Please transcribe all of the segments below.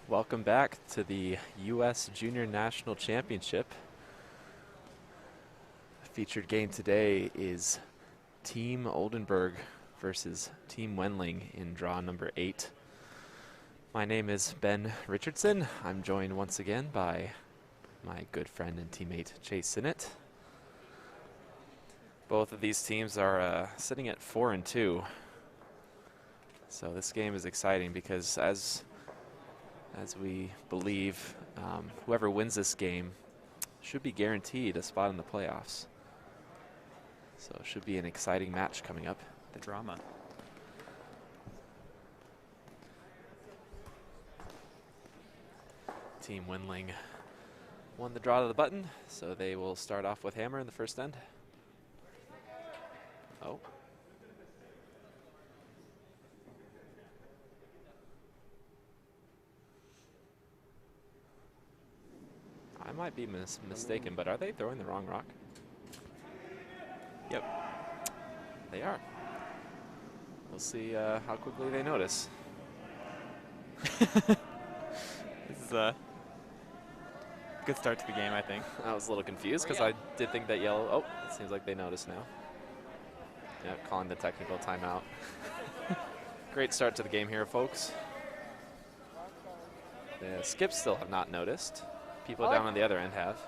Welcome back to the U.S. Junior National Championship. The featured game today is Team Oldenburg versus Team Wendling in draw number 8. My name is Ben Richardson. I'm joined once again by my good friend and teammate Chase Sinnott. Both of these teams are sitting at 4-2. So this game is exciting because as we believe, whoever wins this game should be guaranteed a spot in the playoffs. So it should be an exciting match coming up. The drama. Team Wendling won the draw to the button, so they will start off with hammer in the first end. Oh. I might be mistaken, but are they throwing the wrong rock? Yep, they are. We'll see how quickly they notice. This is a good start to the game, I think. I was a little confused because I did think that yellow. Oh, it seems like they notice now. Yeah, calling the technical timeout. Great start to the game here, folks. The skips still have not noticed. People down on the other end have.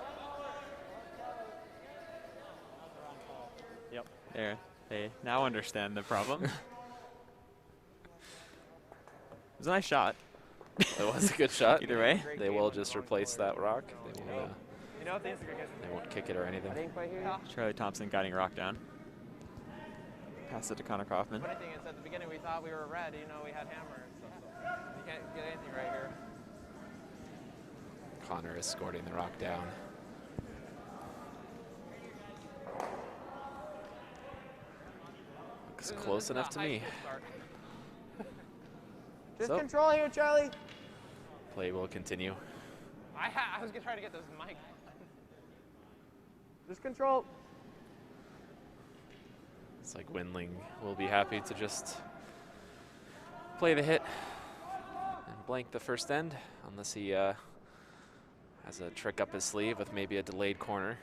Yep. There. They now understand the problem. It was a nice shot. It was a good shot. Either way. They will just replace that rock. They You know, won't kick it or anything. Charlie Thompson guiding rock down. Pass it to Connor Kaufman. funny thing is, at the beginning we thought we were red. You know, we had hammer and stuff. So you can't get anything right here. Connor is escorting the rock down. Looks close enough to me. Just So, control here, Charlie. play will continue. I was gonna try to get this mic. Just control. It's like Wendling will be happy to just play the hit and blank the first end, unless he has a trick up his sleeve with maybe a delayed corner.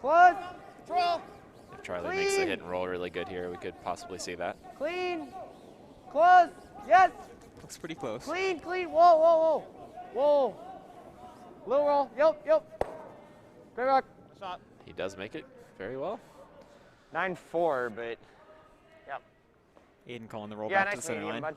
Close. Control. If Charlie makes the hit and roll really good here, we could possibly see that. Clean. Close. Yes. Looks pretty close. Clean. Clean. Whoa. Whoa. Whoa. Whoa. Little roll. Yep. Great rock. Shot. He does make it very well. 9-4, but. Yep. Aiden calling the roll Yeah, back to nice the center meeting line. you, bud.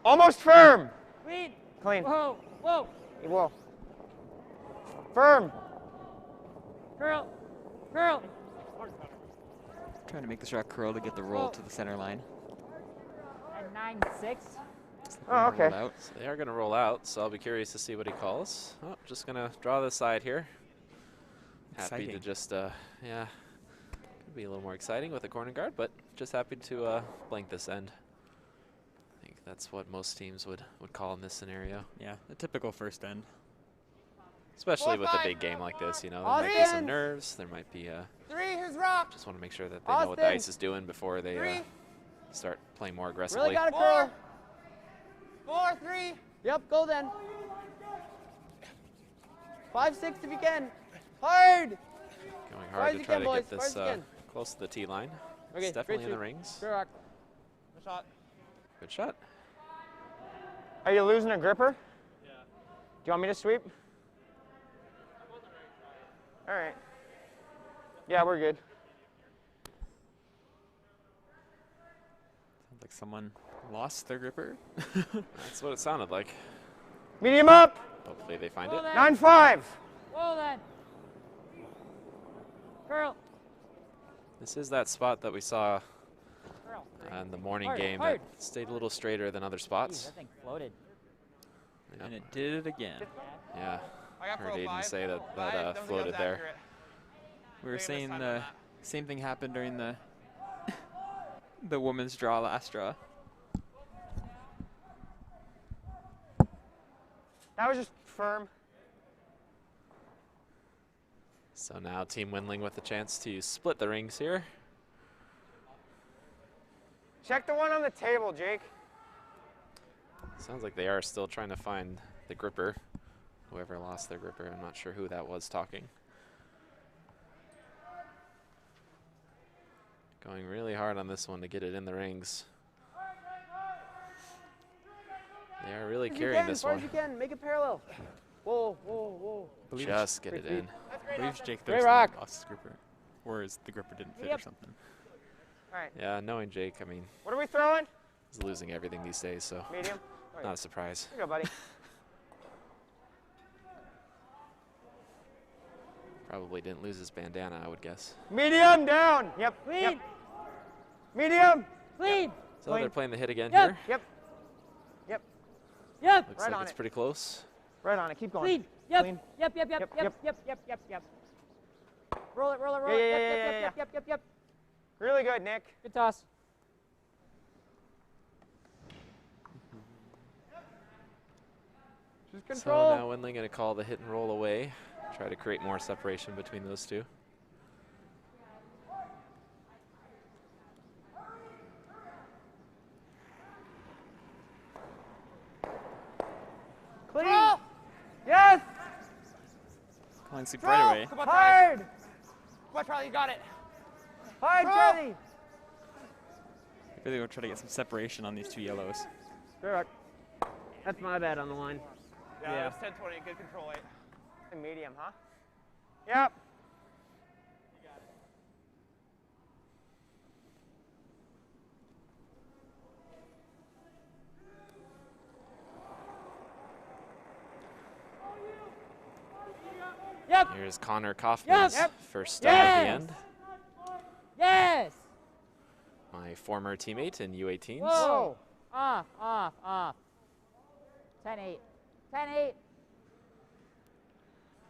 Almost firm. Clean. Clean. Whoa. Whoa. Firm. Girl. Trying to make the shot curl to get the roll to the center line. At 9-6. Oh, okay. Rolled out. So they are going to roll out, so I'll be curious to see what he calls. Oh, just going to draw this side here. Happy to Exciting. just, yeah, could be a little more exciting with a corner guard, but just happy to blank this end. I think that's what most teams would call in this scenario. Yeah, the typical first end. Especially with a 4-5. big game like this, you know, there might be some Austin. nerves, there might be, 3, here's rock. just want to make sure that they know what the Austin. ice is doing before they 3. start playing more aggressively. Really got to curl. 4, 3. Yep, go then. 5-6 if you can. Hard. Going Far hard as to you try can, to boys, get far this as you can. close to the tee line. Okay, It's definitely in the shoot. rings. Good rock. Good shot. Good shot. Are you losing a gripper? Yeah. Do you want me to sweep? All right. Yeah, we're good. Sounds like someone lost their gripper. That's what it sounded like. Medium up. Hopefully they find it. Whoa then. 9-5. Whoa then. Girl. This is that spot that we saw Girl. in the morning Hard, game hard. that stayed a little straighter than other Jeez, spots. that thing floated. Yeah. And it did it again. Yeah. I got Heard pro Aiden 5, say that but I that don't think floated was there. accurate. We were Famous saying time the on that. same thing happened during the the women's draw last draw. That was just firm. So now Team Wendling with the chance to split the rings here. Check the one on the table, Jake. Sounds like they are still trying to find the gripper. Whoever lost their gripper, I'm not sure who that was talking. Going really hard on this one to get it in the rings. They are really carrying this as far one. as you can, make it parallel. Whoa, whoa, whoa. Just get it in. I believe Jake Great Thurston rock. lost his gripper. Or is the gripper didn't fit or Yep. something. All right. Yeah, knowing Jake, I mean, What are we throwing? he's losing everything these days, so Medium. All right. not a surprise. Here you go, buddy. Probably didn't lose his bandana, I would guess. Medium down. Yep. Clean. Yep. Medium. Clean. So Clean. they're playing the hit again Yep. here. Yep. Yep. Yep. Looks Right like on it's it. pretty close. Right on it. Keep going. Clean. Yep. Clean. Yep. Yep. Yep. Yep, Yep. yep. Yep. Yep. Yep. Yep. Roll it. Roll it. Roll Yeah, it. yeah, Yep. yeah, Yep. yeah, Yep. Yep. Yep. Yep. Really good, Nick. Good toss. Just So control. now Wendling going to call the hit and roll away. Try to create more separation between those two. Clean. Yes. Calling sweep right away. Come on, hard. Come on, Charlie, you got it. Hard, Charlie. Really gonna try to get some separation on these two yellows. Correct. That's my bad on the line. Yeah, it was 10-20, good control weight. Medium, huh? Yep. Yep. Here's Connor Kaufman's Yep. first stab at the Yes. end. Yes. My former teammate in U18s. Whoa. Off. Off. Off. 10-8. 10-8.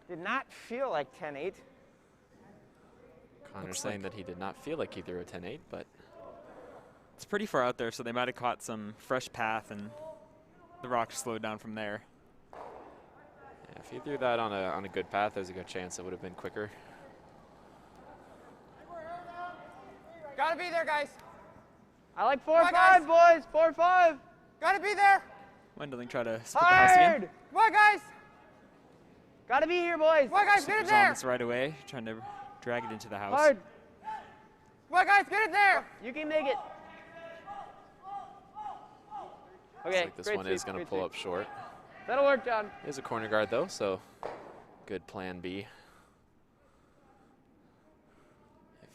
Did not feel like 10-8. Connor saying that he did not feel like he threw a 10-8, but It's pretty far out there, so they might have caught some fresh path and the rock slowed down from there. yeah, if he threw that on a good path, there's a good chance it would have been quicker. Gotta be there, guys. I like 4-5, Come on, boys. 4-5. Gotta be there. Wendling try to split the house again. Hard. Come on, guys. Gotta be here, boys. Come on, guys, get it Super's on there. this right away, trying to drag it into the house. Hard. Come on, guys, get it there. You can make it. Looks Okay, like this great one is sweep, going to great pull sweep. up short. That'll work, John. There's a corner guard though, so good plan B.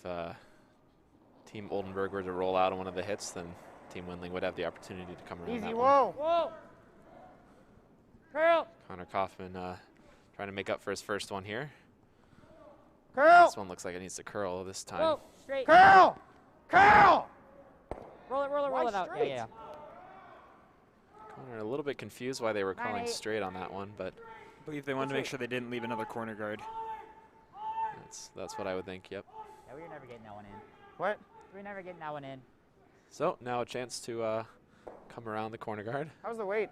If Team Oldenburg were to roll out on one of the hits, then Team Wendling would have the opportunity to come around Easy, that one. whoa. Whoa. Curl. Connor Kaufman trying to make up for his first one here. Curl. This one looks like it needs to curl this time. Whoa. Straight. Curl. Curl. Roll it. Roll it. Roll Why it out. Yeah. straight? Yeah. Connor a little bit confused why they were calling 9-8. straight on that one, but I believe they wanted to make sure they didn't leave another corner guard. that's what I would think, yep. Yeah. We were never getting that one in. What? We were never getting that one in. So now a chance to come around the corner guard. How's the weight?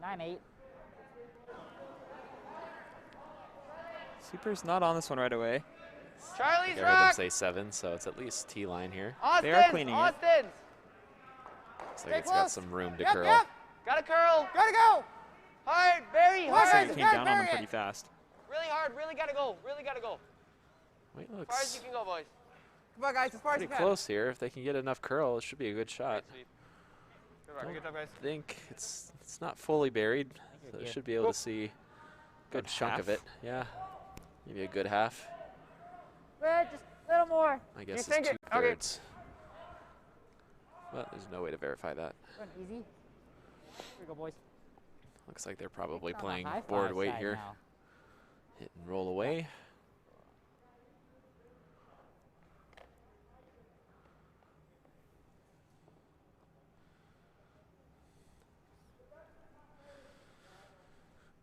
9-8. Super's not on this one right away. Charlie's I heard them rock. say 7, so it's at least T-line here. Austin. cleaning it. Austin. Looks like Stay it's got close. some room to Yep, curl. yep. Gotta curl. Gotta go. Hard. Very Come on, hard. guys. It came gotta down on them bury pretty it. fast. Really hard. Really gotta go. Really gotta go. Wait, As far as looks you can go, boys. Come on, guys, as far as you pretty can. close here. If they can get enough curl, it should be a good shot. Sweep. Good work. Good job, guys. I think it's not fully buried, so you're they good. should be able to see a good Good chunk of half? it. Yeah, maybe a good half. But just a little more. I guess think it's it- okay. 2/3. Well, there's no way to verify that. Run easy. Here we go, boys. Looks like they're probably It's on the playing high board five weight side here. now. Hit and roll away.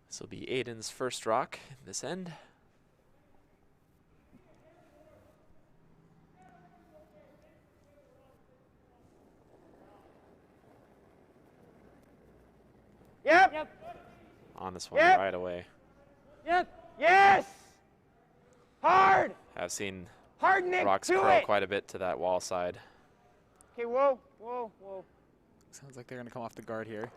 This will be Aiden's first rock in this end. Yep. Yep. On this one Yep. right away. Yep. Yes. I've seen Hard, Nick, rocks do curl it. quite a bit to that wall side. Okay, whoa, whoa, whoa. Sounds like they're going to come off the guard here.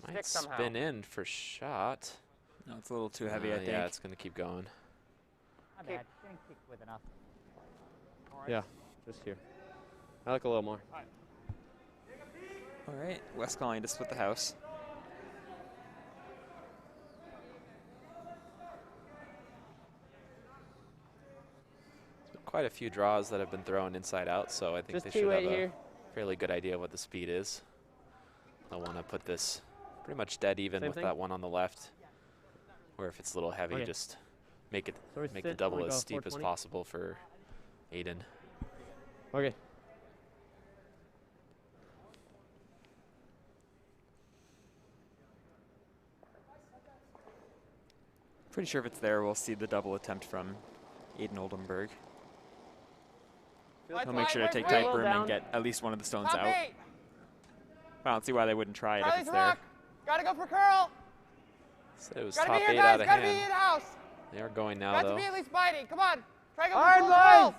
Might Stick somehow. spin in for shot. No, it's a little too heavy, I think. Yeah, it's going to keep going. Not bad. Didn't kick with enough. Yeah, just here. I like a little more. All right, Wes calling to split the house. Quite a few draws that have been thrown inside out, so I think Just they should T-weight have a here. fairly good idea what the speed is. They'll want to put this pretty much dead even Same with thing? that one on the left, where if it's a little heavy, Okay. just make So we the sit, double wanna as go steep as 420? possible for Aiden. Okay. Pretty sure if it's there, we'll see the double attempt from Aiden Oldenburg. He'll make sure to take tight broom and get at least one of the stones Top out. 8. I don't see why they wouldn't try it if Charlie's it's there. rock. Gotta go for curl. Said it was Gotta top be here, 8 guys. out of Gotta be hand. in the house. They are going now, Got though. to be at least biting. Come on. Try to go Hard, for full curl. boys.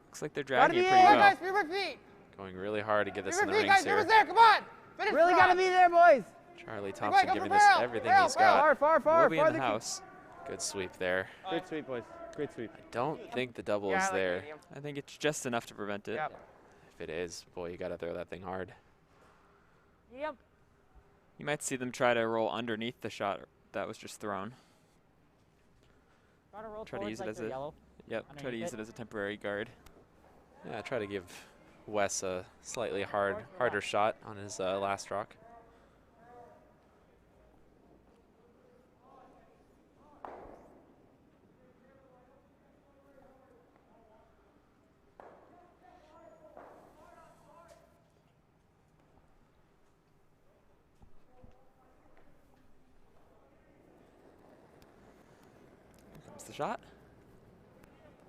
Looks like they're Gotta dragging it be pretty Come on, well. guys. Fever feet. Going really hard to get this in Fever the feet, rings guys. here. Fever's there. Come on. Finish Really the gotta rock. be there, boys. Charlie Go Thompson for giving this barrel. everything Barrel, he's barrel. got. Far, far, far, We'll be in far. the house. Good sweep there. Great sweep, boys. Great sweep. Don't think the double Yeah, is I like there. medium. I think it's just enough to prevent it. Yep. If it is, boy, you got to throw that thing hard. Yep. You might see them try to roll underneath the shot that was just thrown. Try to roll Try to towards use it like as the a- yellow. Yep, try to Underneath use it. it as a temporary guard. Yeah, try to give Wes a slightly harder shot on his last rock. Here comes the shot.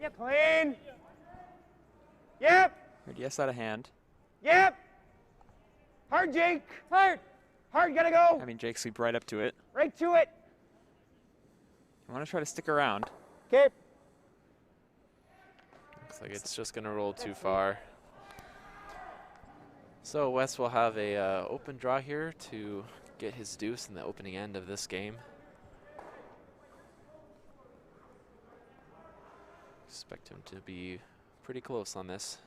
Yep. Clean. Yep. Heard yes out of hand. Yep. Hard, Jake. Hard. Hard, gotta go. Having Jake sweep right up to it. Right to it. I want to try to stick around. Okay. Looks like it's just going to roll too far. So Wes will have a open draw here to get his deuce in the opening end of this game. Expect him to be pretty close on this.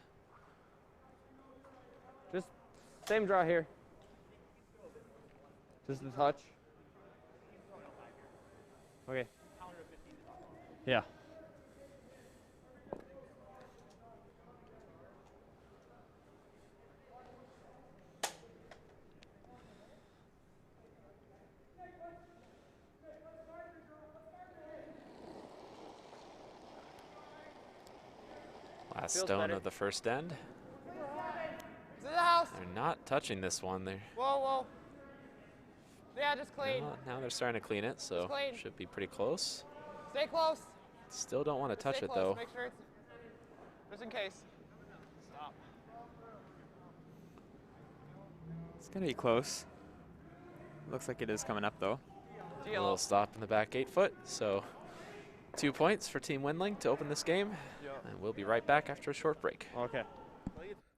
Just same draw here. Just the touch. Okay. Yeah. Last Feels stone better. of the first end. To the house. They're not touching this one. They're Whoa, whoa. Yeah, just clean. now they're starting to clean it, so clean. should be pretty close. Stay close. Still don't want to touch Stay it close. though. Make sure it's just in case. Stop. It's going to be close. Looks like it is coming up, though. A little stop in the back 8 foot. So 2 points for Team Wendling to open this game. And we'll be right back after a short break. Okay.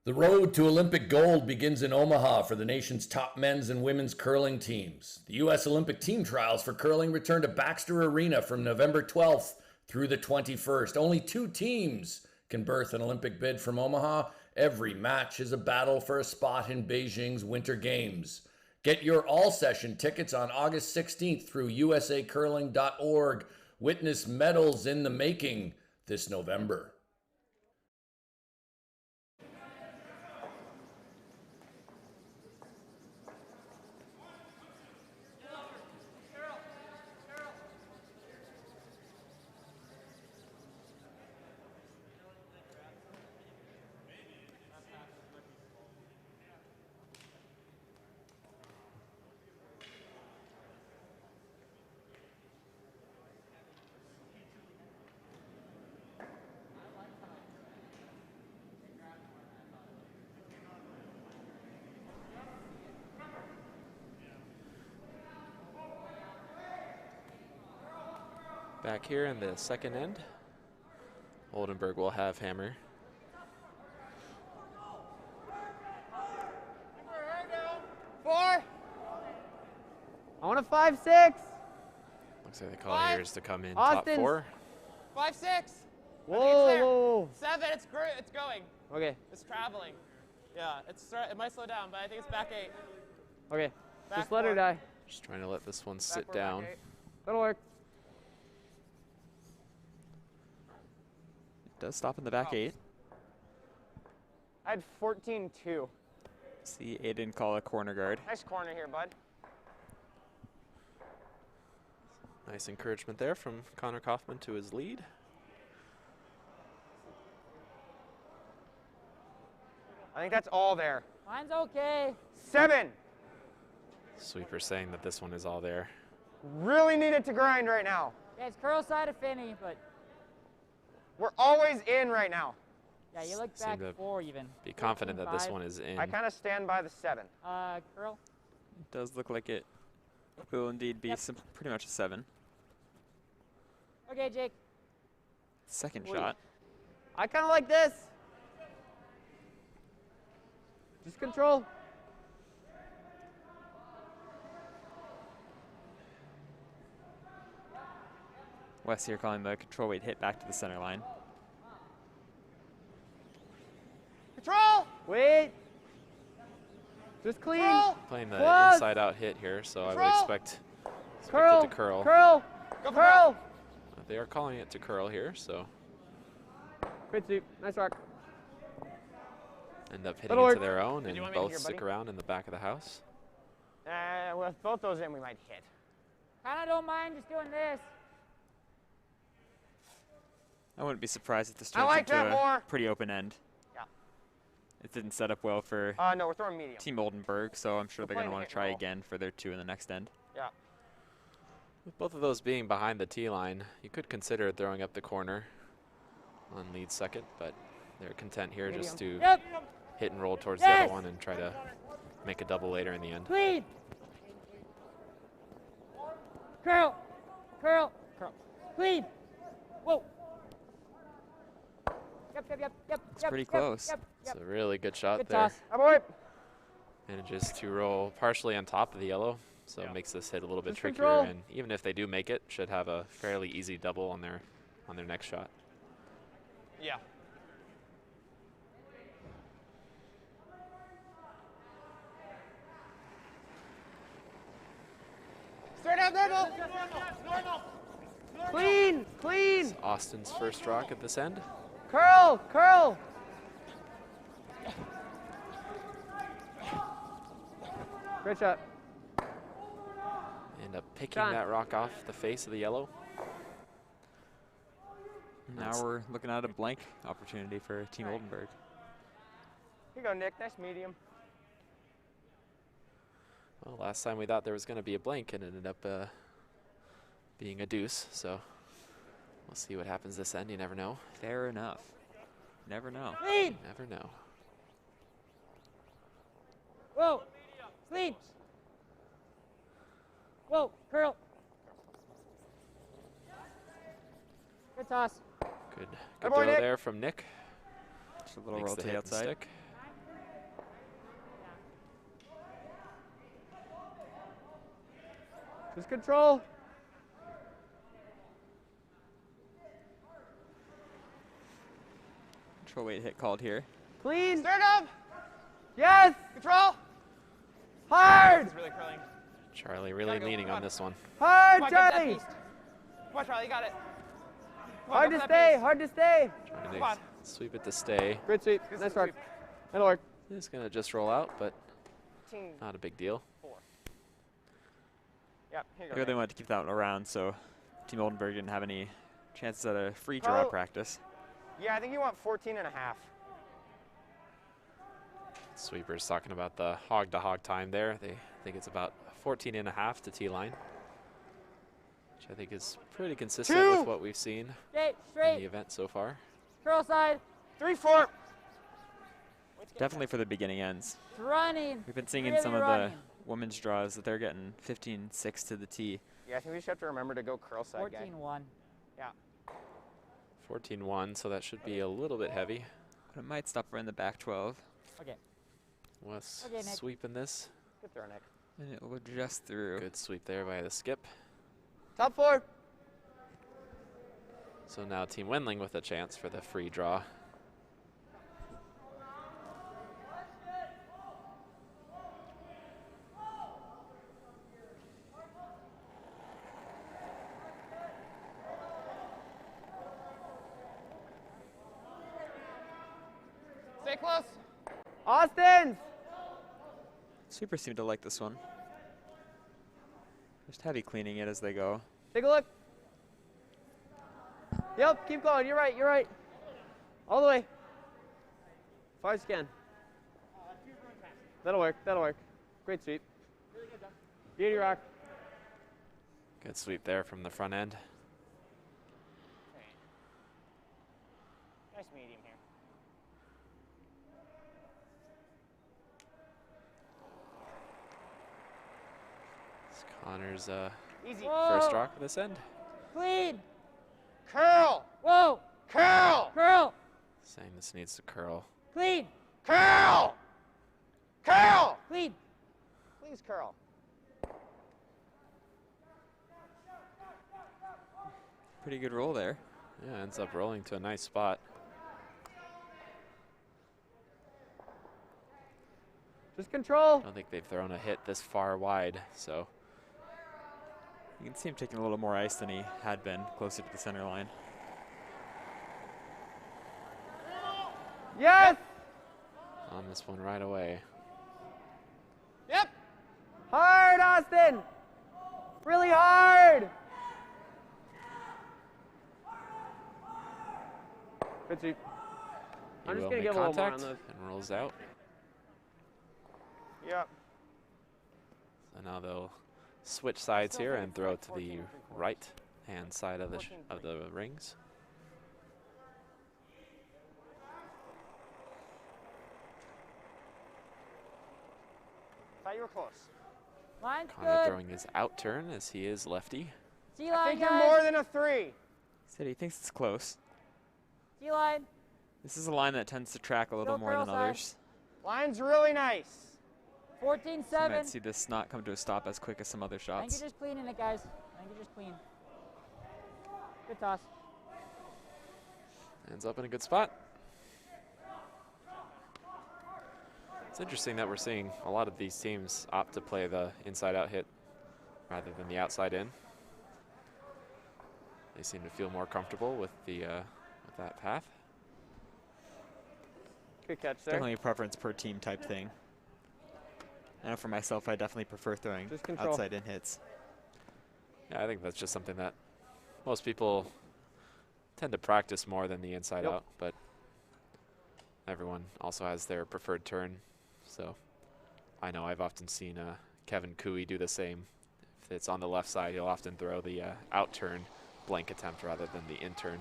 The road to Olympic gold begins in Omaha for the nation's top men's and women's curling teams. The U.S. Olympic team trials for curling return to Baxter Arena from November 12th through the 21st. Only 2 teams can berth an Olympic bid from Omaha. Every match is a battle for a spot in Beijing's Winter Games. Get your all-session tickets on August 16th through usacurling.org. Witness medals in the making this November. Back here in the second end. Oldenburg will have hammer. Four. I want a 5-6. Looks like the call here is to come in Austin's. top 4. 5, 6. I think Whoa, it's there. whoa. 7. It's going. Okay, It's traveling. Yeah, it might slow down, but I think it's back 8. okay. Back Just let her 4. die. Just trying to let this one Back sit 4, down. back 8. That'll work. It does stop in the back 8. I had 14-2. See Aiden call a corner guard. Nice corner here, bud. Nice encouragement there from Connor Kaufman to his lead. I think that's all there. Mine's okay. 7. Sweeper saying that this one is all there. Really need it to grind right now. Yeah, it's curl side of Finney, but We're always in right now. yeah, you look Seem back to 4 even. Be confident that this 14-5. one is in. I kind of stand by the 7. Curl. It does look like it will indeed be Yep. pretty much a 7. Okay, Jake. Second Wait. shot. I kind of like this. Just control. Wes here calling the control weight hit back to the center line. Control! Wait. Just clean. Control! Playing the Close. inside out hit here, so I would Control. expect Curl. it to curl. Curl. Go for Curl. They are calling it to curl here, so Great sweep. Nice rock. end up hitting That'll into work. their own, and you want me to both here, stick buddy? around in the back of the house. With both those in, we might hit. Kind of don't mind just doing this. I wouldn't be surprised if this I turns like into that a more. pretty open end. Yeah. It didn't set up well for No, we're throwing medium. Team Oldenburg, so I'm sure We're they're going to playing want hit to try and roll. again for their 2 in the next end. Yeah. With both of those being behind the tee line, you could consider throwing up the corner on lead second, but they're content here just to Yep. hit and roll towards the Yes. other one and try to make a double later in the end. Clean. Curl. Curl. Curl. Clean. Whoa. Yep. It's pretty close. Yep. It's a really good shot Good there. toss. Hi, boy. Manages to roll partially on top of the yellow, so it makes this hit a little bit Just trickier. control. And even if they do make it, should have a fairly easy double on their next shot. Yeah. Straight up, normal. Clean. Clean. Austin's first rock at this end. Curl. Curl. Great shot. End up picking Done. that rock off the face of the yellow. Now That's- we're looking at a blank opportunity for Team Oldenburg. Here you go, Nick. Nice medium. Well, last time we thought there was going to be a blank, and it ended up being a deuce. So we'll see what happens this end. You never know. Fair enough. Never know. Clean. Never know. Whoa. Clean. Whoa. Curl. Good toss. Good boy, throw Nick. there from Nick. Just a little Makes the rotate hit and outside. stick. Just control. Control weight hit called here. Clean. Straight up. Yes. Control. Hard. It's really curling. Charlie really Gotta go, leaning come on on. this one. Hard, Come on, get that Charlie. beast. Come on, Charlie, you got it. Come on, Hard go to for that stay. beast. Hard to stay. Trying Come to on. sweep it to stay. Great sweep. This Nice is rock. sweep. That'll work. It's going to just roll out, but 18-4. not a big deal. Yep, here you go. Here they Nick. wanted to keep that one around, so Team Oldenburg didn't have any chances at a free draw Pro- practice. Yeah, I think you want 14 and a half. Sweeper's talking about the hog-to-hog time there. They think it's about 14 and a half to T-line, which I think is pretty consistent Two. with what we've seen Straight. in the Straight. event so far. Curl side. 3-4. Definitely for the beginning ends. It's running. We've been seeing in Really some of running. the women's draws that they're getting 15-6 to the tee. Yeah, I think we just have to remember to go curl side guy. 14-1. Yeah. 14-1, so that should be a little bit heavy. But it might stop right in the back 12. Okay. Wes Okay, Nick. sweeping this. Good throw, Nick. And it will adjust through. Good sweep there by the skip. Top 4. So now Team Wendling with a chance for the free draw. Stay close. Austin! Super seem to like this one. Just heavy cleaning it as they go. Take a look. Yep, keep going. You're right, you're right. All the way. Far as you can. That'll work, that'll work. Great sweep. Beauty rock. Good sweep there from the front end. Nice medium here. It's Connor's Easy. first rock of this end. Clean. Curl. Whoa. Curl. Curl. Saying this needs to curl. Clean. Curl. Curl. Clean. Please curl. Pretty good roll there. Yeah, ends up rolling to a nice spot. Just control. I don't think they've thrown a hit this far wide, so You can see him taking a little more ice than he had been closer to the center line. Yes! on this one right away. Yep. Hard, Austin! Really hard! Good sweep. He I'm just will gonna make get a little more on contact those. and rolls out. Yep. So now they'll switch sides here and throw to the right hand side of the rings. Thought you were close. Line's Connor good. throwing his out turn as he is lefty. I G-line, think you're guys. more than a 3. Said he thinks it's close. G-line. This is a line that tends to track a little Go more than curl side. others. Line's really nice. So you 14-7. might see this not come to a stop as quick as some other I think shots. you're just cleaning it, guys. I think you're just clean. Good toss. Ends up in a good spot. It's interesting that we're seeing a lot of these teams opt to play the inside-out hit rather than the outside in. They seem to feel more comfortable with the with that path. Good catch there. Definitely a preference per team type thing. I know for myself, I definitely prefer throwing Just control. outside in hits. Yeah, I think that's just something that most people tend to practice more than the inside Yep. out, but everyone also has their preferred turn. So I know I've often seen Kevin Cooey do the same. If it's on the left side, he'll often throw the out turn blank attempt rather than the in turn,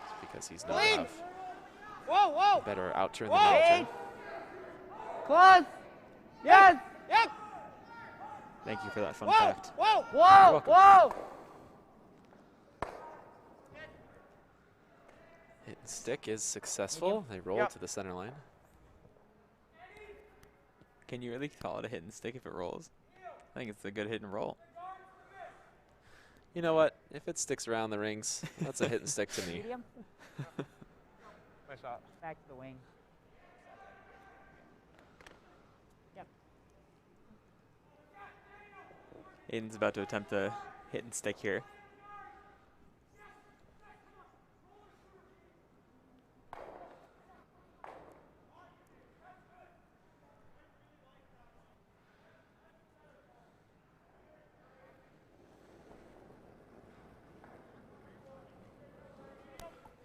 just because he's known to Clean. have Whoa, whoa. better out turn Whoa. than in turn. Close! Yes! Yep. Thank you for that fun Whoa, fact. whoa. Whoa! welcome. Whoa! Hit and stick is successful. They roll Yep. to the center line. Can you really call it a hit and stick if it rolls? I think it's a good hit and roll. You know what? If it sticks around the rings, that's a hit and stick to me. Medium. Nice shot. Back to the wing. Yep. Aiden's about to attempt a hit and stick here.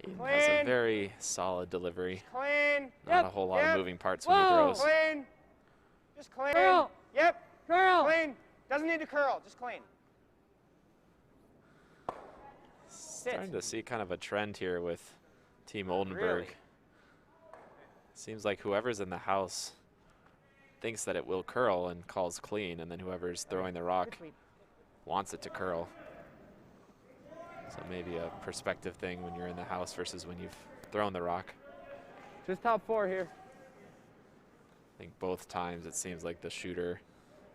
Aiden has a Clean. very solid delivery. Clean. Not Yep. a whole lot Yep. of moving parts when he Whoa. throws. Clean. Just clean. Curl. Yep. Curl. Clean. Doesn't need to curl. Just clean. Starting to see kind of a trend here with Team Oldenburg. Really? Seems like whoever's in the house thinks that it will curl and calls clean, and then whoever's throwing the rock Good sweep. wants it to curl. So maybe a perspective thing when you're in the house versus when you've thrown the rock. Just top 4 here. I think both times it seems like the shooter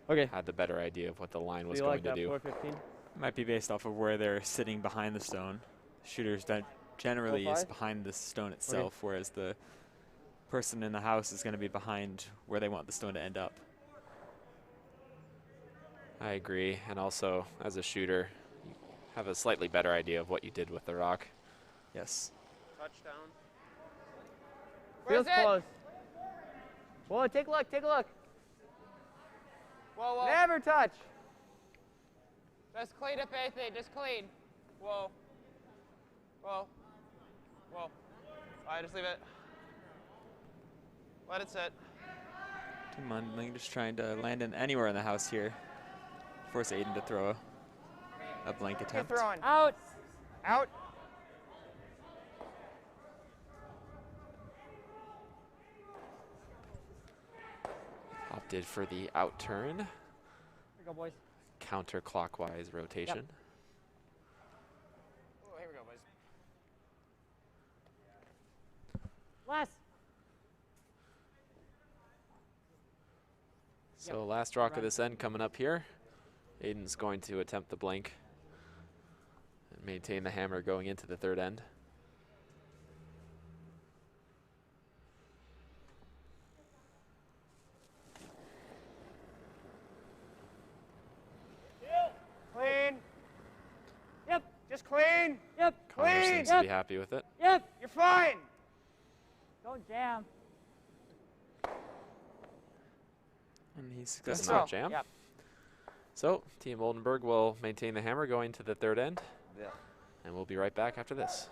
Okay. had the better idea of what the line So was you going like to that do. 415? Might be based off of where they're sitting behind the stone. Shooters that generally is 05? behind the stone itself, whereas the person in the house is going to be behind where they want the stone to end up. I agree, and also as a shooter, you have a slightly better idea of what you did with the rock. Yes. Touchdown. Feels Where's it? close. Whoa, take a look, take a look. Whoa, whoa. Never touch. Just clean it, Faithy. Just clean. Whoa. Whoa. Whoa. All right, just leave it. Let it sit. Team Wendling just trying to land in anywhere in the house here. Force Aiden to throw a blank Keep attempt. throwing. Out. Out. Opted for the out turn, Here we go, boys. counterclockwise rotation. Oh, here we go, boys. Last. So last rock of this end coming up here. Aiden's going to attempt the blank and maintain the hammer going into the third end. Clean. Yep. Just clean. Yep. Connor Clean. seems to be happy with it. Yep. You're fine. Don't jam. And he's Does successful. not jam. Yep. So Team Oldenburg will maintain the hammer going to the third end. Yeah. And we'll be right back after this.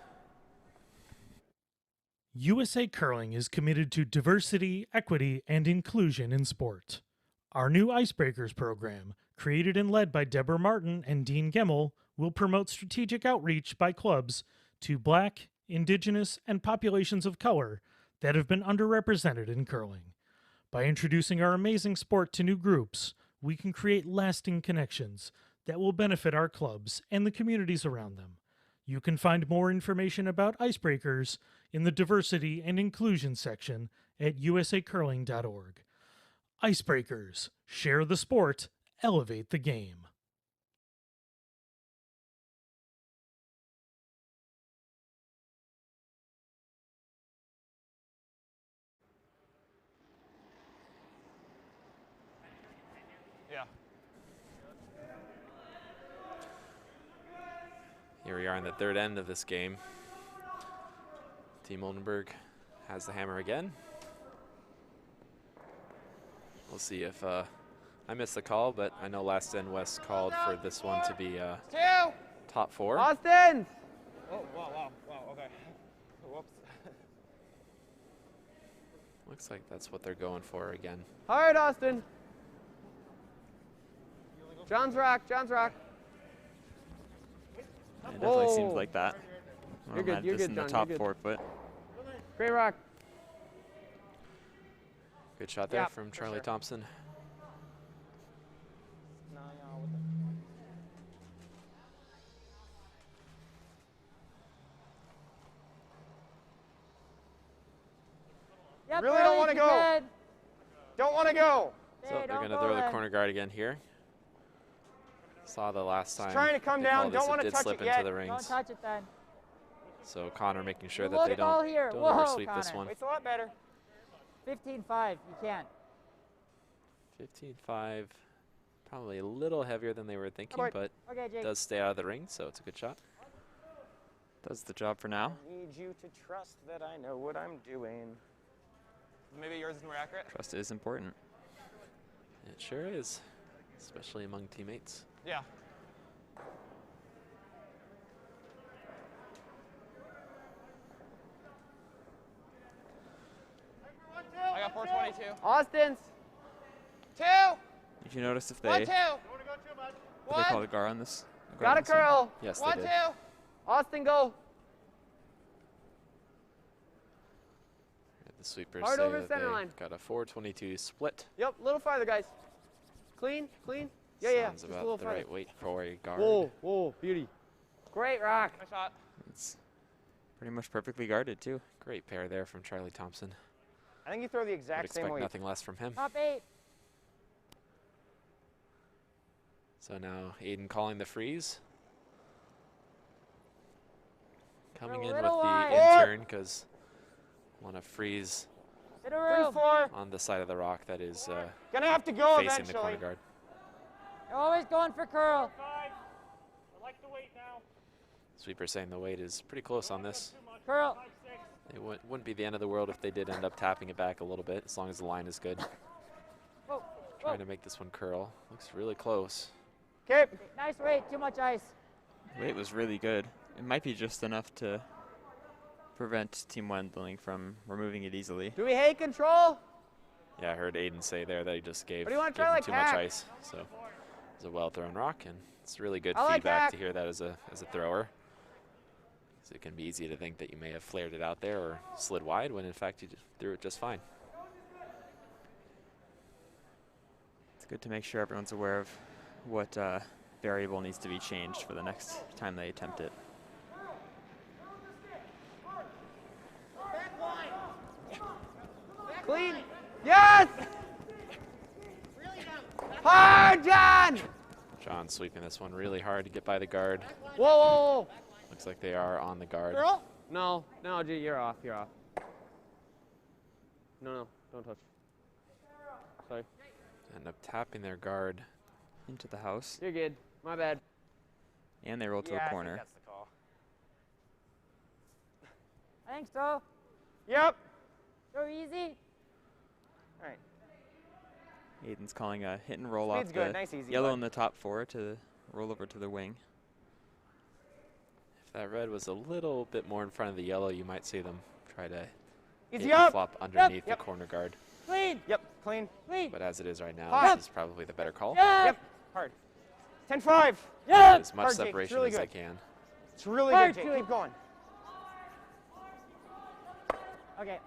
USA Curling is committed to diversity, equity, and inclusion in sport. Our new Icebreakers program, created and led by Deborah Martin and Dean Gemmel, will promote strategic outreach by clubs to Black, Indigenous, and populations of color that have been underrepresented in curling. By introducing our amazing sport to new groups, we can create lasting connections that will benefit our clubs and the communities around them. You can find more information about Icebreakers in the Diversity and Inclusion section at usacurling.org. Icebreakers. Share the sport, elevate the game. Yeah. Here we are in the third end of this game. Team Oldenburg has the hammer again. We'll see if I missed the call, but I know last end West called for this one to be 2. top 4. Austin! Oh, wow. Okay. Whoops. Looks like that's what they're going for again. Hard, Austin. John's rock, John's rock. It definitely seems Whoa. like that. You're good, Had you're this good, in the John, top you're good. 4 foot. Great rock. Good shot there Yeah, from for Charlie sure. Thompson. No, with the Yep. Really don't early, wanna you're go. good. Don't want to go. So Hey, they're don't going to go throw the then. corner guard again here. Saw the last time. trying to come they down, called don't this, wanna it did touch slip it into yet. the Don't rings. touch it then. So Connor making sure You that look they all don't, here. don't Whoa, oversweep this Connor. one. It's a lot better. 15-5. You can't. 15-5, probably a little heavier than they were thinking, boy. but Okay, Jake. does stay out of the ring, so it's a good shot. Does the job for now. I need you to trust that I know what I'm doing. Maybe yours is more accurate. Trust is important. It sure is, especially among teammates. Yeah. I got 422. Austin's. 2. Did you notice if 1, they 2. did they call the gar on this? The Got guard a on this one? curl. Yes, 1, they 2. did. Austin, go. The sweepers Hard say over that center they line. got a 422 split. Yep, a little farther, guys. Clean, clean. Yeah. Sounds Just a about little the farther. right weight for a guard. Whoa, beauty. Great rock. Nice shot. It's pretty much perfectly guarded, too. Great pair there from Charlie Thompson. I think you throw the Would exact same expect weight. nothing less from him. Top 8. So now Aiden calling the freeze. Coming in with little the wide. intern because want to freeze Sit a room. 3-4. on the side of the rock that is Gonna have to go facing the eventually. corner guard. You're always going for curl. Sweeper saying the weight is pretty close on this. Curl. It wouldn't be the end of the world if they did end up tapping it back a little bit, as long as the line is good. Whoa. Trying to make this one curl. Looks really close. Okay. Nice weight. Too much ice. Weight was really good. It might be just enough to prevent Team Wendling from removing it easily. Do we hate control? Yeah, I heard Aiden say there that he just gave, What do you wanna gave try, him like too hack? much ice. So it's a well-thrown rock, and it's really good I like feedback hack. to hear that as a thrower. So it can be easy to think that you may have flared it out there or slid wide when in fact you just threw it just fine. It's good to make sure everyone's aware of what variable needs to be changed for the next time they attempt it. Clean. Yes! Hard, John! John sweeping this one really hard to get by the guard. Whoa, whoa, whoa. Looks like they are on the guard. Girl? No, no, G, you're off, you're off. No, don't touch. Sorry. End up tapping their guard. Into the house, You're good. My bad. and they roll to Yeah, a I corner. think that's the call. I think so. Yep. Go easy. All right. Aiden's calling a hit and roll Speed's off good, the nice, easy, yellow bud. in the top 4 to roll over to the wing. If that red was a little bit more in front of the yellow, you might see them try to Easy hit the up. flop underneath Yep. the corner guard. Clean. Yep, clean. Clean. But as it is right now, Hard. this is probably the better call. Yeah. Yep, hard. 10-5. Yeah. As much Hard, Jake, it's separation really as I good. can. It's really Hard, good, Jake. Julie. Keep going. Okay.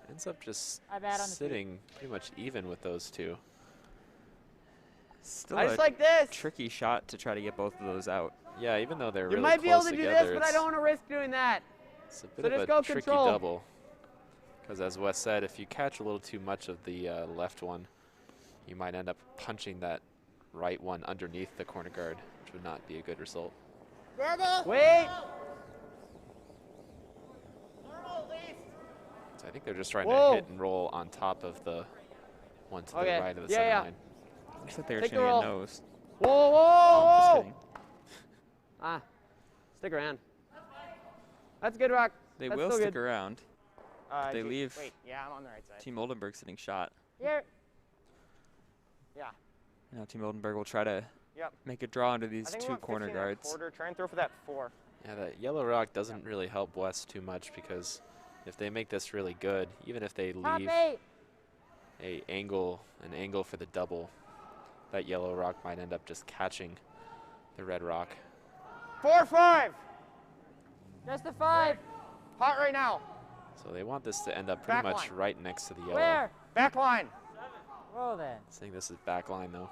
Ends up just I bad on the speed. sitting pretty much even with those two. Still I a just like this. tricky shot to try to get both of those out. Yeah, even though they're You really might be able close to do together, this, but I it's- don't want to risk doing that. It's a So bit just of go a tricky control. double. Because as Wes said, if you catch a little too much of the left one, you might end up punching that right one underneath the corner guard, which would not be a good result. Wait. So I think they're just trying Whoa. to hit and roll on top of the one to Okay. the right of the Yeah, center yeah. line. Looks like they were Take the shooting roll. a nose. Whoa, Just whoa, whoa. kidding. Ah, stick around. That's a good rock. They That's will still stick good. around. They G- leave. Wait, yeah, I'm on the right side. Team Oldenburg sitting shot. Here. Yeah. Now Team Oldenburg will try to Yep. make a draw under I these think we two want corner 15 and a guards. quarter. Try and throw for that 4. Yeah, that yellow rock doesn't really help West too much because if they make this really good, even if they Top leave 8. an angle for the double, that yellow rock might end up just catching the red rock. 4-5. Just a 5. Hot right now. So they want this to end up pretty Back much line. right next to the yellow. Where? Back line. Roll then. Saying this is back line though.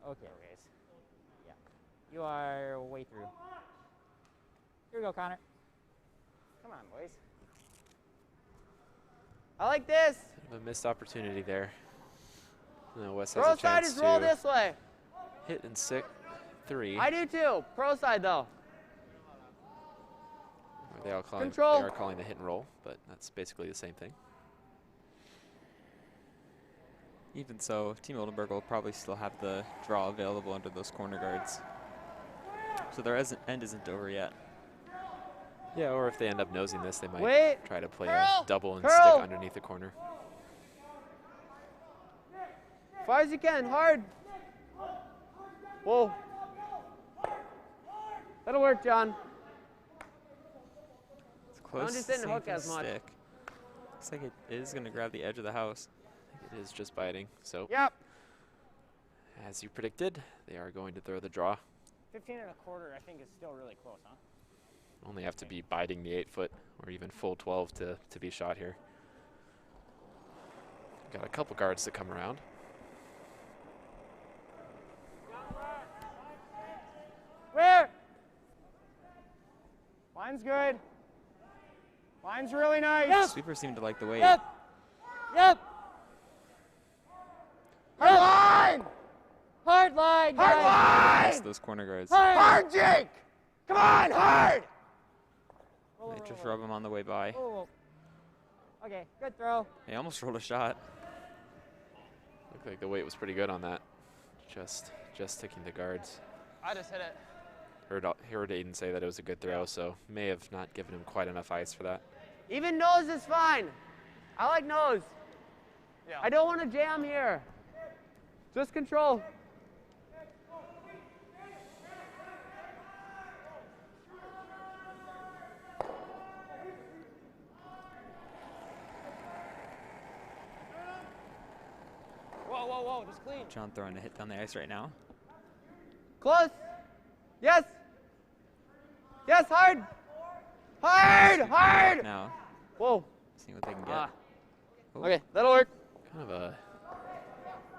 Okay. Yeah. You are way through. Here we go, Connor. Come on, boys. I like this. Bit of a missed opportunity there. No, West has Pro a side chance is roll to this way. hit and sick 3. I do too. Pro side though. They are calling, Control. They are calling the hit and roll, but that's basically the same thing. Even so, Team Oldenburg will probably still have the draw available under those corner guards. So their end isn't over yet. Yeah, or if they end up nosing this, they might Wait. try to play Curl. a double and Curl. stick underneath the corner. Far as you can. Hard. Whoa. That'll work, John. It's close. just didn't safe hook and as much. stick. Looks like it is going to grab the edge of the house. I think it is just biting. So, Yep. as you predicted, they are going to throw the draw. 15 and a quarter, I think, is still really close, huh? Only have to be biting the 8-foot or even full 12 to be shot here. Got a couple guards to come around. Line's good. Line's really nice. Yep. Sweepers seem to like the weight. Yep. Yep. Hard line! Hard line, Hard guys. line! Against those corner guards. Hard. Hard, Jake! Come on, hard! Roll, They roll, just roll. rub him on the way by. Whoa, whoa. Okay, good throw. He almost rolled a shot. Looked like the weight was pretty good on that. Just ticking the guards. I just hit it. Heard Aiden say that it was a good throw, so may have not given him quite enough ice for that. Even nose is fine. I like nose. Yeah. I don't want to jam here. Just control. Whoa, whoa, whoa, just clean. John throwing a hit down the ice right now. Close. Yes. Yes, hard. Hard, hard. Now, Whoa. seeing what they can get. Ah. Oh, Okay, that'll work. Kind of a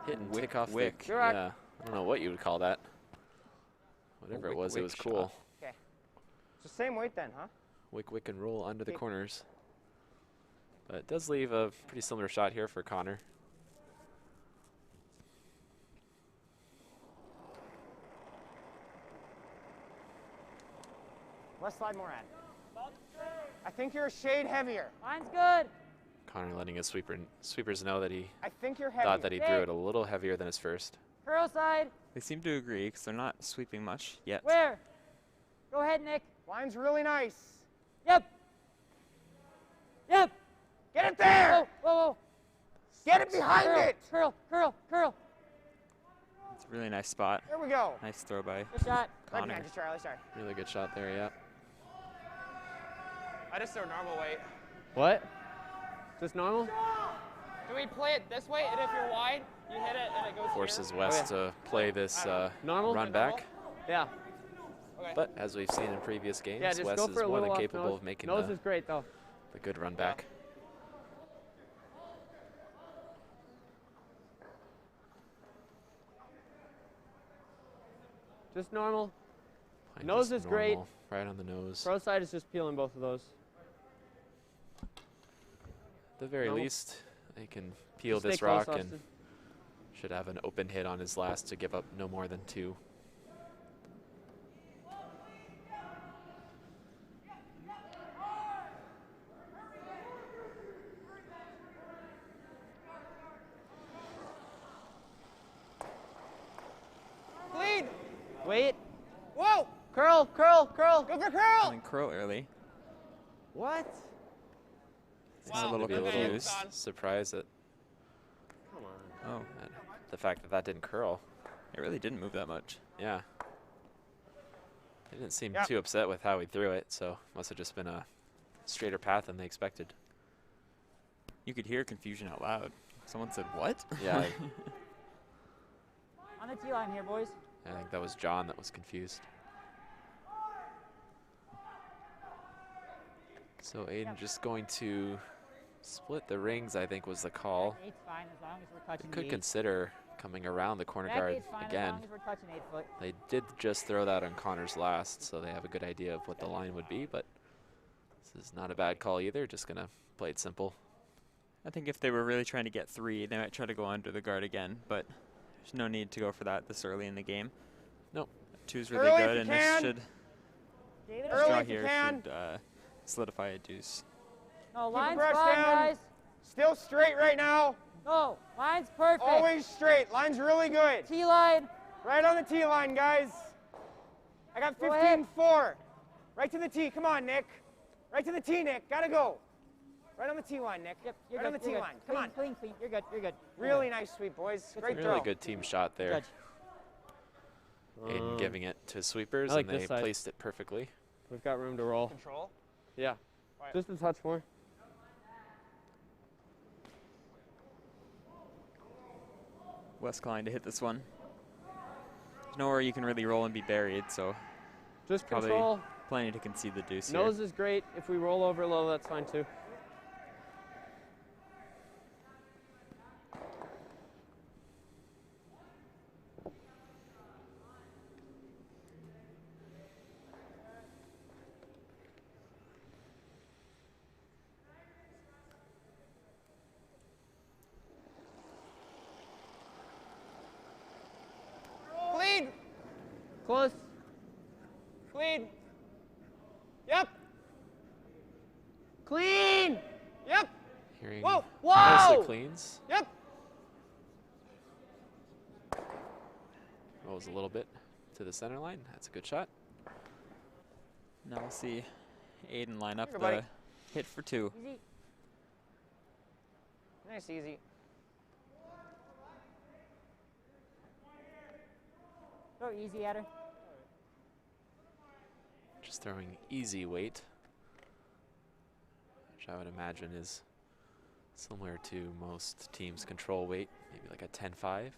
hit and Wick, tick off wick. the, You're right. yeah, I don't know what you would call that. Whatever it wick, was wick cool. shot. It's the same weight then, huh? Wick, wick, and roll under the Okay. corners. But it does leave a pretty similar shot here for Connor. Less slide, more add. I think you're a shade heavier. Mine's good. Connor letting his sweepers know that he I think you're heavier. thought that he threw it a little heavier than his first. Curl side. They seem to agree because they're not sweeping much yet. Where? Go ahead, Nick. Line's really nice. Yep. Yep. Get it there! Whoa, whoa, whoa. Get it behind Curl, it! curl, curl, curl. It's a really nice spot. There we go. Nice throw by Good shot. Good Connor. catch, Charlie, sorry. Really good shot there, yeah. I just threw normal weight. What? Just normal? Do we play it this way, and if you're wide, you hit it and it goes Forces here? West to play this Normal? run back. Yeah. Okay. But as we've seen in previous games, Yeah, just West go is for a more little than off capable nose. of making Nose the is great, though. good run back. Just normal. Playing Nose just is great. normal, right on the nose. Pro side is just peeling both of those. At the very normal. least, they can peel Just stay this close, rock and Austin. should have an open hit on his last to give up no more than 2. Lead! Wait. Whoa! Curl, curl, curl. Go for curl! And curl early. What? He's Wow. a little Maybe a little confused. surprised at Come on. Oh, the fact that that didn't curl. it really didn't move that much. Yeah. They didn't seem Yep. too upset with how he threw it, so must have just been a straighter path than they expected. You could hear confusion out loud. Someone said, "What?" Yeah, On the T line here, boys. I think that was John that was confused. So Aiden just going to split the rings, I think was the call. Eight's fine as long as we're They touching could the eight. consider coming around the corner Back guard eight's fine again. as long as we're touching 8 foot. They did just throw that on Connor's last, so they have a good idea of what the line would be, but this is not a bad call either, just going to play it simple. I think if they were really trying to get 3, they might try to go under the guard again, but there's no need to go for that this early in the game. Nope. 2's really Early if good, you and can. this should David, Early draw if you here can. should solidify a deuce. no, Keep the line's brush fine, down. guys. Still straight right now. No, line's perfect. Always straight. Line's really good. T line. Right on the T line, guys. I got Go ahead. 15-4. Right to the T. Come on, Nick. Right to the T, Nick. Gotta go. Right on the T line, Nick. Yep, you're right good. on the T you're line. good. Come Clean, on. clean, clean. You're good. You're good. You're Really nice sweep, boys. Great Really throw. good team shot there. Judge. Aiden giving it to sweepers, I like and they this side. placed it perfectly. We've got room to roll. Control. Yeah. Right. Just a touch more. West Klein to hit this one. There's nowhere you can really roll and be buried, so Just probably control. planning to concede the deuce here. Nose is great. If we roll over low, that's fine too. Close. Clean. Yep. Clean. Yep. Hearing Whoa. mostly Whoa. cleans. Yep. Rolls a little bit to the center line. That's a good shot. Now we'll see Aiden line up Here, the buddy. hit for 2. Easy. Nice, easy. Throw easy at her. Just throwing easy weight, which I would imagine is similar to most teams' control weight, maybe like a 10-5.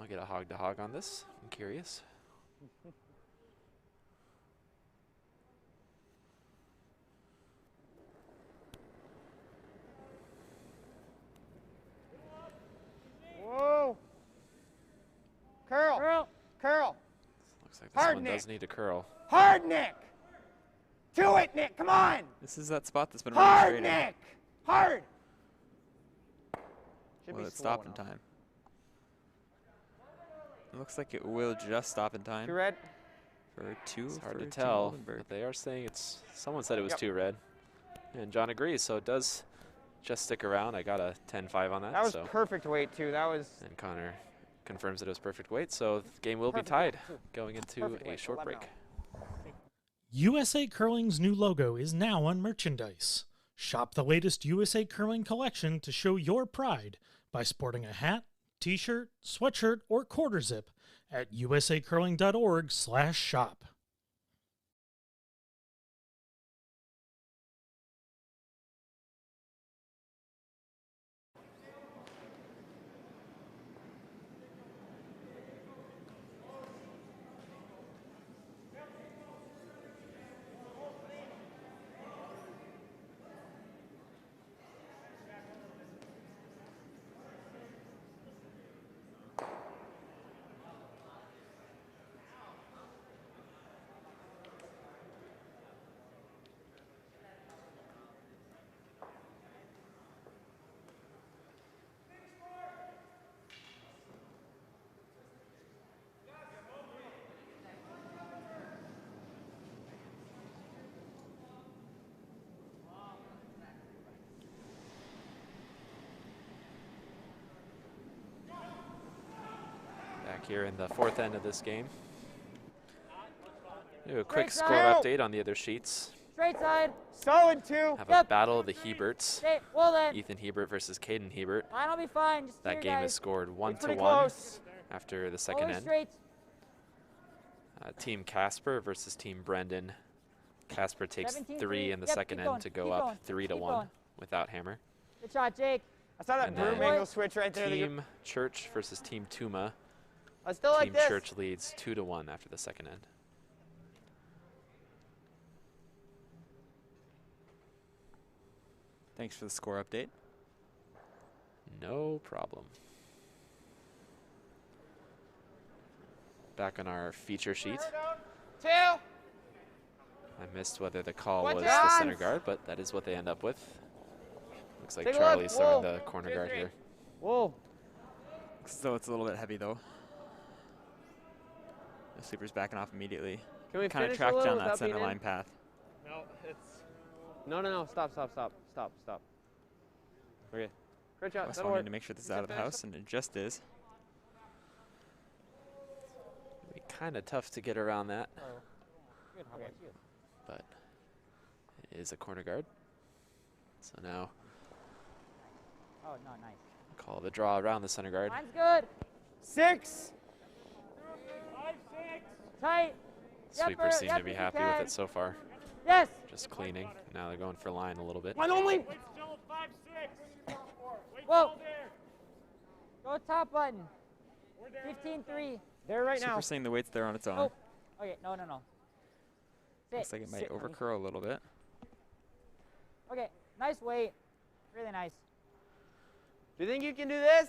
I'll get a hog to hog on this. I'm curious. Whoa. Curl. Curl. Curl. Looks like this Hard, one Nick. does need a curl. Hard, Nick. To it, Nick. Come on. This is that spot that's been running Hard, straight in. Nick. Hard. Should Will be it stop in slow enough. time? It looks like it will just stop in time Two red. for 2 It's hard for to Team tell, Oldenburg. but they are saying it's. Someone said it was Yep. 2 red, and John agrees. So it does just stick around. I got a 10-5 on that. That was so. perfect weight too. That was And Connor confirms that it was perfect weight, so the game will Perfect be tied weight, too. going into Perfect a weight, short 11 break. USA Curling's new logo is now on merchandise. Shop the latest USA Curling collection to show your pride by sporting a hat, t-shirt, sweatshirt, or quarter zip at usacurling.org/shop. Back here in the fourth end of this game. Do a quick Straight score side. update on the other sheets. Straight side. solid 2. Have a Yep. battle of the Heberts. Straight. Well then. Ethan Hebert versus Caden Hebert. Mine will be fine. Just That here, game is guys. scored 1-1 Pretty close. after the second Always end. straight. Team Casper versus Team Brendan. Casper takes 17-3. 3 in the Yep, second keep end going, to go keep up going, 3-1 keep going. without hammer. Good shot, Jake. I saw that And broom then angle switch right there. that you- Team Church versus Team Tuma. I still like Team this. Church leads 2-1 after the second end. Thanks for the score update. No problem. Back on our feature sheet. 2. I missed whether the call Watch was your the center hands. guard, but that is what they end up with. Looks like Take a look. Charlie's throwing Whoa. the corner 2-3. guard here. Whoa. Looks as though it's a little bit heavy though. The sweeper's backing off immediately. Can we Kind of finish a track little down that without center being in? line path. No, it's. No. Stop. Okay. Great job. Wes That'll wanted work. to make sure this is Is out that of the finished? house, and it just is. Kind of tough to get around that, Good. How about you? but it is a corner guard. So now Oh no, nice. call the draw around the center guard. Mine's good. 6. Tight. Sweepers seem yep, to be if you happy with can. it so far. Yes. Just cleaning. Now they're going for line a little bit. One only. Whoa. Go top button. 15-3. There right now. Super saying the weight's there on its own. Oh. Okay. No. Sit. Looks like it might Sit, honey. overcurl a little bit. Okay. Nice weight. Really nice. Do you think you can do this?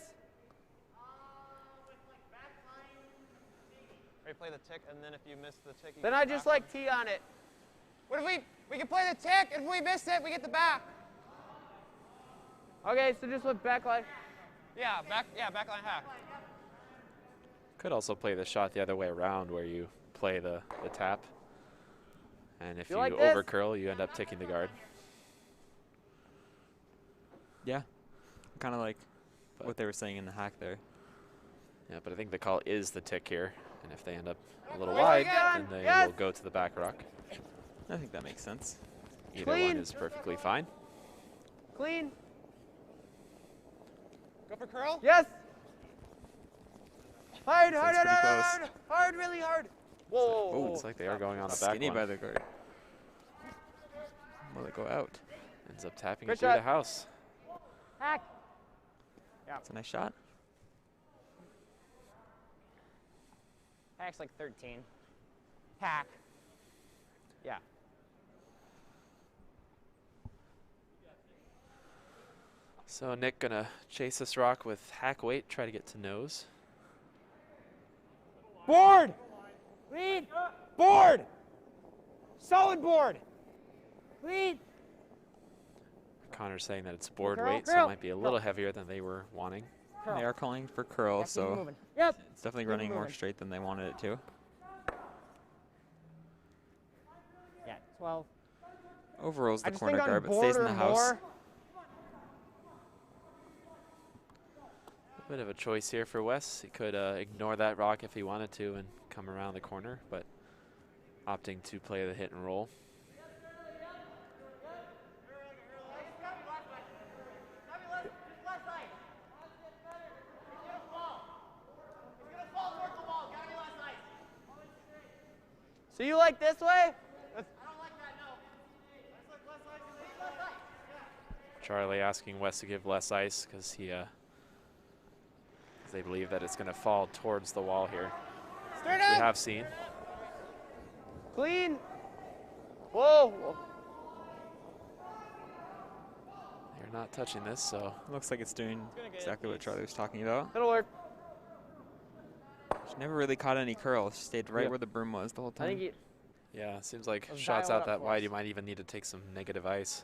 Ready, play the tick, and then if you miss the tick, you Then get I the just back like tee on it. What if we can play the tick? If we miss it, we get the back. Okay, so just look back line. Back line hack. Could also play the shot the other way around where you play the tap. And if you like this? over curl, you end up taking the guard. Yeah. Kind of like But- what they were saying in the hack there. Yeah, but I think the call is the tick here. And if they end up a little Oh, wide, again. then they Yes. will go to the back rock. I think that makes sense. Either Clean. one is perfectly fine. Clean. Go for curl. Yes. Hard, Sounds hard, pretty hard, close. hard, hard, really hard. Whoa. Oh, looks like they are going on the back Skinny one. by the guard. Will it go out? Ends up tapping Good it through shot. the house. Hack. It's a nice shot. Hack's like 13. Hack. Yeah. So Nick gonna chase this rock with hack weight, try to get to nose. Board. Lead. Board. Solid board. Lead. Connor's saying that it's board Curl, weight, so it curl, might be a little heavier than they were wanting. Curl. They are calling for curl, Yep, keep so moving. Yep. it's definitely Keep running more moving. straight than they wanted it to. Yeah, 12. Overrolls I the just corner think on guard, but board stays in or the house. more. A bit of a choice here for Wes. He could ignore that rock if he wanted to and come around the corner, but opting to play the hit and roll. So you like this way? Charlie asking Wes to give less ice because he, 'cause they believe that it's going to fall towards the wall here. Straight We up. have seen. Clean. Whoa. They're not touching this, so Looks like it's doing gonna get exactly what these. Charlie was talking about. It'll work. She never really caught any curl. She stayed right Yeah. where the broom was the whole I time. think you. yeah, it seems like Let's shots dial it out up that for wide, us. you might even need to take some negative ice.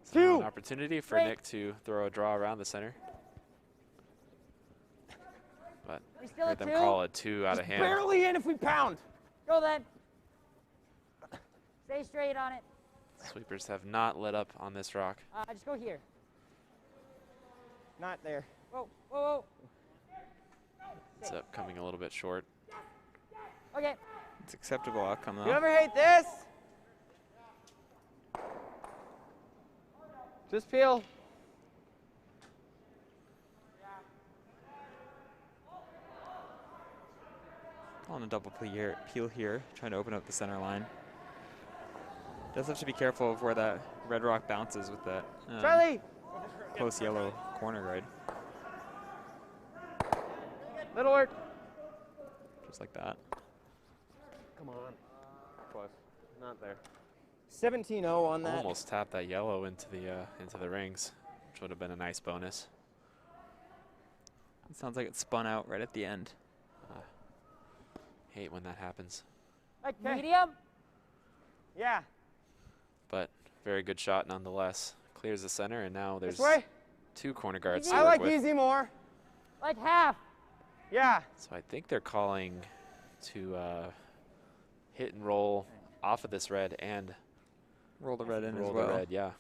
So now Two. an opportunity for Break. Nick to throw a draw around the center. But We still heard at them 2. call a 2 out of hand. Barely in if we pound. Go then. Stay straight on it. Sweepers have not let up on this rock. Just go here. Not there. Whoa, whoa, It's up coming a little bit short. whoa. Okay. It's acceptable outcome You though. ever hate this? Just peel. On a double peel here, trying to open up the center line. Does have to be careful of where that red rock bounces with that Charlie. close yellow corner guard, That'll work. just like that. Come on. Close. Not there. 17-0 on that. Almost tapped that yellow into the rings, which would have been a nice bonus. It sounds like it spun out right at the end. Hate when that happens. Like Okay. medium. Yeah. But very good shot nonetheless. Clears the center, and now there's This way. 2 corner guards Easy. to I work like with. easy more. Like half. Yeah. So I think they're calling to hit and roll off of this red and Roll the red in roll as well. the red. Yeah.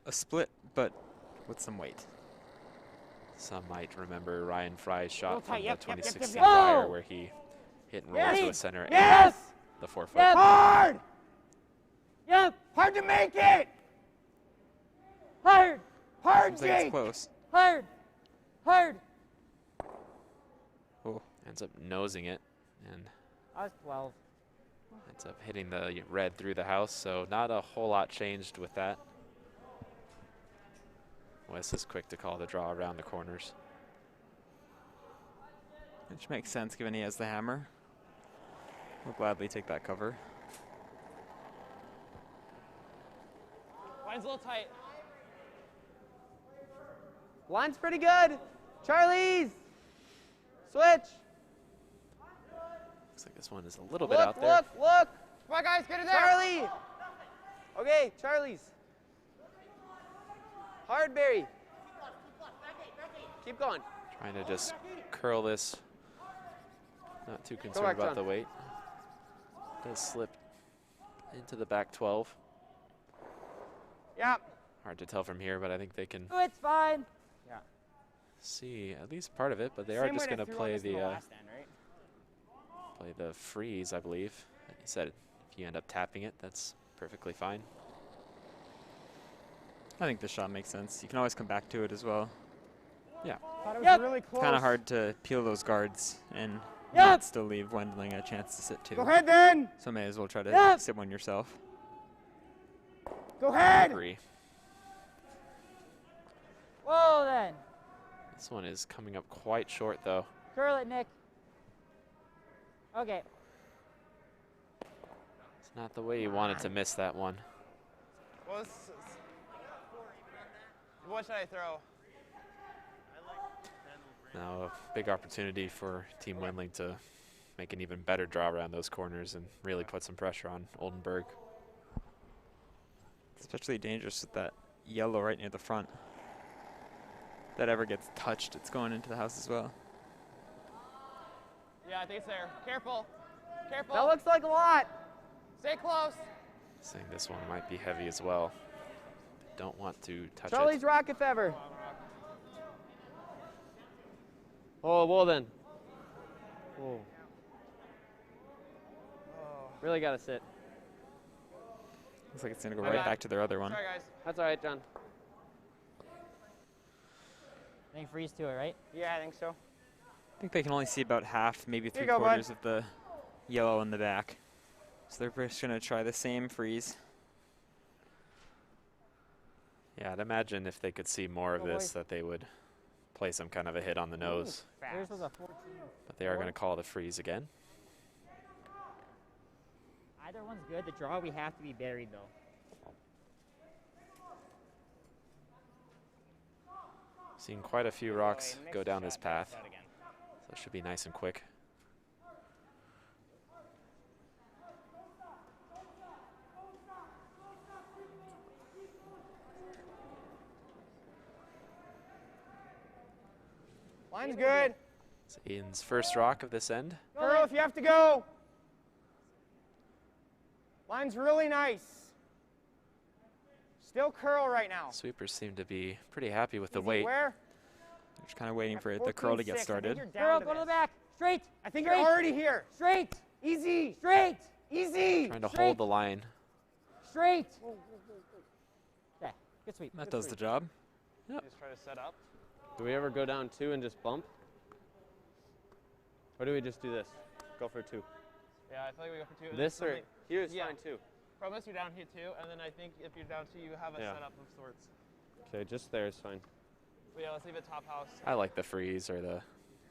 A split, but with some weight. Some might remember Ryan Fry's shot tight, from yep, the yep, yep, yep, 2016 yep. Fire Oh! where he hit and rolled Yes! to a center Yes. and the 4-foot. Yep. Hard. Yep. Hard to make it. Hard. Hard, Seems like it's Jake. close. Hard. Hard. Oh, Ends up nosing it and I was 12. ends up hitting the red through the house. So not a whole lot changed with that. Wes is quick to call the draw around the corners. which makes sense given he has the hammer. We'll gladly take that cover. Line's a little tight. Line's pretty good. Charlie's. Switch. Looks like this one is a little bit out there. Look. Come on, guys, get it there. Charlie. Okay, Charlie's. Hardberry. Keep going. Trying to just curl this. Not too concerned back, about John. the weight. Does slip into the back 12. Yeah. Hard to tell from here, but I think they can Oh, it's fine. Yeah. see at least part of it. But they are just going to play the play the freeze, I believe. He said if you end up tapping it, that's perfectly fine. I think the shot makes sense. You can always come back to it as well. Yeah. Thought it was really close. It's kind of hard to peel those guards and Yep. not still leave Wendling a chance to sit too. Go ahead then. So may as well try to Yep. sit one yourself. Go ahead. Agree. Whoa, then. This one is coming up quite short, though. Curl it, Nick. Okay. It's not the way you wanted to miss that one. What should I throw? Now a big opportunity for Team Wendling to make an even better draw around those corners and really put some pressure on Oldenburg. Especially dangerous with that yellow right near the front. If that ever gets touched, it's going into the house as well. Yeah, I think it's there. Careful. Careful. That looks like a lot. Stay close. Saying this one might be heavy as well. Don't want to touch Charlie's it. rock if ever. Oh, well then. Oh. Really got to sit. Looks like it's going to go My right bad. back to their other one. Sorry, guys. That's all right, John. I think freeze to it, right? Yeah, I think so. I think they can only see about half, maybe Here you go, bud. 3/4 of the yellow in the back. So they're just going to try the same freeze. Yeah, I'd imagine if they could see more of Oh, this boy. that they would play some kind of a hit on the nose. Yours was a 14. But they are going to call the freeze again. Either one's good. The draw, we have to be buried, though. Seen quite a few rocks go down this path. So it should be nice and quick. Line's good. It's Aiden's first rock of this end. Curl if you have to go. Line's really nice. Still curl right now. Sweepers seem to be pretty happy with the Easy, weight. where? They're just kind of waiting for the curl to get 14-6. I think started. you're down Curl, to go to the this. back. Straight. I think straight, you're already here. Straight. Easy. Straight. Easy. Trying to Straight. hold the line. Straight. Okay. Good sweep. That does the job. Just try to set up. Do we ever go down 2 and just bump? Or do we just do this? Go for 2. Yeah, I feel like we go for 2. and This or something- here's Yeah. fine too. Promise you're down here too, and then I think if you're down 2, you have a Yeah. setup of sorts. Okay, just there is fine. But yeah, let's leave it top house. I like the freeze or the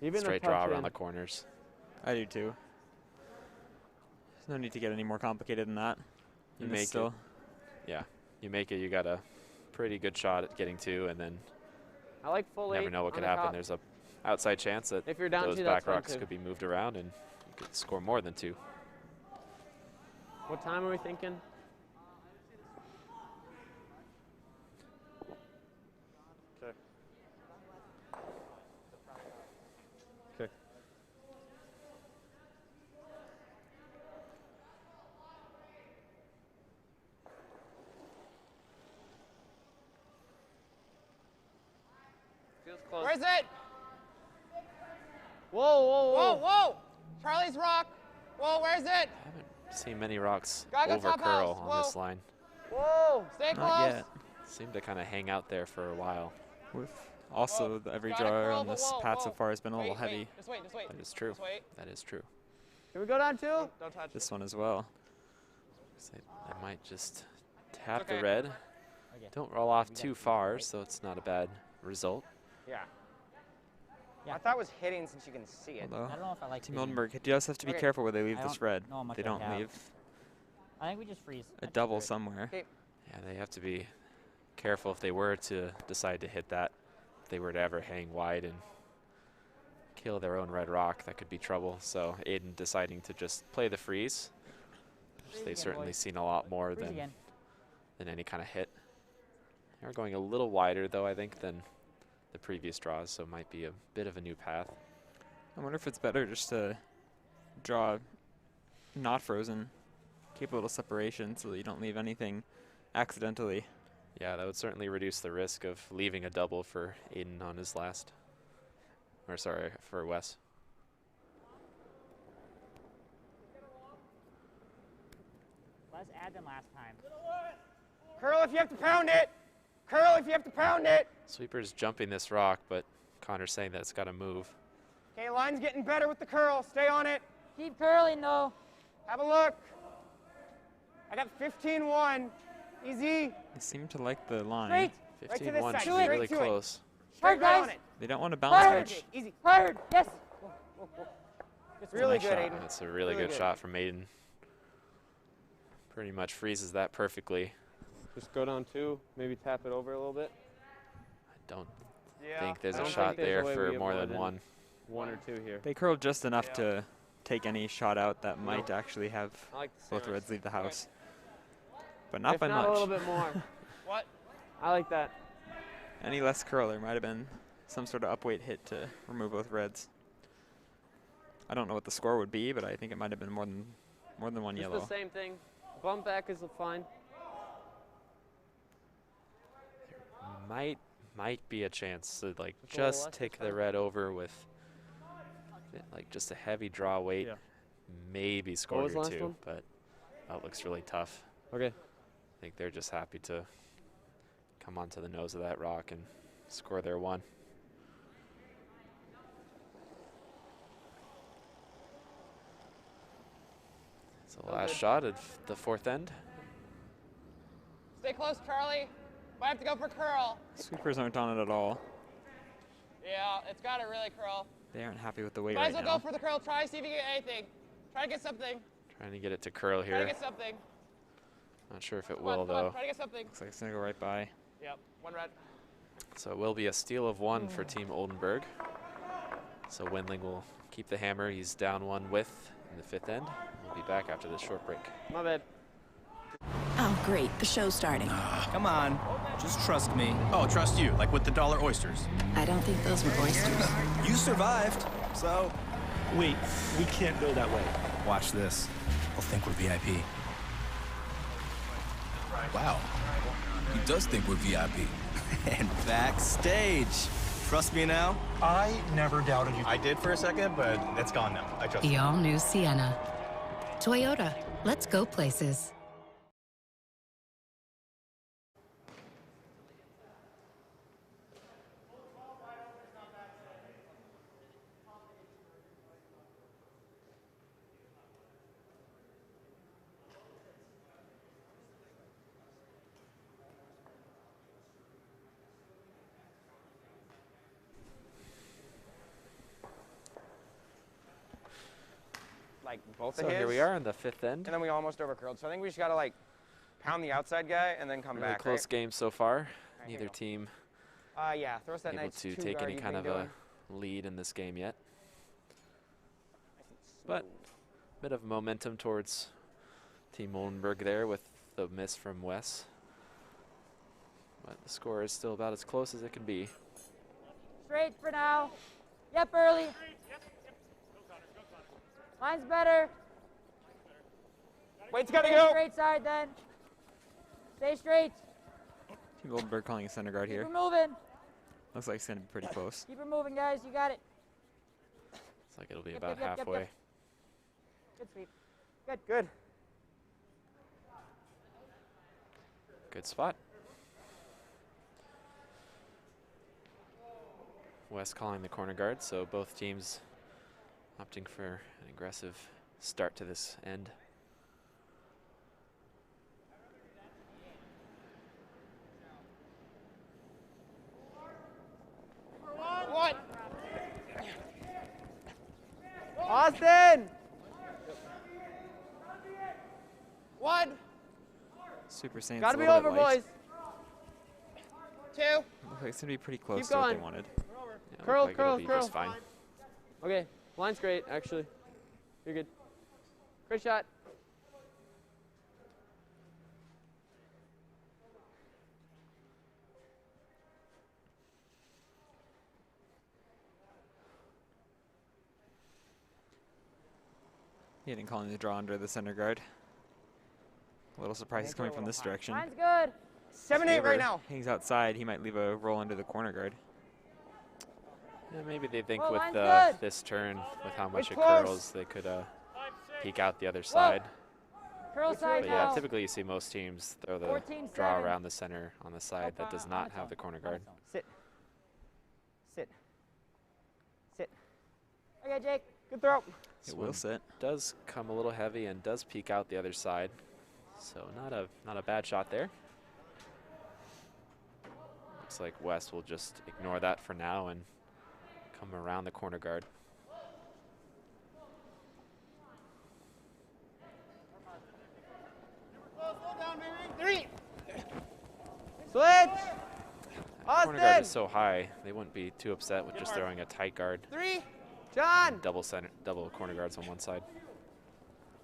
Even straight a draw touch around in. the corners. I do too. There's no need to get any more complicated than that. You And make it's still it. You make it, you got a pretty good shot at getting 2, and then I like full you 8. never know what on could the happen. top. There's a outside chance that If you're down those 2, back that's fine rocks too. could be moved around and you could score more than 2. What time are we thinking? Okay. Okay. Feels close. Where's it? Whoa, whoa, Whoa, whoa! Charlie's rock. Whoa, where's it? I haven't seen many rocks Gotta go over top curl house. on this Whoa. line. Whoa! Stay not close. yet. Seem to kind of hang out there for a while. With also Whoa, every gotta draw curl, on but this whoa, path so whoa. far has been a little Wait, heavy. wait. Just wait, just wait. That is true. Just wait. That is true. Can we go down 2? Don't touch This one as well. So I might just tap Okay. the red. Okay. Don't roll off We got too these, far, right? so it's not a bad result. Yeah. Yeah. I thought it was hitting since you can see it. Although I don't know if I like Team hitting. Oldenburg does have to be Okay. careful where they leave I this don't red. know how much They I don't have. leave I think we just freeze. a That's double great. somewhere. Okay. Yeah, they have to be careful if they were to decide to hit that. If they were to ever hang wide and kill their own red rock, that could be trouble. So Aiden deciding to just play the freeze, which they've certainly seen a lot more than any kind of hit. They're going a little wider, though, I think, than the previous draws, so it might be a bit of a new path. I wonder if it's better just to draw not frozen, keep a little separation so that you don't leave anything accidentally. Yeah, that would certainly reduce the risk of leaving a double for Aiden on his last. Or sorry, for Wes. Less ad than last time. Curl if you have to pound it. Curl if you have to pound it. Sweeper's jumping this rock, but Connor's saying that it's got to move. Okay, line's getting better with the curl. Stay on it. Keep curling though. Have a look. I got 15-1. Easy. They seem to like the line. Straight. Right to this 15-1 side. should Do it. be really Right to it. close. Hard, Straight right on guys. it. They don't want to bounce Hard. much. Easy. Hard. Yes. It's really Nice good, shot. Aiden. That's a really, Really good good. shot from Aiden. Pretty much freezes that perfectly. Just go down 2, maybe tap it over a little bit. I don't Yeah. think there's I a don't shot think there's there a way for we more avoid than it. one. 1 or 2 here. They curled just enough to take any shot out that might actually have I like the both Sarahs. reds leave the house. But not If by not much. a little bit more. What? I like that. Any less curl, there might have been some sort of upweight hit to remove both reds. I don't know what the score would be, but I think it might have been more than one Just yellow. the same thing. Bump back is fine. Might be a chance to like Just a little just less, take that's the fine. red over with like just a heavy draw weight. Yeah. Maybe score was the your last 2, one? but that looks really tough. Okay. I think they're just happy to come onto the nose of that rock and score their 1. So last shot of the 4th end. Stay close, Charlie. Might have to go for curl. Sweepers aren't on it at all. Yeah, it's got to really curl. They aren't happy with the weight Might as right well now. go for the curl. Try, see if you get anything. Try to get something. Trying to get it to curl Try to here. get something. Not sure if it Come on, will come on, though. try to get something. Looks like it's gonna go right by. Yep, 1 red. So it will be a steal of 1 for Team Oldenburg. So Wendling will keep the hammer. He's down 1 with in the 5th end. We'll be back after this short break. My bad. Oh, great. The show's starting. Come on, just trust me. Oh, trust you, like with the dollar oysters. I don't think those were oysters. You survived, so Wait, we can't go that way. watch this. They'll think we're VIP. Wow, he does think we're VIP. And backstage. Trust me now? I never doubted you. I did for a second, but it's gone now. I trust The you. all-new Sienna. Toyota. Let's go places. Like both So of his. here we are in the 5th end. And then we almost overcurled. So I think we just got to like pound the outside guy and then come Really back. close game so far. Right, here Neither we go. team Yeah, throw us that able nice to two take guard any you've kind been of doing. a lead in this game yet. Nice and But smooth. bit of momentum towards Team Oldenburg there with the miss from Wes. But the score is still about as close as it can be. Straight for now. Yep, early. Mine's better. Weight's got to Stay go. straight side then. Stay straight. Team Oldenburg calling a center guard Keep here. her moving. Looks like it's gonna be pretty close. Keep her moving, guys. You got it. It's like it'll be Yep, about yep, yep, halfway. yep. Good sweep. Good. Good. Good spot. Wes calling the corner guard, so both teams opting for an aggressive start to this end. What? Austin! 1, Super Saiyans. Gotta a be little over, bit light. boys. 2. Looks like it's gonna be pretty close Keep to what they going. wanted. Yeah, Curl, look like it'll curl, be curl. just fine. Okay, line's great, actually. You're good. Great shot. He didn't call him the draw under the center guard. A little surprised he's coming from this direction. Line's good. 7-8 right now. Hangs outside. He might leave a roll under the corner guard. Yeah, maybe they think Whoa, with line's good. this turn, with how much it close. curls, they could peek out the other side. Curl side But now. yeah, typically you see most teams throw the 14-7. draw around the center on the side that does not have the corner guard. Sit. Sit. Sit. Okay, Jake. Good throw. It will sit. Does come a little heavy and does peek out the other side. So not a bad shot there. Looks like West will just ignore that for now and come around the corner guard. Three. Switch. Corner guard is so high, they wouldn't be too upset with just throwing a tight guard. 3. John. And double corner guards on one side.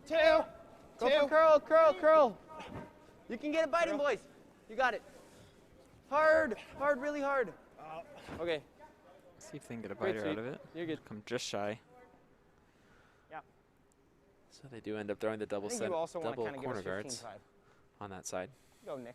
2. Go for curl, curl, curl. You can get it biting, boys. You got it. Hard, hard, really hard. Okay. See if they can get a Great biter out sweep. of it. You're good. Come just shy. So they do end up throwing the double I think you also want to double kind of give us corner guards 15-5. on that side. Go, Nick.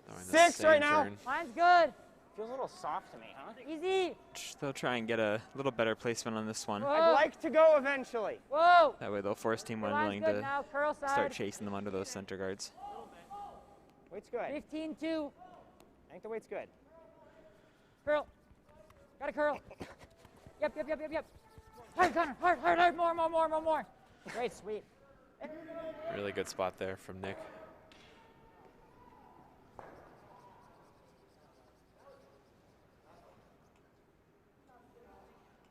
Throwing the 6 same right now. turn. Line's good. Feels a little soft to me, huh? Easy. They'll try and get a little better placement on this one. I'd like to go eventually. Whoa. That way they'll force Team Line's Wendling good to now. Curl side. start chasing them under those center guards. Weight's good. 15-2. I think the weight's good. Curl. Got a curl. Yep. Hard, Connor. Hard. More. Great sweep. Really good spot there from Nick.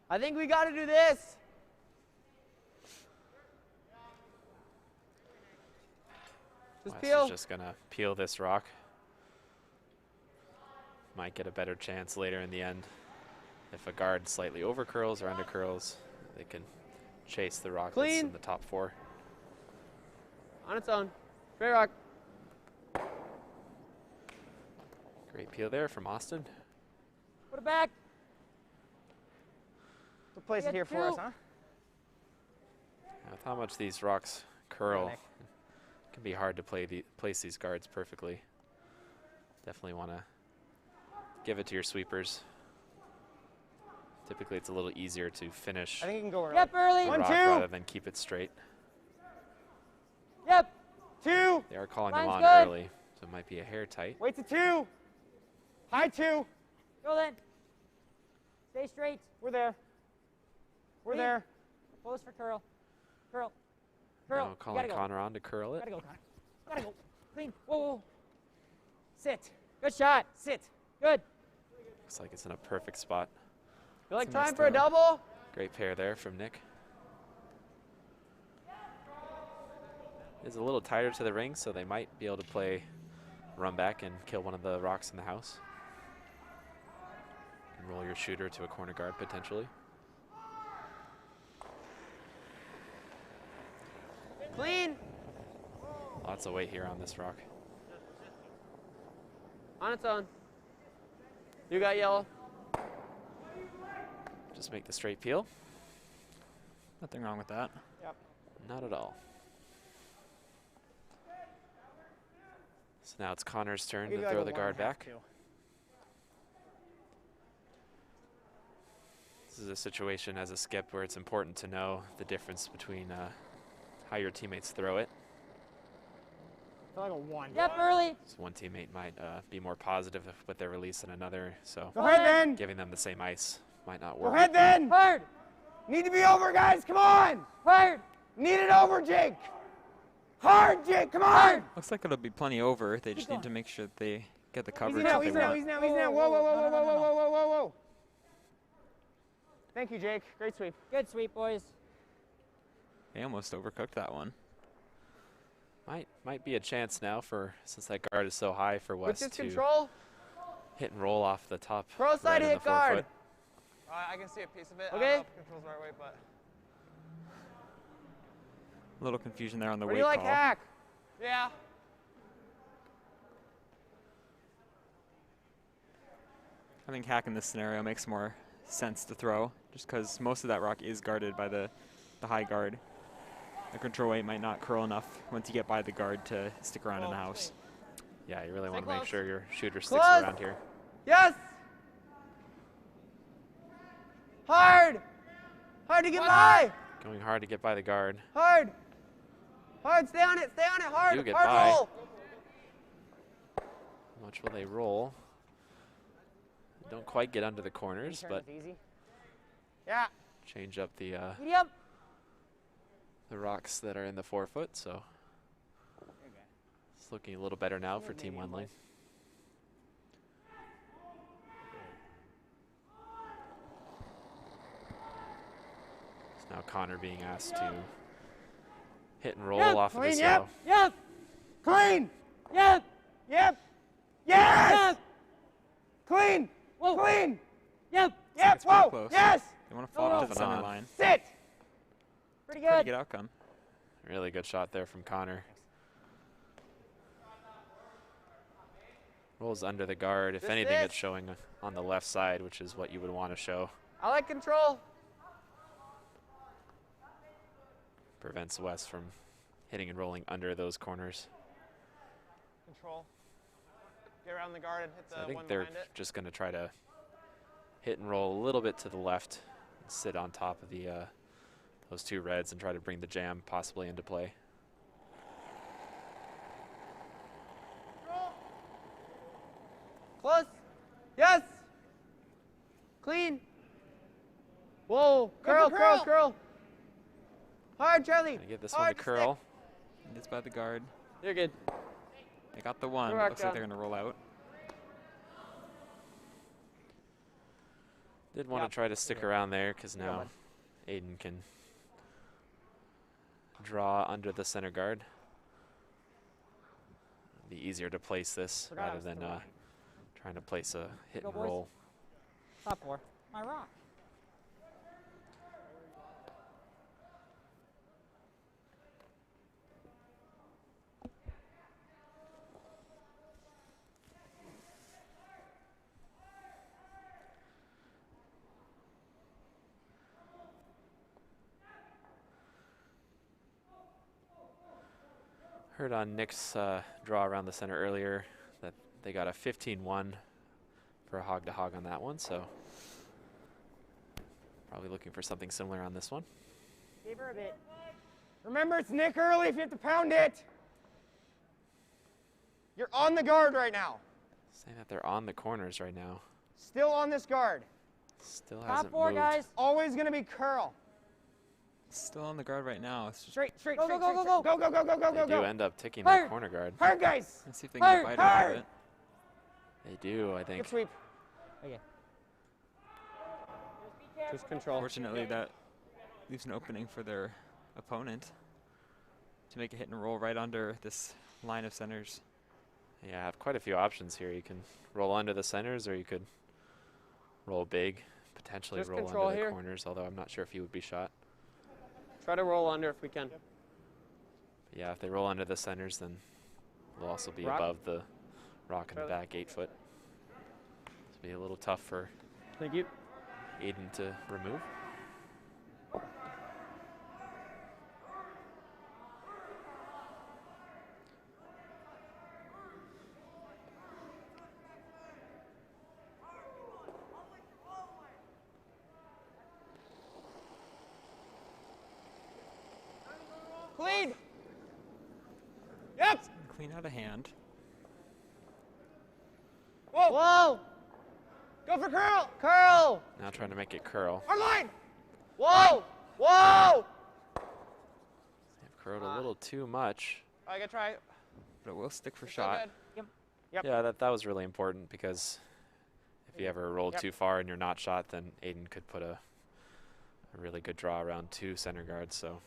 I think we got to do this. Just West peel. is just gonna peel this rock. Might get a better chance later in the end. If a guard slightly over curls or under curls, they can chase the rock that's Clean. in the top 4. On its own. Great rock. Great peel there from Austin. Put it back. We'll place it here for us, huh? Now, with how much these rocks curl, Nick. it can be hard to place these guards perfectly. Definitely want to give it to your sweepers. Typically, it's a little easier to finish I think you can go early. Yep, early. the 1, rock 2. rather than keep it straight. Yep. 2. They are calling them Line's on good. early, so it might be a hair tight. Wait to 2. High 2. Go then. Stay straight. We're there. We're there. Pose for curl. Curl. Curl. Now calling Connor on to curl it. Gotta go, Connor. Gotta go. Clean. Whoa. Sit. Good shot. Sit. Good. Looks like it's in a perfect spot. You like It's a nice time for a throw. double? Great pair there from Nick. Is a little tighter to the ring, so they might be able to play run back and kill one of the rocks in the house. And roll your shooter to a corner guard potentially. Clean. Lots of weight here on this rock. On its own. You got yellow. Just make the straight peel. Nothing wrong with that. Yep. Not at all. So now it's Connor's turn to throw the guard back. This is a situation as a skip where it's important to know the difference between how your teammates throw it. I feel like a 1. Yep, early. So one teammate might be more positive with their release than another, so Go ahead then. giving them the same ice might not Go work. ahead then. Hard. Need to be over, guys. Come on. Hard. Need it over, Jake. Hard, Jake. Come on. Looks like it'll be plenty over. They just need to make sure that they get the coverage Easy now, that they easy now, want. easy now, easy now. Whoa, whoa, whoa, whoa, whoa, whoa, whoa, whoa, whoa. Thank you, Jake. Great sweep. Good sweep, boys. They almost overcooked that one. Might be a chance now for, since that guard is so high, for Which West is to control. hit and roll off the top. Pro side right in hit the guard. forefoot. I can see a piece of it. Okay. I don't know if it controls the right way, but. A little confusion there on the What do weight you like, call. hack? Yeah. I think hack in this scenario makes more sense to throw, just because most of that rock is guarded by the high guard. The control weight might not curl enough once you get by the guard to stick around in the house. Yeah, you really Stay want to make close. sure your shooter sticks Close. around here. Yes. Hard. Hard to get by. Going hard to get by the guard. Hard. Hard. Stay on it. Stay on it. Hard. Do get Hard by. roll. How much will they roll? Don't quite get under the corners, but Easy. Yeah. change up the Medium. rocks that are in the forefoot. So it's looking a little better now for Team Wendling. It's now Connor being asked to hit and roll off of this yellow. Yep. Clean. Yep. Yep. Yes. Clean. Whoa. Clean. Yep. Yep. It's pretty Whoa. close. Yes. They want to fall no. off the center On. line. Sit. Pretty good. Pretty good outcome. Really good shot there from Connor. Rolls under the guard. If anything, it's showing on the left side, which is what you would want to show. I like control. Prevents West from hitting and rolling under those corners. Control. Get around the guard and hit the So I think one they're behind it. just going to try to hit and roll a little bit to the left, and sit on top of the those two reds and try to bring the jam possibly into play. Close. Yes. Clean. Whoa. Curl, curl, curl. Hard, Charlie. Gonna get this Hard one to curl. It's by the guard. You're good. They got the one. Good But work, looks like John. they're going to roll out. Did want to try to stick around there because now Aiden can draw under the center guard. Be easier to place this Forgot I rather was than throwing. trying to place a hit Go, and boys. roll. Top four. My rock. Heard on Nick's draw around the center earlier that they got a 15-1 for a hog-to-hog on that one, so probably looking for something similar on this one. Give her a bit. Remember, it's Nick early if you have to pound it. You're on the guard right now. Saying that they're on the corners right now. Still on this guard. Still Top hasn't four, moved. guys. Always going to be curl. Still on the guard right now. It's just Straight, straight, Go, straight, go, go, straight, go, go, go, go, go, They go, do go. end up ticking Hard. their corner guard. Hard, guys. let's see if they can get by it a little Hard. bit. They do, I think. Good sweep. Okay. Just control. Fortunately, that leaves an opening for their opponent to make a hit and roll right under this line of centers. Yeah, I have quite a few options here. You can roll under the centers, or you could roll big, potentially Just roll control under the here. corners, although I'm not sure if he would be shot. Try to roll under if we can. But yeah, if they roll under the centers, then we'll also be Rock. above the rock in the Charlie. back 8 foot. It's be a little tough for Thank you. Aiden to remove. Clean. Yep. Clean out of hand. Whoa. Whoa. Go for curl. Curl. Now trying to make it curl. Our line. Whoa. Whoa. They've curled a little too much. I gotta try. But it will stick for Still shot. good. Yep. Yeah, that was really important because if you ever rolled Yep. too far and you're not shot, then Aiden could put a really good draw around 2 center guards. So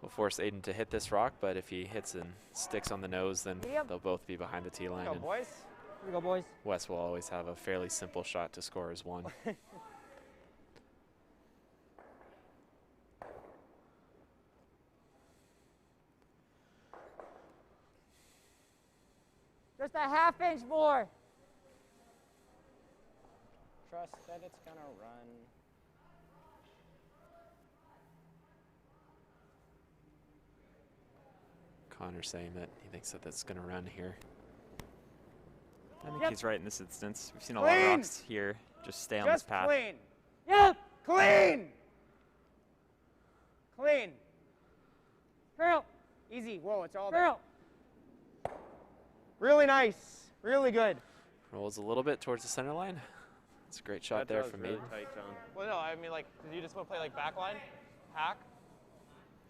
will force Aiden to hit this rock, but if he hits and sticks on the nose, then they'll both be behind the tee line. Here we go, boys. Here we go, boys. Wes will always have a fairly simple shot to score as one. Just a half-inch more. Trust that it's gonna run. Connor's saying that he thinks that that's going to run here. I think he's right in this instance. We've seen a lot of rocks here just stay on this path. Clean. Yep. Clean. Clean. Girl. Easy. Whoa, it's all there. Girl. Really nice. Really good. Rolls a little bit towards the center line. It's a great shot there from Aiden. Well, no, I mean, like, do you just want to play, like, back line, hack?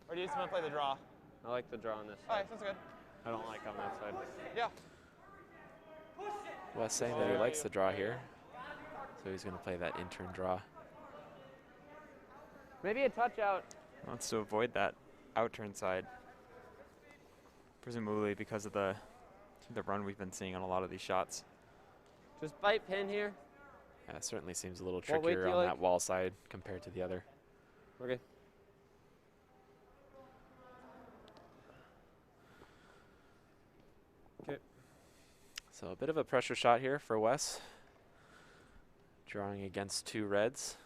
Or do you just want to play the draw? I like the draw on this side. All right, sounds good. I don't like on that side. Yeah. Wes saying that he likes the draw here, so he's going to play that in-turn draw. Maybe a touch out. Wants to avoid that out-turn side, presumably because of the run we've been seeing on a lot of these shots. Just bite pin here. Yeah, it certainly seems a little What weight do trickier you on like? that wall side compared to the other. Okay. Okay. So a bit of a pressure shot here for Wes. Drawing against two reds.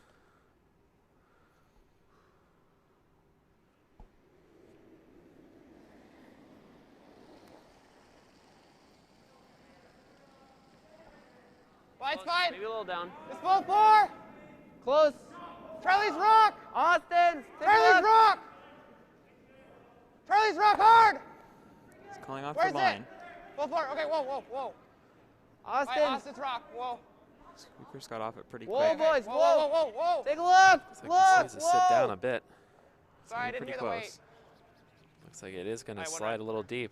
It's fine. Maybe a little down. It's both four. Close. Charlie's rock. Austin. Charlie's rock. Charlie's rock hard. He's calling off Where's the line. it? Both four. Okay, whoa, whoa, whoa. Austin. Right, Austin's rock. Whoa. Squeakers got off it pretty Whoa, quick. boys. Whoa, Whoa. whoa, whoa, whoa. Take a look. Looks like Look. this needs to sit down a bit. It's Sorry, I getting didn't pretty hear the close. weight. Looks like it is going to Alright, slide a little deep.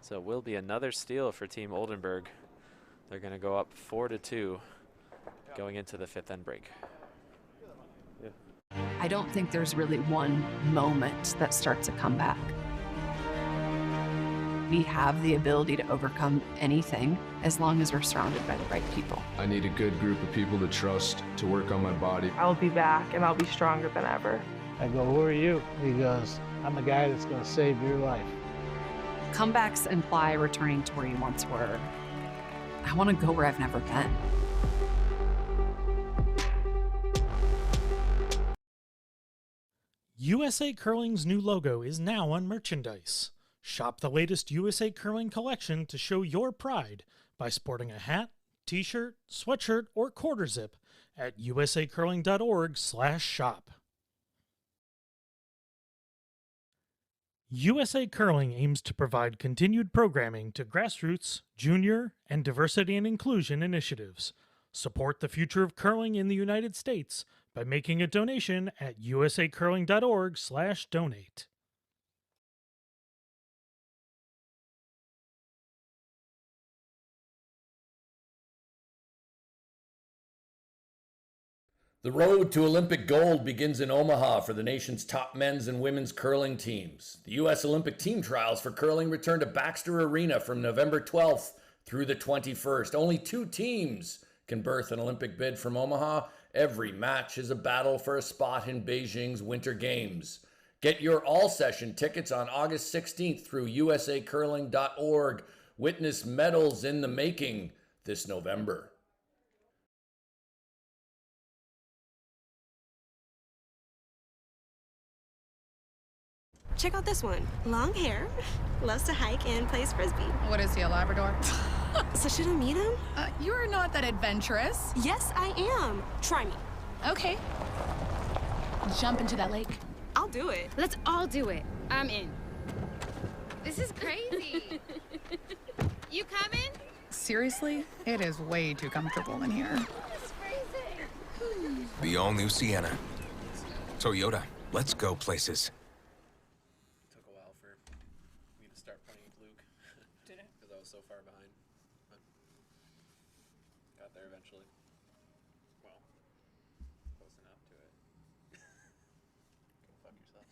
So it will be another steal for Team Oldenburg. They're going to go up 4-2 going into the fifth end break. I don't think there's really one moment that starts a comeback. We have the ability to overcome anything as long as we're surrounded by the right people. I need a good group of people to trust, to work on my body. I'll be back and I'll be stronger than ever. I go, who are you? He goes, I'm the guy that's going to save your life. Comebacks imply returning to where you once were. I want to go where I've never been. USA Curling's new logo is now on merchandise. Shop the latest USA Curling collection to show your pride by sporting a hat, t-shirt, sweatshirt, or quarter zip at usacurling.org/shop. USA Curling aims to provide continued programming to grassroots, junior, and diversity and inclusion initiatives. Support the future of curling in the United States by making a donation at usacurling.org/donate. The road to Olympic gold begins in Omaha for the nation's top men's and women's curling teams. The U.S. Olympic team trials for curling return to Baxter Arena from November 12th through the 21st. Only 2 teams can berth an Olympic bid from Omaha. Every match is a battle for a spot in Beijing's Winter Games. Get your all-session tickets on August 16th through usacurling.org. Witness medals in the making this November. Check out this one. Long hair, loves to hike, and plays frisbee. What is he, a Labrador? So should I meet him? You're not that adventurous. Yes, I am. Try me. Okay. Jump into that lake. I'll do it. Let's all do it. I'm in. This is crazy. You coming? Seriously? It is way too comfortable in here. It's freezing. The all-new Sienna. Toyota, let's go places. Took a while for me to start playing with Luke. Did it? Because I was so far behind. But got there eventually. Well, close enough to it. Go fuck yourself.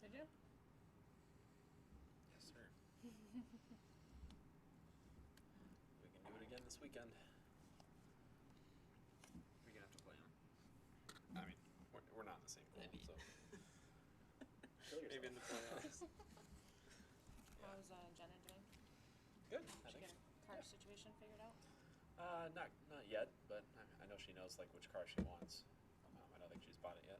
Did you? Yes, sir. We can do it again this weekend. We're gonna have to play them. I mean, we're not in the same pool, so. Maybe in the playoffs. How's Jenna doing? Good. Did she get a car situation figured out? Not yet, but I know she knows like which car she wants. I don't think she's bought it yet.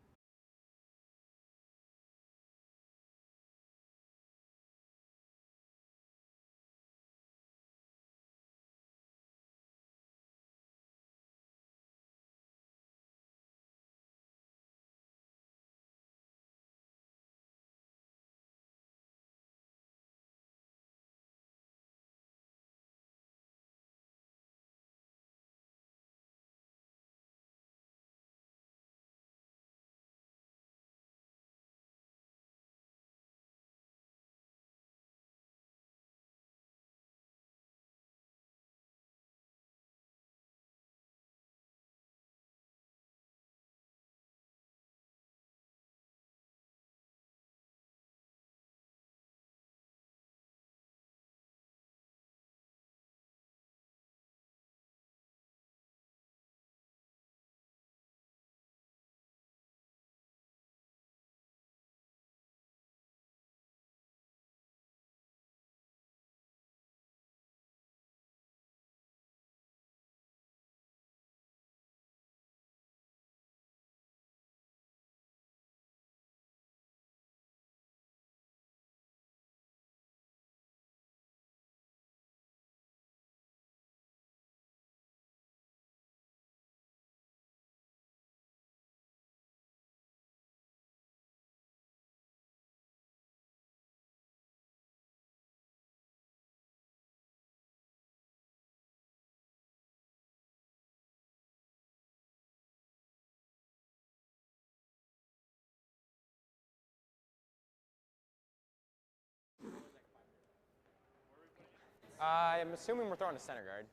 I'm assuming we're throwing a center guard.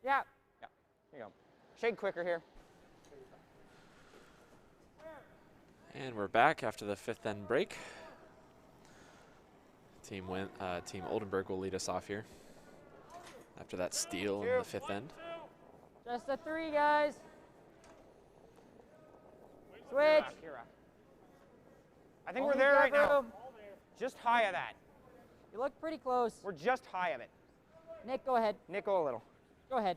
Yeah. Yeah. Here you go. Shake quicker here. And we're back after the 5th end break. Team Oldenburg will lead us off here after that steal in the 5th end. Just a 3, guys. Switch. I think we're there right now. Just high of that. You look pretty close. We're just high of it. Nick, go ahead. Nick, go a little. Go ahead.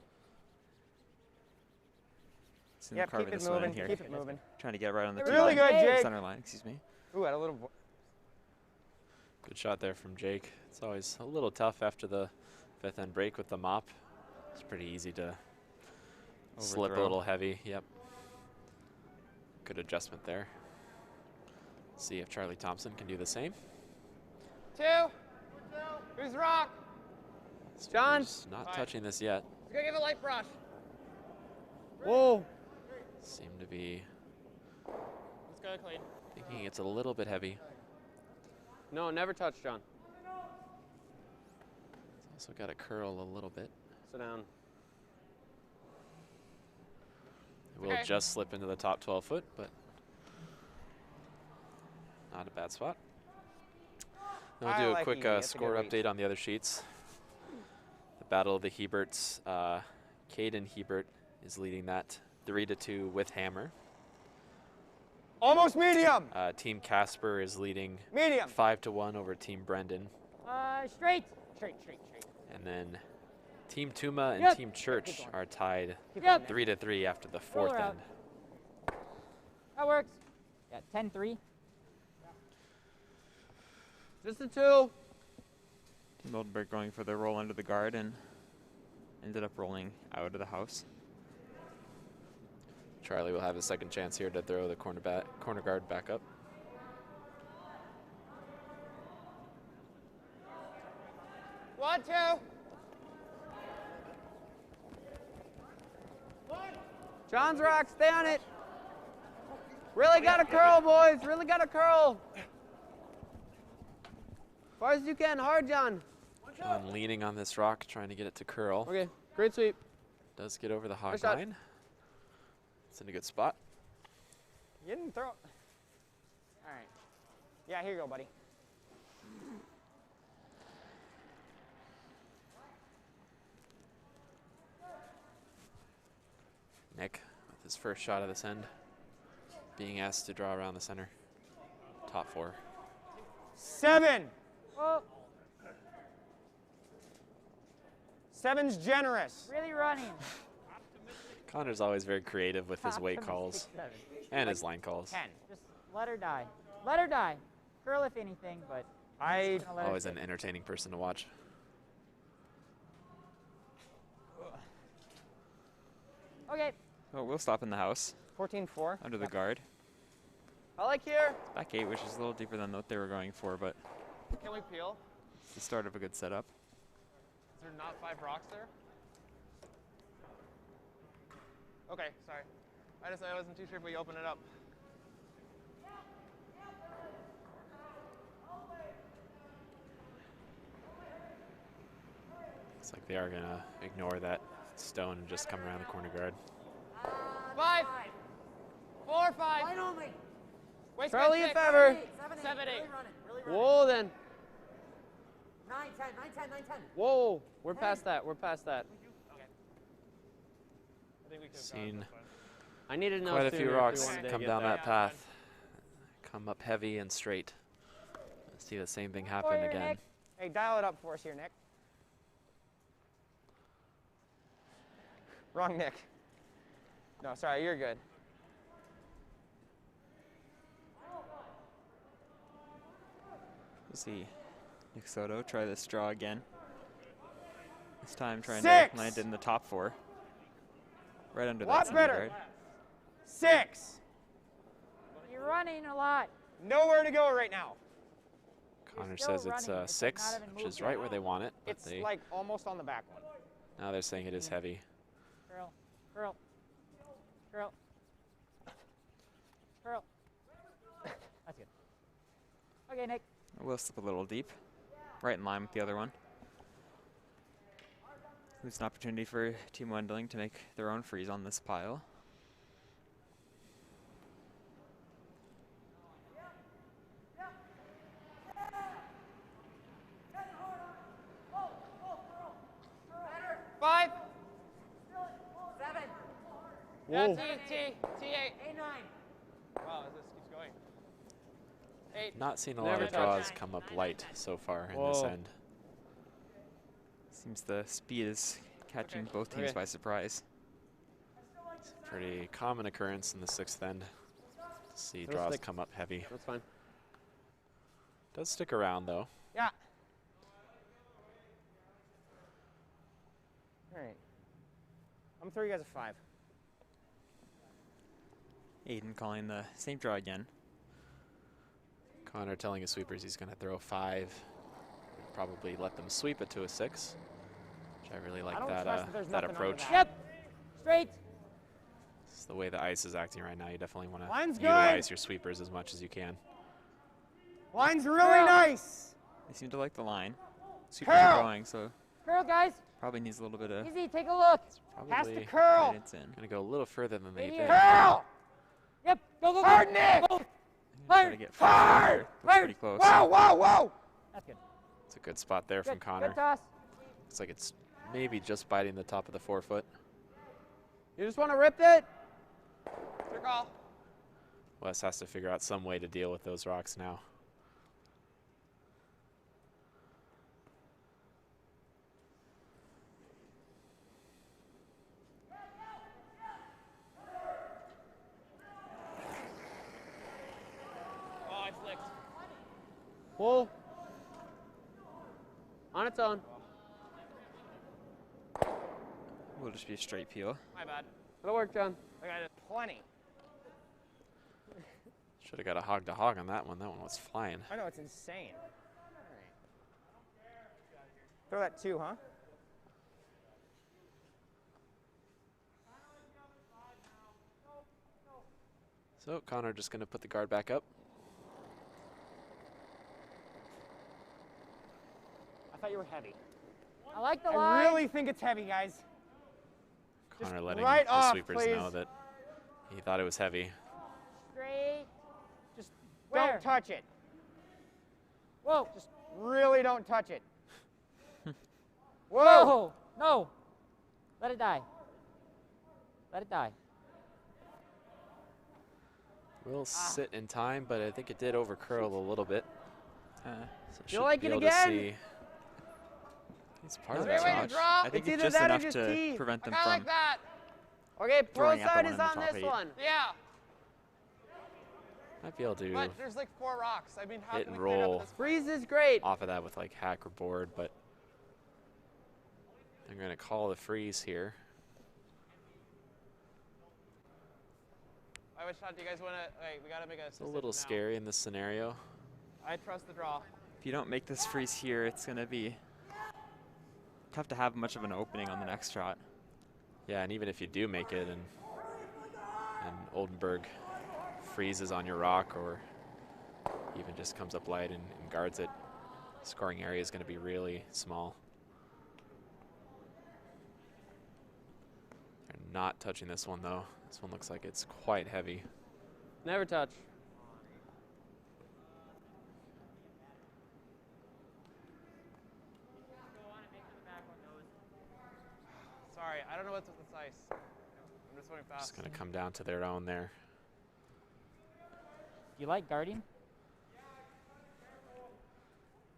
Yep, keep it moving. Keep it moving. Trying to get right on the really good, Jake. Center line, excuse me. Ooh, had a little. Good shot there from Jake. It's always a little tough after the 5th end break with the mop. It's pretty easy to slip a little heavy. Yep. Good adjustment there. See if Charlie Thompson can do the same. 2. Who's rock? John. Not touching this yet. Let's go give a light brush. Whoa. Seem to be Let's go clean. thinking it's a little bit heavy. No, never touch, John. It's also got to curl a little bit. Sit down. It will just slip into the top 12 foot, but not a bad spot. Then we'll do a quick score update on the other sheets. The Battle of the Heberts. Caden Hebert is leading that 3-2 with hammer. Almost medium. Team Casper is leading medium 5-1 over Team Brendan. Straight. Straight. And then Team Tuma and Team Church are tied 3-3 after the 4th end. That works. Yeah, 10-3. Just a 2. Team Oldenburg going for the roll under the guard and ended up rolling out of the house. Charlie will have a second chance here to throw the corner guard back up. One, 2. John's rock, stay on it. Really got to curl, boys. Really got to curl. As far as you can. Hard, John. John leaning on this rock, trying to get it to curl. Okay, great sweep. Does get over the hog Nice shot. line. It's in a good spot. You didn't throw. All right. Yeah, here you go, buddy. Nick, with his first shot of this end, being asked to draw around the center. Top 4. 7. Oh, 7's generous. really running. Connor's always very creative with his weight calls 6, 7. and his line calls. 10. Just let her die. Let her die. Curl if anything, but I just gonna let her Always sit. an entertaining person to watch. Okay. Oh, we'll stop in the house 14-4. under the guard. I like here. Back 8, which is a little deeper than what they were going for, but Can we peel? it's the start of a good setup. Is there not 5 rocks there? Okay, sorry. I wasn't too sure if we open it up. Looks like they are going to ignore that stone and just come around the corner guard. 5. 4, 5. Line only. Waist Charlie, guard if 6. ever. 7, 8. Really running. Whoa, then. 9, 10, 9, 10, 9, 10. Whoa, we're past that. We're past that. Okay. I think we could have Seen I needed to know quite a sooner few if we rocks wanted to come get down there. that path. Come up heavy and straight. See the same thing happen Fire, again. Nick. Hey, dial it up for us here, Nick. Wrong Nick. No, sorry, you're good. We'll see Nick Soto try this draw again. This time trying 6. to land in the top 4. Right under Lot that center better. guard. 6. You're running a lot. Nowhere to go right now. Connor still says it's running. It's like 6, not even which moved is right yet. where they want it. But It's they, like almost on the back one. now they're saying it is heavy. Curl. Curl. Curl. Curl. That's good. Okay, Nick. We'll slip a little deep. Right in line with the other one. It's an opportunity for Team Wendling to make their own freeze on this pile. Five. 7. Yeah, Whoa. T8. A9. Wow, this keeps going. 8. Not seen a Never lot of touch. draws come up light so far in this Whoa. end. Seems the speed is catching both teams Okay. by surprise. It's a pretty common occurrence in the 6th end to see It'll draws stick. come up heavy. That's fine. Does stick around though. Yeah. All right. I'm gonna throw you guys a 5. Aiden calling the same draw again. Connor telling his sweepers he's going to throw 5. Probably let them sweep it to a 6. Which I really like I don't that trust that there's that nothing under approach. that. Yep. Straight. It's the way the ice is acting right now. You definitely want to Line's good. utilize your sweepers as much as you can. Line's really Curl. nice. They seem to like the line. Sweepers Curl. are going, so Curl, guys. probably needs a little bit of Easy. Take a look. Pass the Probably curl. guidance in. going to go a little further than they Right think. here. Curl. Yep. Go, go, go. Hard, Nick. Go. Try Hard. to get Hard. pretty close. Whoa, whoa, whoa. That's good. It's a good spot there from Good. Connor. Good toss. Looks like it's maybe just biting the top of the forefoot. You just want to rip it? It's your call. Wes has to figure out some way to deal with those rocks now. Oh, I flicked. Pull. On its own. Will just be a straight peel. My bad. It'll work, John. I got it. Plenty. Should have got a hog to hog on that one. That one was flying. I know, it's insane. All right. Throw that 2, huh? So Connor just going to put the guard back up. I thought you were heavy. I like the I line. really think it's heavy, guys. Connor Just letting right the off, sweepers please. know that he thought it was heavy. Straight. Just Where? don't touch it. Whoa. Just really don't touch it. Whoa. Whoa. No. Let it die. Let it die. Will sit in time, but I think it did over curl a little bit. So You like it again? It's part of Straight the way to draw. draw. I think it's it's either just that or enough just to tee. prevent them I from like that. Okay, pro throwing at the side one is in the on top this 8. one. Yeah. Might be able to But there's like 4 rocks. I mean, how hit can and we clean up roll this? Freeze is great. off of that with like hack or board, but I'm going to call the freeze here. All right, which shot do you guys want to? Wait, we got to make a. It's a little scary in this scenario. I trust the draw. If you don't make this freeze here, it's going to be tough to have much of an opening on the next shot. Yeah, and even if you do make it and Oldenburg freezes on your rock or even just comes up light and guards it, scoring area is going to be really small. They're not touching this one though. This one looks like it's quite heavy. Never touch. Sorry, I don't know what's with this ice. I'm just going fast. Just going to come down to their own there. Do you like guarding?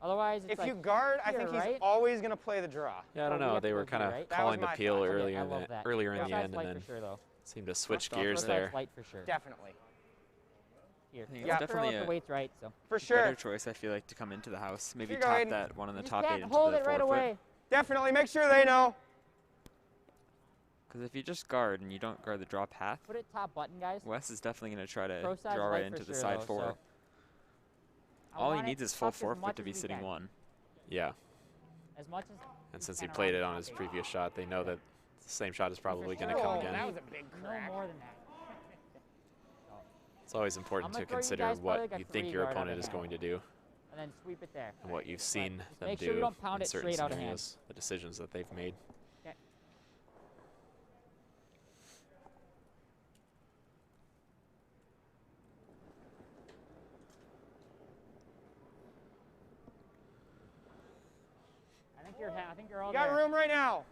Otherwise, it's If like you guard, I here, think he's right? always going to play the draw. Yeah, I don't we know. have They to were go kind here, of right? calling the That was my peel thought. earlier I in love the that. earlier in the Cross-side's end, light and then for sure, though. seemed to switch Cross-side's gears Cross-side's there. light for sure. Definitely. Here, I think yeah, it's definitely the weight's right. So For sure. better choice, I feel like, to come into the house. Maybe Here you go, top Aiden. that one in the you top just 8 can't into hold the it right 4 foot. away. Definitely. Make sure they know. Because if you just guard and you don't guard the draw path, Put it top button, guys. Wes is definitely going to try to Pro side's draw light right for into the sure, side though, 4. so I All he want it needs is full tucked as 4 much foot to as be we sitting can. 1. Yeah. As much as And you since he can played around it on the his top eight. previous shot, they know that the same shot is probably going to sure. come Oh, again. That was a big No crack. more than that. It's always important I'm to gonna throw you consider guys probably what like a you think 3 your guard out opponent of is hand. going to do And then sweep it there. and what you've seen Just them make sure we do don't pound in it certain straight out of hand. scenarios, the decisions that they've made. Okay. I think you're all You got there. room right now.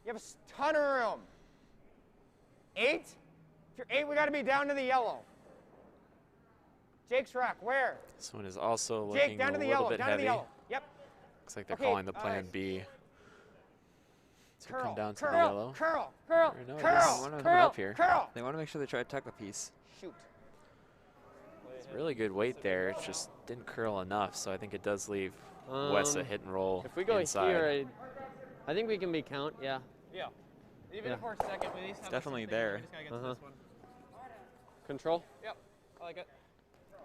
You have a ton of room. 8? If you're 8, we got to be down to the yellow. Jake's rock, where? This one is also Jake, looking down a to the little yellow, bit down to heavy. the yellow. Yep. Looks like they're Okay, calling the plan B to curl, come down to curl, the yellow. curl, curl, Or no, it curl, is coming curl, up here. curl. They want to make sure they try to tuck a piece. Shoot. It's really good weight there. It just didn't curl enough, so I think it does leave Wes a hit and roll If we go inside. here, I think we can be count, yeah. Yeah. Even if we're second, we at least have definitely something. there. We just gotta get to this one. Control? Yep. I like it.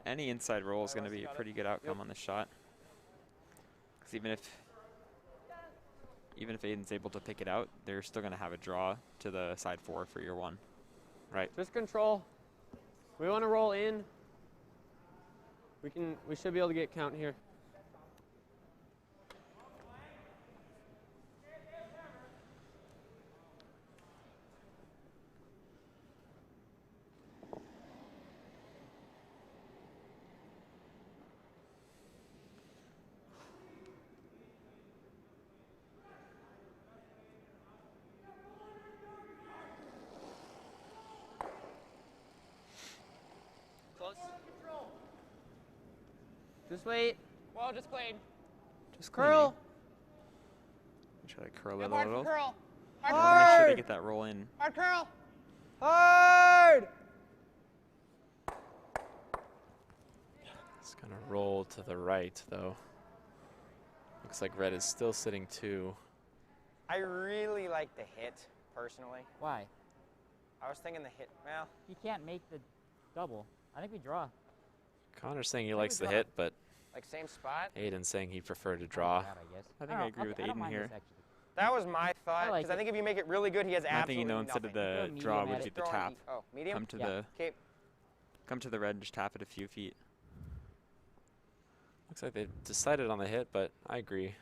Any inside roll is going to be a pretty good outcome on this shot. Because even if Aiden's able to pick it out, they're still going to have a draw to the side 4 for your 1. Right. Just control. We want to roll in. We should be able to get count here. Close. Just wait. Well, just clean. Just Curl. Try to curl it Yep, a hard little. curl. You want to make sure they get that roll in. Hard curl. Hard. It's going to roll to the right, though. Looks like red is still sitting 2. I really like the hit, personally. Why? I was thinking the hit. Well, He can't make the double. I think we draw. Connor's saying he likes the hit, but like same spot. Aiden's saying he'd prefer to draw. I guess. I think I agree with I don't Aiden mind here. this, actually. That was my thought, like because I it. think if you make it really good, he has I absolutely think, you know, nothing. instead of the Throw draw medium would at be it. the tap. Oh, medium? Come to Yeah. the Okay. come to the red and just tap it a few feet. Looks like they've decided on the hit, but I agree.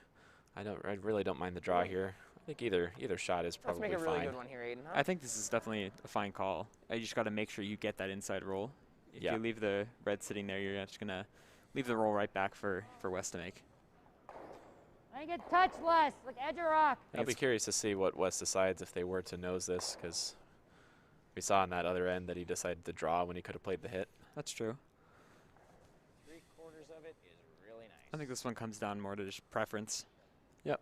I really don't mind the draw here. I think either shot is Let's probably make a really fine. good one here, Aiden, huh? I think this is definitely a fine call. You just got to make sure you get that inside roll. if you leave the red sitting there, you're just gonna leave the roll right back for West to make. I get touch less, like edge of rock. I'll be curious to see what West decides if they were to nose this, because we saw on that other end that he decided to draw when he could have played the hit. That's true. 3/4 of it is really nice. I think this one comes down more to just preference. Yep.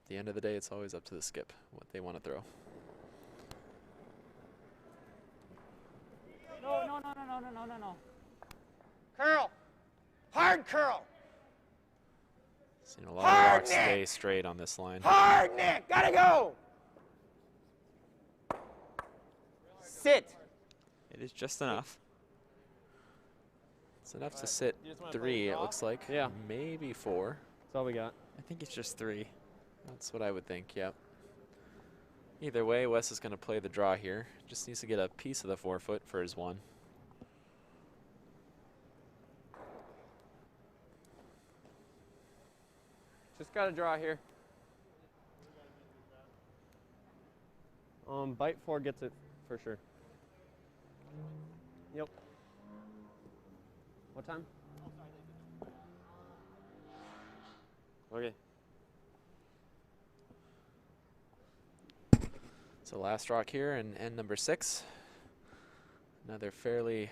At the end of the day, it's always up to the skip what they want to throw. No. Curl. Hard curl. Seen a lot of rocks stay straight on this line. Hard, Nick. Gotta go. Sit. It is just enough. It's enough to sit 3, it looks like. Yeah. Maybe 4. That's all we got. I think it's just 3. That's what I would think, yep. Either way, Wes is going to play the draw here. Just needs to get a piece of the 4-foot for his 1. Just got to draw here. Bite 4 gets it for sure. Yep. What time? Okay. So last rock here and end number 6. Another fairly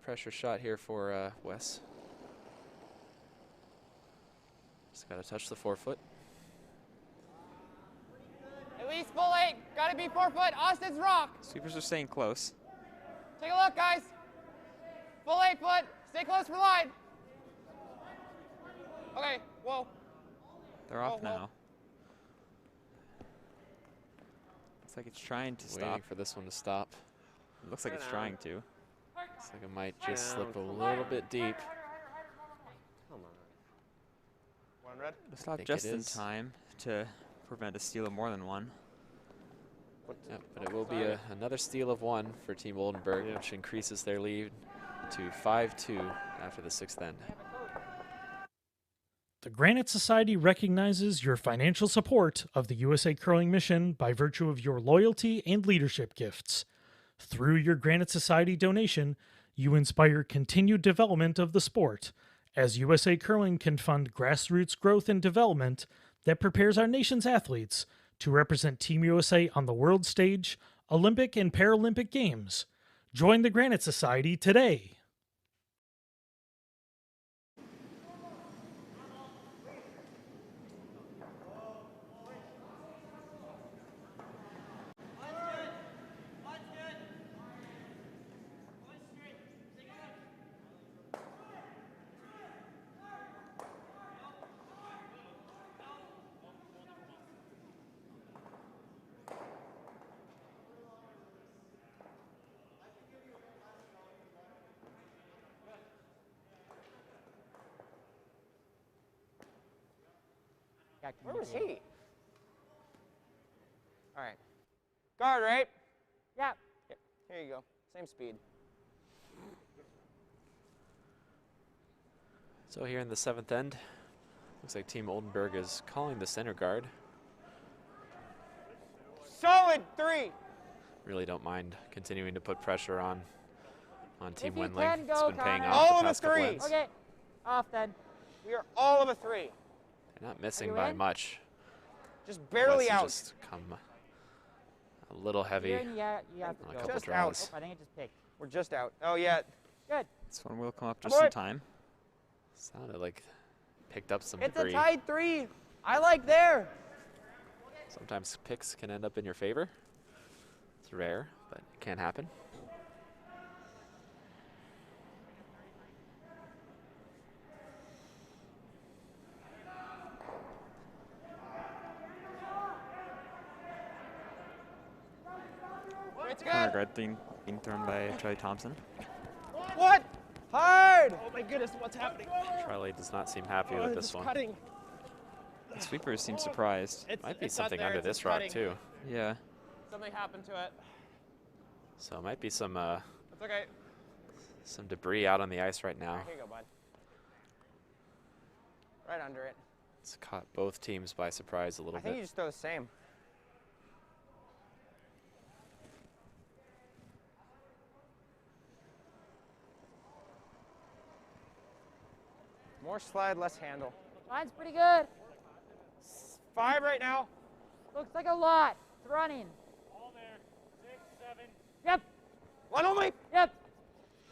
pressure shot here for Wes. Just got to touch the 4-foot. At least full 8. Gotta be 4-foot. Austin's rock. Sweepers are staying close. Take a look, guys. Full 8-foot. Stay close for line. Okay, whoa. They're off now. Looks like it's trying to stop. Waiting for this one to stop. It looks like it's trying to. Looks like it might just slip a little bit deep. Come on. One red. It's not just in time to prevent a steal of more than 1. Yep, but it will be another steal of 1 for Team Oldenburg, which increases their lead to 5-2 after the 6th end. The Granite Society recognizes your financial support of the USA Curling mission by virtue of your loyalty and leadership gifts. Through your Granite Society donation, you inspire continued development of the sport, as USA Curling can fund grassroots growth and development that prepares our nation's athletes to represent Team USA on the world stage, Olympic and Paralympic Games. Join the Granite Society today. Where was he? All right. Guard, right? Yeah. Yep. Here you go. Same speed. So here in the 7th end, looks like Team Oldenburg is calling the center guard. Solid 3. Really don't mind continuing to put pressure on Team If you Wendling. can go, It's been paying Connor. off All the of a past couple 3. ends. Okay, off then. We are all of a 3. They're not missing you by in? much. Just barely Wes has out. just come a little heavy You're in, you have to on a go. couple Just draws. Oh, I think it just picked. We're just out. Oh, yeah. Good. This one will come up just Boy. in time. Sounded like picked up some It's debris. a tied 3. I like there. Sometimes picks can end up in your favor. It's rare, but it can happen. It's Corner good. guard being thrown by Charlie Thompson. What? Hard. Oh my goodness, what's happening? Charlie does not seem happy with this one. Cutting. The sweepers seem surprised. Might be it's not something there, under it's this just rock cutting. too. Yeah. Something happened to it. So it might be some It's okay. some debris out on the ice right now. Here you go, bud. Right under it. It's caught both teams by surprise a little I think you bit. just throw the same. More slide, less handle. Line's pretty good. 5 right now. Looks like a lot. It's running. All there. 6, 7. Yep. 1 only. Yep.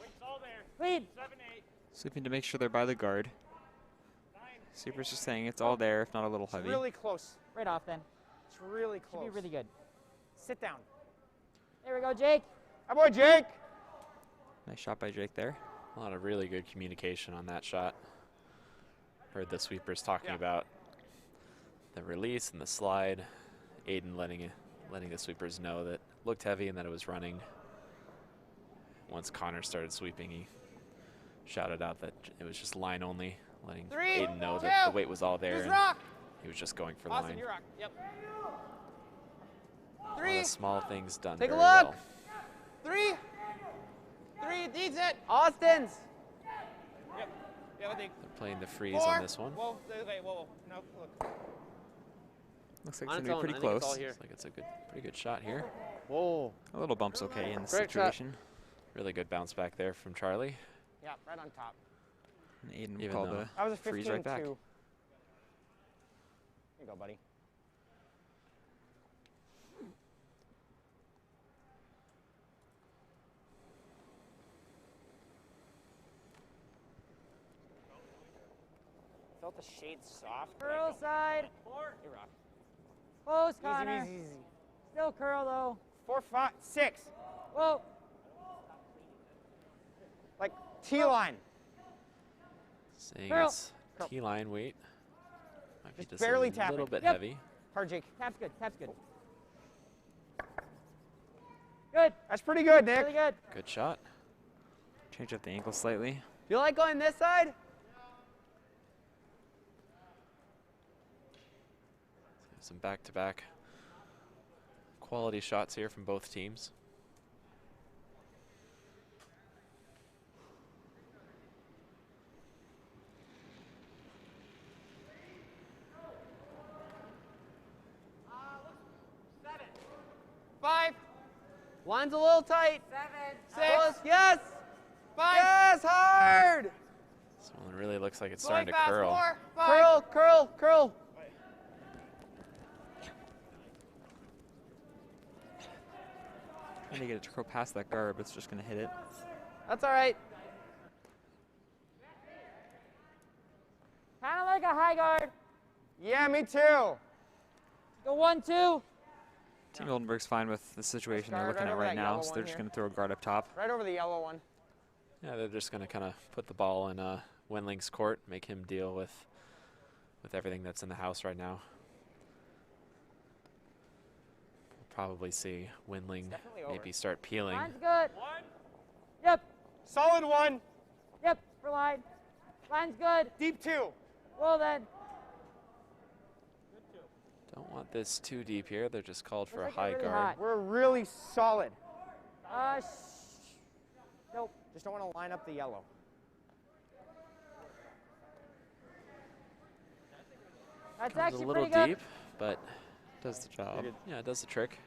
Wings all there. Lead. 7, 8. Sweeping to make sure they're by the guard. Super's just saying it's all there, if not a little It's heavy. really close. Right off then. It's really close. Should be really good. Sit down. There we go, Jake. Hi, boy, Jake. Nice shot by Jake there. A lot of really good communication on that shot. Heard the sweepers talking about the release and the slide. Aiden letting the sweepers know that it looked heavy and that it was running. Once Connor started sweeping, he shouted out that it was just line only, letting 3, Aiden know 2. that the weight was all there. Use And rock. he was just going for Austin, line. you rock. Yep. A lot 3. of small things done Take a very look. well. 3, needs it. Austin's. Yep. Yeah, I think. They're playing the freeze 4. on this one. Whoa, wait, whoa. No, look. Looks like On it's its gonna own. be pretty I think it's all close. here. Looks like it's a pretty good shot here. Whoa. A little bump's okay in this Great shot. situation. Really good bounce back there from Charlie. Yeah, right on top. And Aiden will Even call though the That was a freeze 15-2. right back. Here you go, buddy. Felt the shade soft. Curl side. 4. You rock. Close, Easy, Connor. easy, easy. Still curl, though. 4, 5, 6. Whoa. Like T-line. Saying Curl. it's T-line weight. Might be Just just barely a tapping. little bit Yep. heavy. Hard, Jake. Tap's good. Tap's good. Good. That's pretty good, Nick. Really good. Good shot. Change up the ankle slightly. You like going this side? Some back-to-back quality shots here from both teams. Five. Line's a little tight. 6. Close. Yes. 5. Yes, hard. This one really looks like it's Going starting to fast. curl. 4, 5. Curl, curl, curl. Trying to get it to curl past that guard, but it's just going to hit it. That's all right. Kind of like a high guard. Yeah, me too. Go 1-2. Team Oldenburg's fine with the situation they're Guard looking right at over right that now, yellow so one they're just here. going to throw a guard up top. Right over the yellow one. Yeah, they're just going to kind of put the ball in Wendling's court, make him deal with everything that's in the house right now. We'll probably see Wendling definitely over. maybe start peeling. Line's good. 1. Yep. Solid 1. Yep. For line. Line's good. Deep 2. Well then. Don't want this too deep here. They're just called for Looks a like high they're really guard. hot. We're really solid. Nope. Just don't want to line up the yellow. That's Comes actually a little pretty good. deep, but does the job. Yeah, it does the trick.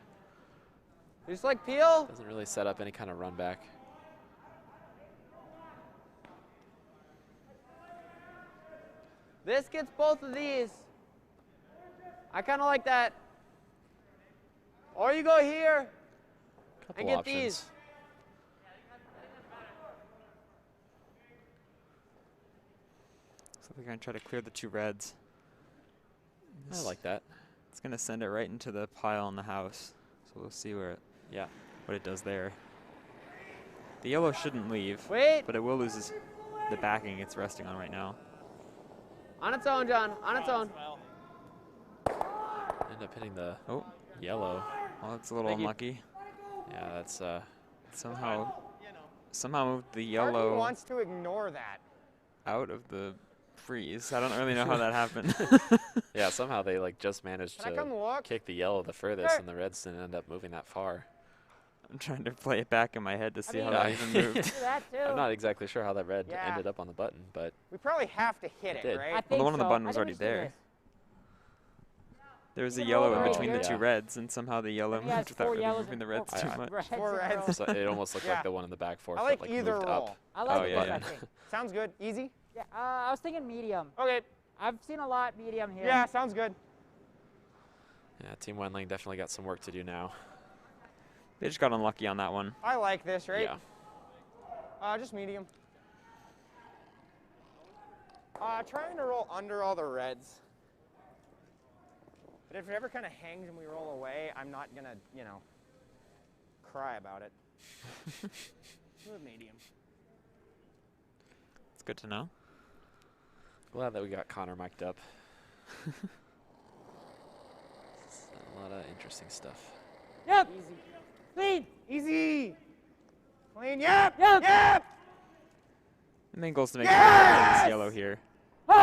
Just like peel. Doesn't really set up any kind of run back. This gets both of these. I kind of like that. Or you go here Couple and get options. these. So they're going to try to clear the 2 reds. I like that. It's going to send it right into the pile in the house. So we'll see what it does there. The yellow shouldn't leave, but it will lose the backing it's resting on right now. On its own, John. On its own. End up hitting the yellow. Well, it's a little unlucky. Yeah, that's somehow moved the Part of me yellow wants to ignore that. out of the freeze. I don't really know how that happened. Yeah, somehow they just managed Can I come to look? kick the yellow the furthest, and the reds didn't end up moving that far. I'm trying to play it back in my head to see how mean, that even moved. I'm not exactly sure how that red Yeah. ended up on the button, but We probably have to hit It it, did. right? Well, the one on the button was already there. There was a yellow in between the 2 reds, and somehow the yellow He has moved without 4 really yellows moving the and reds too much. reds 4 and reds. so it almost looked Yeah. like the one in the back four I like foot either moved roll. up. I like the it. button. Sounds good. Easy. Yeah, I was thinking medium. Okay. I've seen a lot medium here. Yeah, sounds good. Yeah, Team Wendling definitely got some work to do now. They just got unlucky on that one. I like this, right? Yeah. Just medium. Trying to roll under all the reds. But if it ever kind of hangs and we roll away, I'm not gonna, you know, cry about it. Medium. It's good to know. Glad that we got Connor mic'd up. A lot of interesting stuff. Yep. Easy. Clean. Easy. Clean. Yep. Yep. Yep. The main goal is to make sure that it's yellow here. Really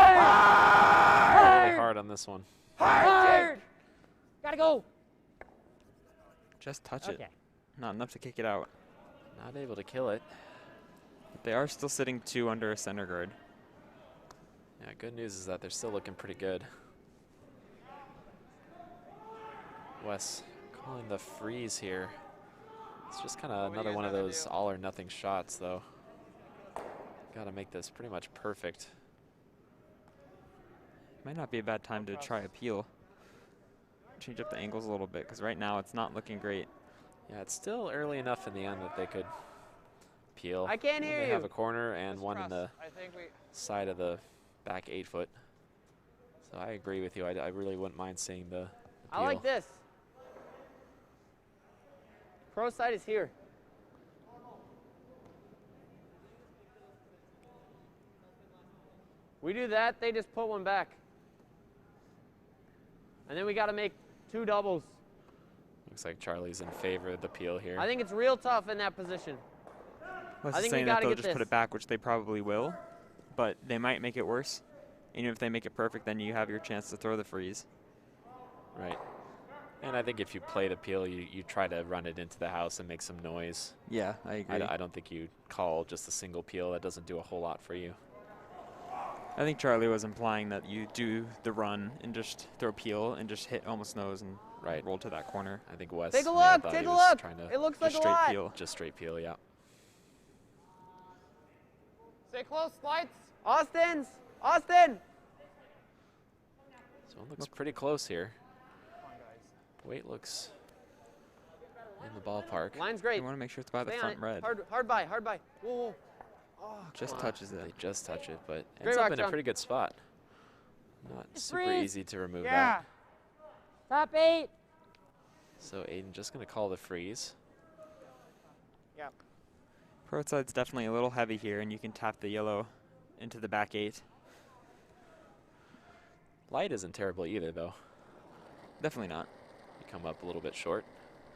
hard on this one. Hard. Gotta go. Just touch it. Okay. Not enough to kick it out. Not able to kill it. But they are still sitting 2 under a center guard. Yeah, good news is that they're still looking pretty good. Wes calling the freeze here. It's just kind of another one of those all or nothing shots, though. Got to make this pretty much perfect. Might not be a bad time to try a peel. Change up the angles a little bit, because right now it's not looking great. Yeah, it's still early enough in the end that they could peel. I can't hear they you. have a corner and one in the side of the back 8-foot. So I agree with you. I really wouldn't mind seeing the peel. I like this. Pro side is here. We do that, they just put one back. And then we got to make 2 doubles. Looks like Charlie's in favor of the peel here. I think it's real tough in that position. Well, I think saying we that got to they'll get just put this. it back, which they probably will, but they might make it worse. And even if they make it perfect, then you have your chance to throw the freeze. Right. And I think if you play the peel, you try to run it into the house and make some noise. Yeah, I agree. I don't think you call just a single peel. That doesn't do a whole lot for you. I think Charlie was implying that you do the run and just throw peel and just hit almost nose and roll to that corner. I think Wes Take a may have look, thought take he a was look. trying to It looks like just a straight lot. peel. Just straight peel, yeah. Stay close, lights. Austin's. Austin. So it looks pretty close here. Weight looks in the ballpark. Line's great. You want to make sure it's by the Stay on front it. red. Hard by, hard by. Whoa, whoa. Oh, Just come on. touches it. They just touch it, but Great ends up rock, in a John. pretty good spot. Not super freeze. easy to remove Yeah. that. Top 8. So Aiden just going to call the freeze. Yep. Pro side's definitely a little heavy here, and you can tap the yellow into the back 8. Light isn't terrible either, though. Definitely not. You come up a little bit short.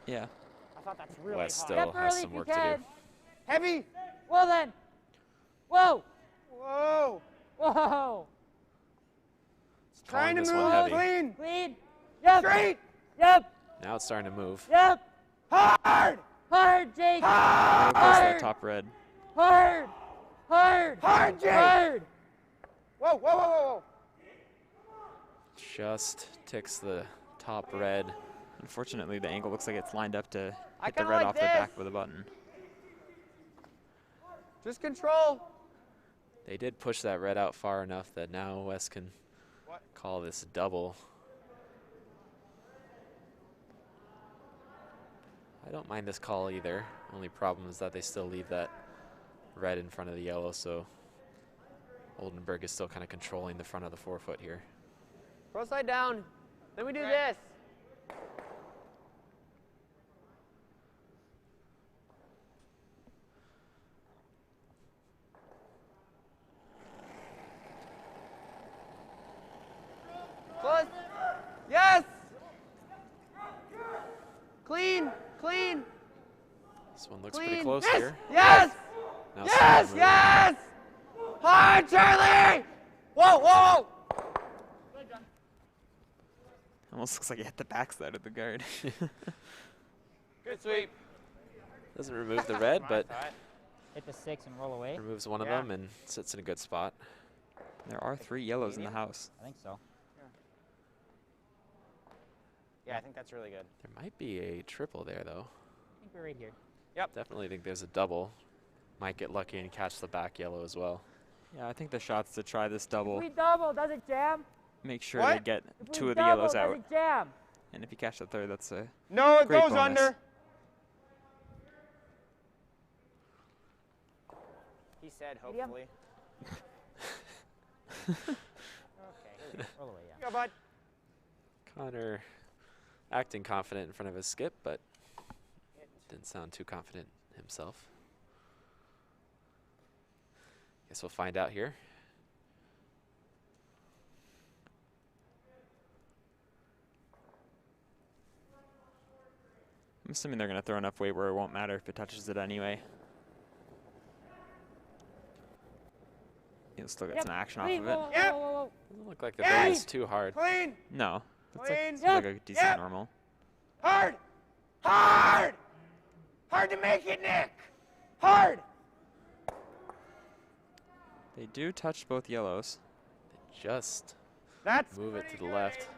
Yeah. I thought that's really Wes hot. still Step has early some if you work to can. do. Heavy. Well then. Whoa. Whoa. Whoa. Trying to this move one heavy. clean. Clean. Yep. Straight. Yep. Now it's starting to move. Yep. Hard. Hard, Jake. Right across that top red. Hard. Hard. Hard, Jake. Hard. Whoa, whoa, whoa, whoa, whoa. Just ticks the top red. Unfortunately, the angle looks like it's lined up to I hit the kinda red like off the this. back with a button. Just control. They did push that red out far enough that now Wes can call this double. I don't mind this call either. Only problem is that they still leave that red in front of the yellow, so Oldenburg is still kind of controlling the front of the 4-foot here. Pro side down. Then we do this. Close. Yes. Clean. Clean. This one looks Clean. pretty close Yes. here. Yes. Now Yes. starting to move. Yes. Hard, Charlie. Whoa, whoa. Almost looks like it hit the backside of the guard. Good sweep. Doesn't remove the red, but Hit the 6 and roll away. removes one of Yeah. them and sits in a good spot. There are 3 yellows in the house. I think so. Yeah, I think that's really good. There might be a triple there, though. I think we're right here. Yep. Definitely think there's a double. Might get lucky and catch the back yellow as well. Yeah, I think the shot's to try this double. If we double, does it jam? Make sure What? they get If we 2 of the double, yellows does out. it jam? And if you catch the third, that's a No, it great goes bonus. under. He said, Medium. hopefully. Okay. Roll away, yeah. Go, bud. Connor acting confident in front of his skip, but didn't sound too confident himself. Guess we'll find out here. I'm assuming they're going to throw enough weight where it won't matter if it touches it anyway. You'll still get some action off of it. Doesn't look like the ball is too hard. Clean. No. That's Clean. like a decent normal. Hard. Hard. Hard to make it, Nick. Hard. They do touch both yellows. They just That's move it to the left.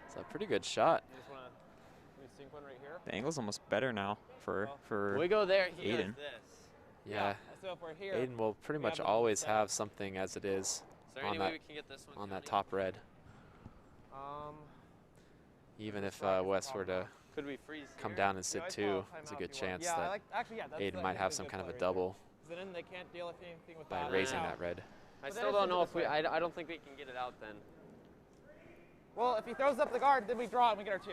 It's a pretty good shot. You just want to sink one right here? The angle's almost better now for We go there, he does Aiden. this. Yeah. So if we're here, Aiden will pretty we much have the always setup. have something as it is Is there on any that way we can get this one, on that Tony? top red. Even if Wes were to Could we freeze come here? down and sit always two, call there's a timeout good if you want. chance Yeah, I that like, actually, yeah, that's Aiden might have some kind of a double Then they can't deal anything with by that. raising now. that red. I But still then don't it's know into if the we. play. I don't think we can get it out then. Well, if he throws up the guard, then we draw and we get our 2.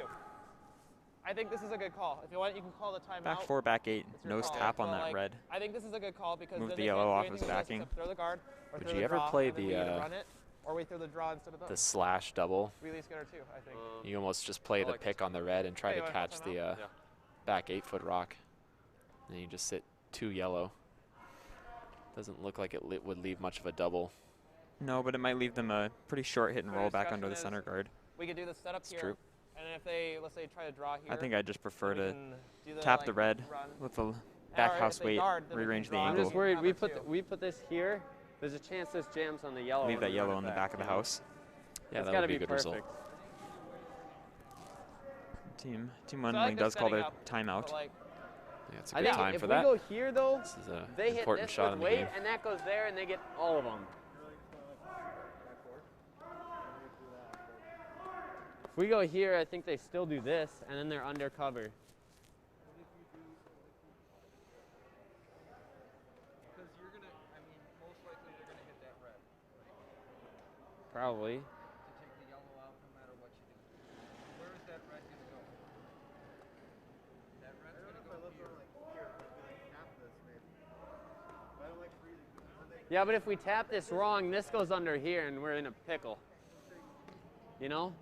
I think this is a good call. If you want, you can call the timeout. Back 4, back 8. It's your Nose call. tap on But, that like, red. I think this is a good call because Move then the they yellow can't do off anything as with this backing. except throw the guard or Would throw you the ever draw, play and then the, we either run it or we throw the draw instead of those. The slash double? We at least get our 2, I think. You almost just play the pick on the red and try Hey, to you wanna call catch timeout? the back 8-foot rock. And you just sit 2 yellow. Doesn't look like it would leave much of a double. No, but it might leave them a pretty short hit and So roll back discussion under the is center guard. We could do the setup It's here. true. And if they, let's say, try to draw here. I think I'd just prefer then we to can do the, tap like, the red run. with the Or back if house they weight, guard, then we can rearrange the draw I'm angle. just worried. Number 2. We put this here. There's a chance this jams on the yellow. Leave when that we yellow run in it the back of the house. Yeah, It's that gotta would be a good perfect. result. Team So I Wendling like does this call setting their up, timeout. but, like, Yeah, it's a I good think time if for we that. go here though, This is a they hit important this shot with in the weight, game. and that goes there, and they get all of them. If we go here, I think they still do this, and then they're undercover. Because you're gonna, I mean, most likely they're gonna hit that red. Probably. To take the yellow out no matter what you do. Where is that red gonna go? That red's gonna go here. Yeah, but if we tap this wrong, this goes under here, and we're in a pickle. You know?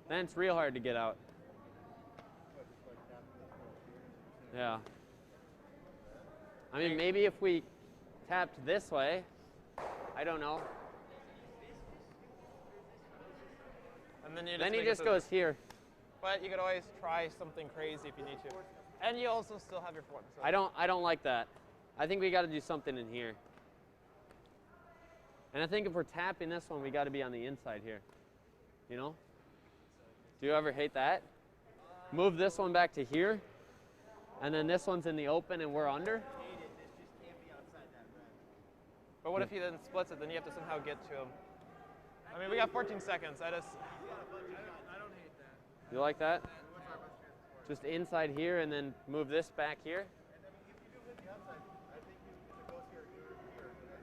Then it's real hard to get out. Yeah. I mean, maybe if we tapped this way, I don't know. And then you just Then he make it just so- goes here. But you could always try something crazy if you need to. And you also still have your 4. So. I don't like that. I think we got to do something in here. And I think if we're tapping this one, we got to be on the inside here. You know? Do you ever hate that? Move this one back to here, and then this one's in the open and we're under. But what if he then splits it? Then you have to somehow get to him. I mean, we got 14 seconds. I don't hate that. You like that? Just inside here and then move this back here.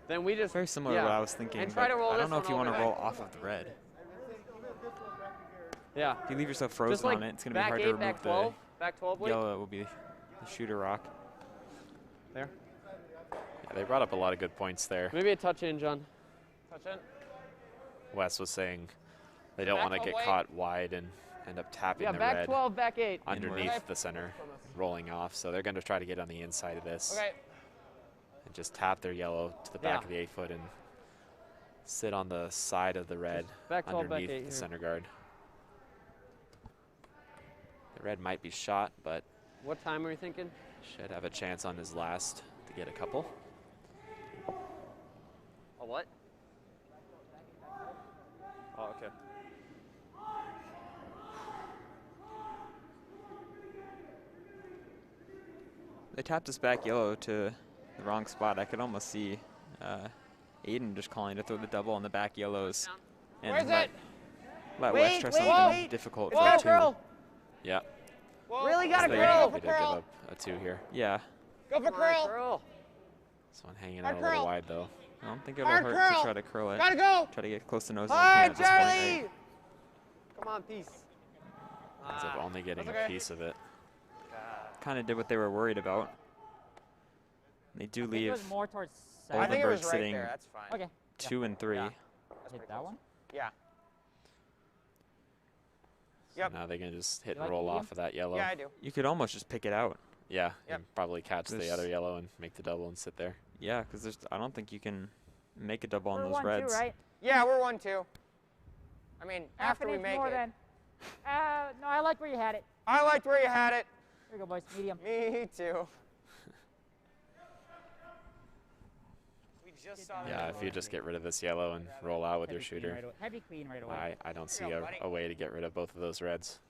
Then we just Very similar to what I was thinking. And try but to roll I don't this know if one you want to over. roll off of the red. Yeah. If you leave yourself Just frozen like on it, it's going to be back hard 8, to remove back 12, back 12 the weight. yellow. Will be the shooter rock. There. Yeah, they brought up a lot of good points there. Maybe a touch in, John. Touch in. Wes was saying they don't Back want to get away. caught wide and end up tapping Yeah, the back red 12, back 8. underneath Okay. the center, rolling off. So they're going to try to get on the inside of this Okay. and just tap their yellow to the back Yeah. of the 8-foot and sit on the side of the red back 12, back underneath 8 the here. center guard. The red might be shot, but What time are we thinking? should have a chance on his last to get a couple. A what? Oh, okay. They tapped this back yellow to the wrong spot. I could almost see Aiden just calling to throw the double on the back yellows. And Where's it? Let Wes try something difficult for a 2. Yeah. Really got to They curl. did give up a 2 here. Yeah. Go for curl. This one hanging out a little wide, though. I don't think it'll hurt to try to curl it. Gotta go. Try to get close to nose. Hard, At this point, Charlie. right? Come on, piece. Ends up only getting okay. a piece of it. Kind of did what they were worried about. They do I think leave it was more towards I think it Oldenburg was right sitting there. That's fine. Okay. 2 and 3. Yeah. Hit that one? Yeah. So Yep. now they can just hit You and like roll medium? off of that yellow. Yeah, I do. You could almost just pick it out. Yeah, Yep. and probably catch the This- other yellow and make the double and sit there. Yeah, because I don't think you can make a double on We're those 1-2, reds. right? Yeah, we're 1-2. I mean, Half after an we inch make more it. then. No, I like where you had it. I liked where you had it. Here you go, boys. Medium. Me too. We just saw that. Yeah, if you just get rid of this yellow and roll out with your shooter, Heavy queen right away. I don't see a way to get rid of both of those reds.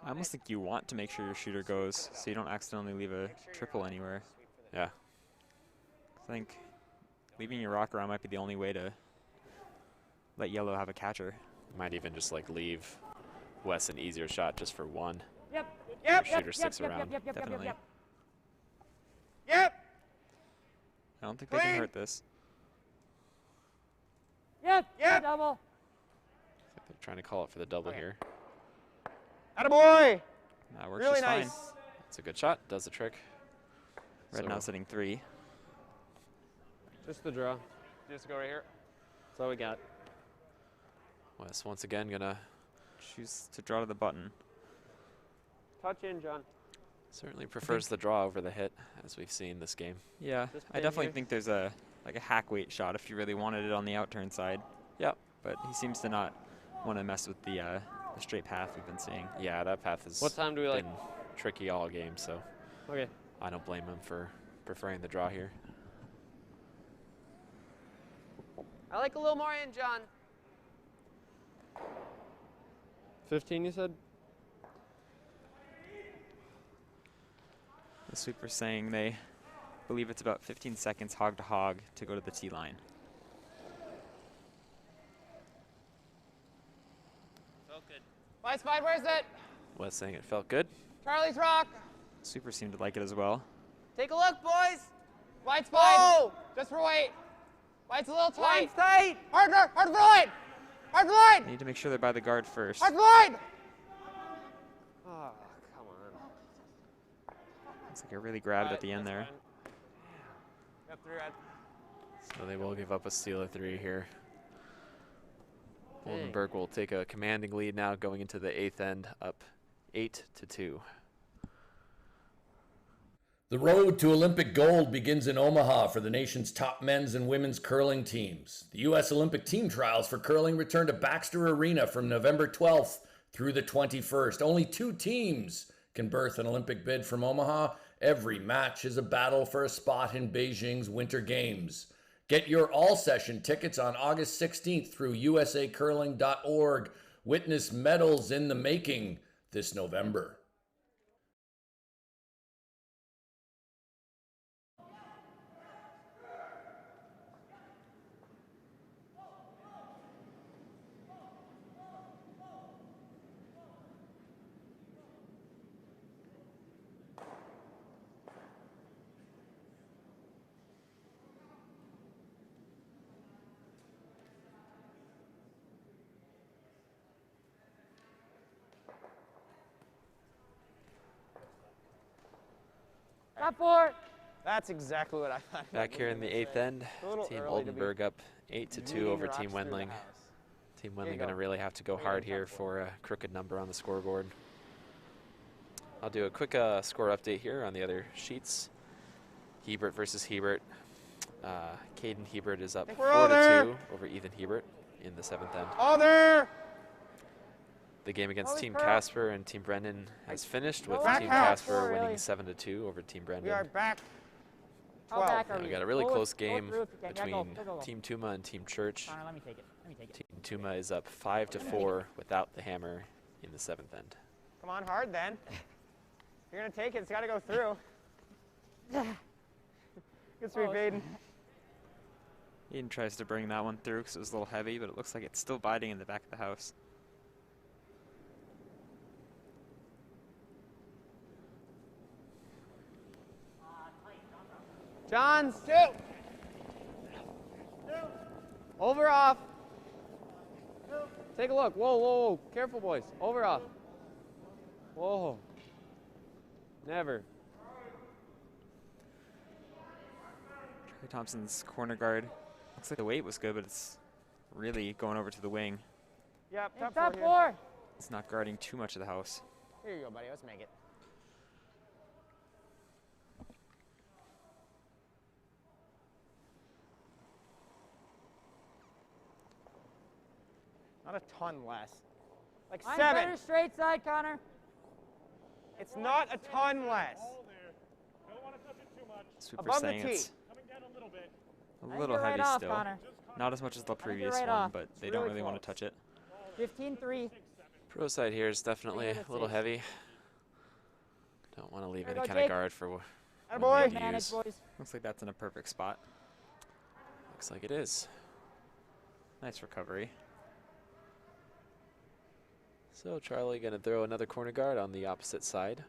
I almost think you want to make sure your shooter goes so you don't accidentally leave a triple anywhere. Yeah. I think leaving your rock around might be the only way to let yellow have a catcher. You might even just like leave Wes an easier shot just for 1. Yep. Yep. Your shooter sticks around. Definitely. Yep. I don't think they can hurt this. Yep. Yep. Double. They're trying to call it for the double here. Attaboy. That works Really just nice. fine. It's a good shot. Does the trick. Red So- now sitting 3. Just the draw. Just go right here. That's all we got. Wes once again gonna Choose to draw to the button. Touch in, John. certainly prefers the draw over the hit, as we've seen this game. Yeah, Just I pin definitely here. think there's a hack weight shot if you really wanted it on the outturn side. Yep. But he seems to not want to mess with the straight path we've been seeing. Yeah, that path has What time do we like? been tricky all game, so Okay. I don't blame him for preferring the draw here. I like a little more in, John. 15, you said? The sweeper's saying they believe it's about 15 seconds hog to hog to go to the tee line. Felt good. Vice wide, where's it? Wes saying it felt good. Charlie's rock. Sweeper seemed to like it as well. Take a look, boys. White's wide. Just for white. White's a little tight. White's tight. Hard for white. Hard for white. They need to make sure they're by the guard first. Hard for white. Oh, come on. Looks like it really grabbed at the end there. Yep, 3 red. So they will give up a steal of 3 here. Oldenburg will take a commanding lead now going into the 8th end, up 8-2. The road to Olympic gold begins in Omaha for the nation's top men's and women's curling teams. The U.S. Olympic team trials for curling return to Baxter Arena from November 12th through the 21st. Only 2 teams can berth an Olympic bid from Omaha. Every match is a battle for a spot in Beijing's Winter Games. Get your all-session tickets on August 16th through usacurling.org. Witness medals in the making this November. Top 4. That's exactly what I thought. Back here in the 8th end, A little Team early to be Oldenburg up 8-2 over rocks Team through the Wendling. house. Team Here you Wendling going to go. really have to go Right hard on here top for a crooked number on the scoreboard. I'll do a quick score update here on the other sheets. Hebert versus Hebert. Caden Hebert is up We're all there. 4-2 over Ethan Hebert in the 7th end. All there. The game against Holy Team crap. Casper and Team Brendan has finished with Back Team out. Casper Really? winning 7-2 over Team Brendan. We are back. How 12. back are And we we? got a really Go close through game if you can. Yeah, between go. Team Tuma and Team Church. Connor, let me take it. Team Tuma is up 5-4 without the hammer in the 7th end. Come on, hard then. If you're gonna take it, it's got to go through. Good sweep, Aiden. Aiden tries to bring that one through because it was a little heavy, but it looks like it's still biting in the back of the house. Johns. Over, off. Take a look. Whoa, whoa, whoa. Careful, boys. Over, off. Whoa. Never. Trey Thompson's corner guard. Looks like the weight was good, but it's really going over to the wing. Yep, Top top four. It's not guarding too much of the house. Here you go, buddy. Let's make it. Not a ton less. Like I'm 7. better straight side, Connor. It's not a ton less. Super Above the saying tee. it's a think little you're right heavy off, still. Connor. Not as much as the I think you're previous right one, off. but It's they don't really really want to close. touch it. 15-3. Pro side here is definitely a little heavy. Don't want to leave There any you go, kind of Jake. guard for when Attaboy. they need to Manage, use. boys. Looks like that's in a perfect spot. Looks like it is. Nice recovery. So Charlie going to throw another corner guard on the opposite side.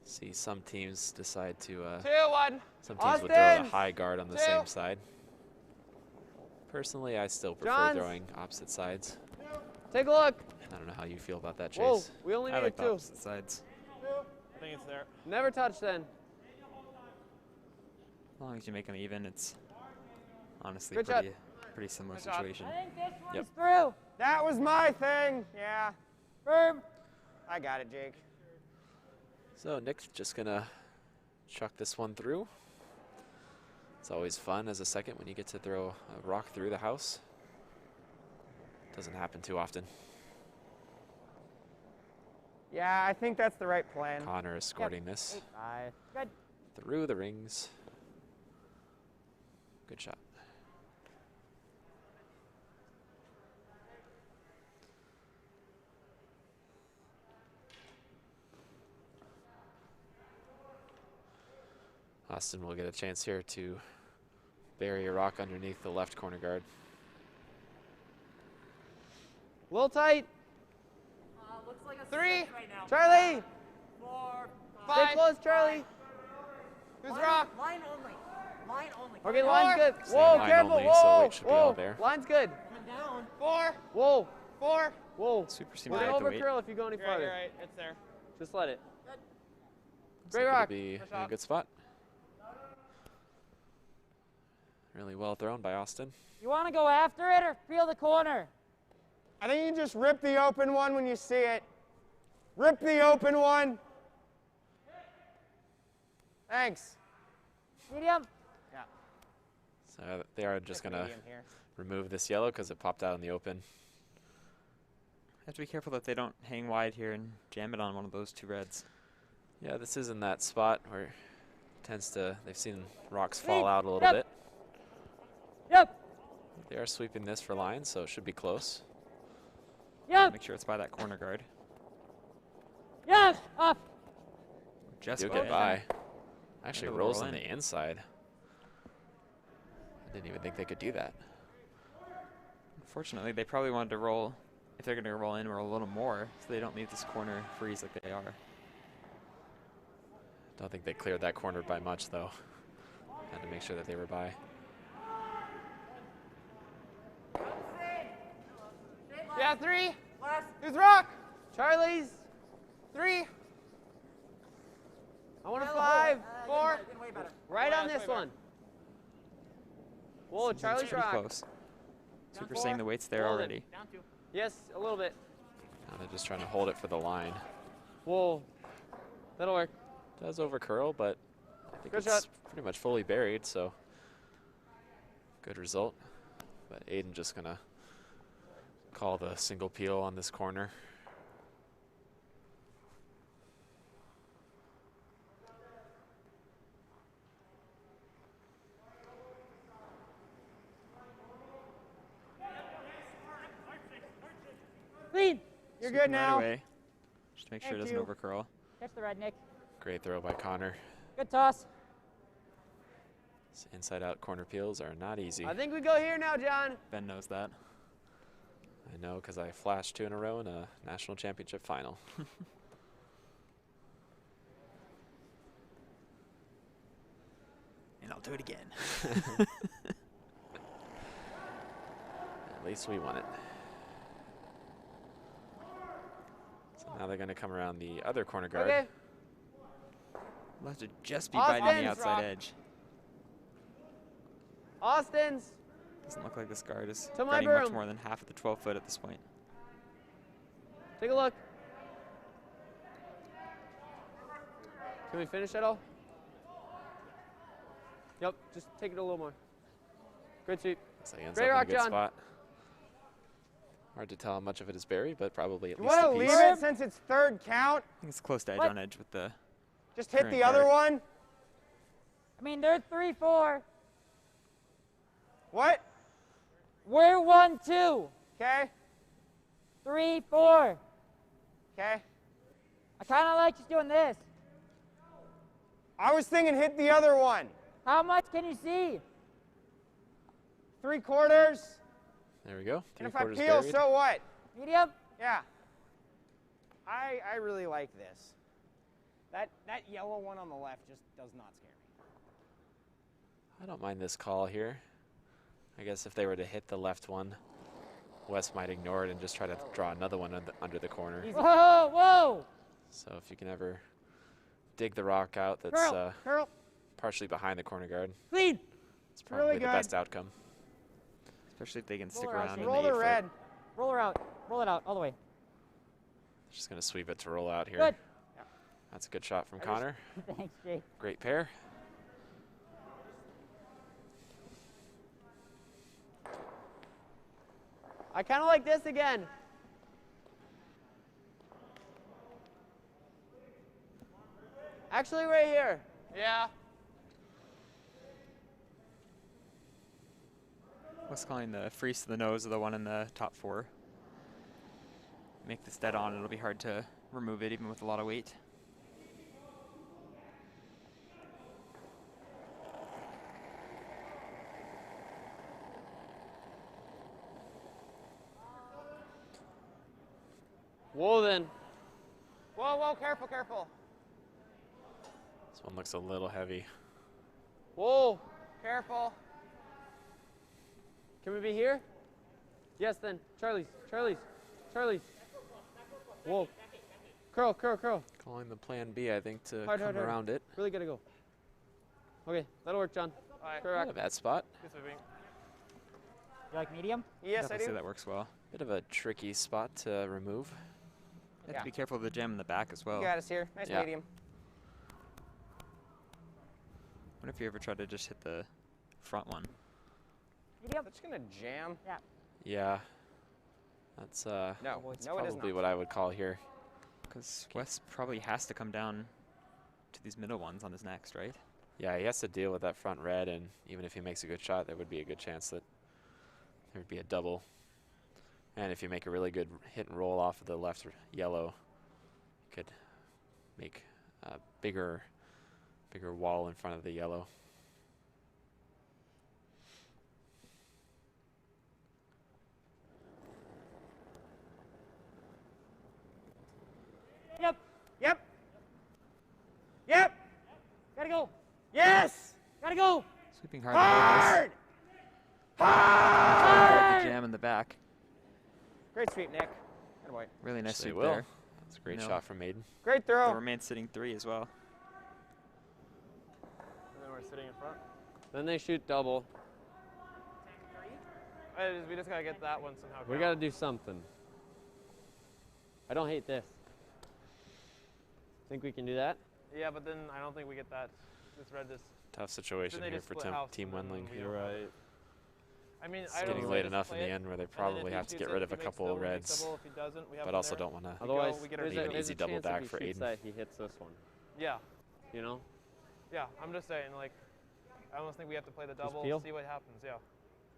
See, some teams decide to. 2-1. Some teams would throw Austin. the high guard on the 2. same side. Personally, I still prefer Johns. throwing opposite sides. Take a look. I don't know how you feel about that, Chase. Whoa, we only I need like the 2. opposite sides. I think it's there. Never touch then. As long as you make them even, it's honestly Good shot. pretty similar Good shot. situation. I think this one's Yep. through. That was my thing. Yeah. Firm. I got it, Jake. So Nick's just going to chuck this one through. It's always fun as a second when you get to throw a rock through the house. Doesn't happen too often. Yeah, I think that's the right plan. Connor escorting this 5. Good. through the rings. Good shot. Austin will get a chance here to bury a rock underneath the left corner guard. A little tight. Looks like a 3. right now. Charlie. 4, Stay 5. close, Charlie. Who's rock? Line only. Line only. Okay, Coming line's down. good. Same Whoa, line careful. only, so Whoa, weight should be all whoa. there. Line's good. Coming down. 4. Whoa. 4. Whoa. Super seems We're to gonna like the over weight. curl if you go any You're right, farther. you're right. It's there. Just let it. Looks Great like rock. it'll be Good in a shot. good spot. Really well thrown by Austin. You want to go after it or feel the corner? I think you can just rip the open one when you see it. Rip the open one. Thanks. Medium. Yeah. So they are just going to medium here. remove this yellow because it popped out in the open. Have to be careful that they don't hang wide here and jam it on one of those 2 reds. Yeah, this is in that spot where it tends to, they've seen rocks fall Sweep. out a little Yep. bit. Yep. They are sweeping this for line, so it should be close. Yep. Make sure it's by that corner guard. Yep. Up. Just Do by get it. by. Actually It'll rolls roll on in. the inside. I didn't even think they could do that. Unfortunately, they probably wanted to roll, if they're going to roll in, roll a little more, so they don't leave this corner freeze like they are. Don't think they cleared that corner by much, though. Had to make sure that they were by. Yeah, 3. Who's rock? Charlie's. 3. I want a 5. 4. Right on this one. Whoa, Seems Charlie's pretty rock. close. Super saying the weight's there Hold it. already. Yes, a little bit. Now they're just trying to hold it for the line. Whoa. That'll work. Does over curl, but I think Good it's shot. pretty much fully buried, so good result. But Aiden just gonna call the single peel on this corner. Clean. You're Sweep good him now. Right away. Just to make sure it Thank doesn't you. overcurl. Catch the red, Nick. Great throw by Connor. Good toss. Inside-out corner peels are not easy. I think we go here now, John. Ben knows that. I know, because I flashed 2 in a row in a national championship final. And I'll do it again. At least we won it. So now they're going to come around the other corner guard. Okay. We'll have to just be biting the outside edge. Austin's. Doesn't look like this guard is To my guarding much broom. more than half of the 12 foot at this point. Take a look. Can we finish at all? Yep, just take it a little more. Good sweep. So he ends Great up in a rock, good John. spot. Hard to tell how much of it is buried, but probably at You least want a to piece. leave it since it's third count? I think it's close to edge What? on edge with the. Just hit current the other guard. one? I mean, they're 3-4. What? We're 1-2. Okay. 3-4. Okay. I kind of like just doing this. I was thinking hit the other one. How much can you see? 3/4. There we go. And if 3/4 I peel, buried. so what? Medium? Yeah. I really like this. That yellow one on the left just does not scare me. I don't mind this call here. I guess if they were to hit the left one, Wes might ignore it and just try to draw another one under the corner. Whoa, whoa! So if you can ever dig the rock out that's Curl. partially behind the corner guard, Clean. it's probably Really the good. best outcome. Especially if they can stick Roll her out, around. Shane. in Roll the the 8 foot. red. Roll her out. Roll it out all the way. Just going to sweep it to roll out here. Good. That's a good shot from Connor. Thanks, Jake. Great pair. I kind of like this again. Actually, right here. Yeah. What's calling the freeze to the nose of the one in the top 4. Make this dead on. It'll be hard to remove it even with a lot of weight. Whoa, then. Whoa, whoa, careful, careful. This one looks a little heavy. Whoa. Careful. Can we be here? Yes, then. Charlie's. Whoa. Curl. Calling the plan B, I think, to Hard. come around it. Really gotta go. Okay, that'll work, John. Not a bad spot. You like medium? Yes, I Definitely say do. that works well. Bit of a tricky spot to remove. You have to be careful of the gem in the back as well. You got us here. Nice Yeah. medium. What if you ever try to just hit the front one? Medium? That's gonna jam. Yeah. Yeah. That's No, that's no, it is probably not. what I would call here. Because Wes probably has to come down to these middle ones on his next, right? Yeah, he has to deal with that front red, and even if he makes a good shot, there would be a good chance that there would be a double. And if you make a really good hit and roll off of the left yellow, you could make a bigger wall in front of the yellow. Yep. Yep. Yep. Gotta go. Yes. Gotta go. Sweeping hard. Hard. Hard. The jam in the back. Great sweep, Nick. Good boy. Really nice Actually sweep will. there. That's a great No. shot from Maiden. Great The throw. remain sitting 3 as well. And then we're sitting in front. Then they shoot double. We just gotta get that one somehow. We gotta do something. I don't hate this. Think we can do that? Yeah, but then I don't think we get that. This red is. Tough situation Then they here just for split house, Team and then Wendling. we don't have- I mean, It's I don't getting know, late just enough in play the it, end where they and then probably if he have to shoots get it, rid if of a he makes couple double, he makes reds, double. If he doesn't, we have but one also there. don't want to Otherwise, we get our leave double. an there's easy a double chance back if for he shoots Aiden. that, he hits this one. Yeah, You know? yeah. I'm just saying, like, I almost think we have to play the double, peel? see what happens. Yeah.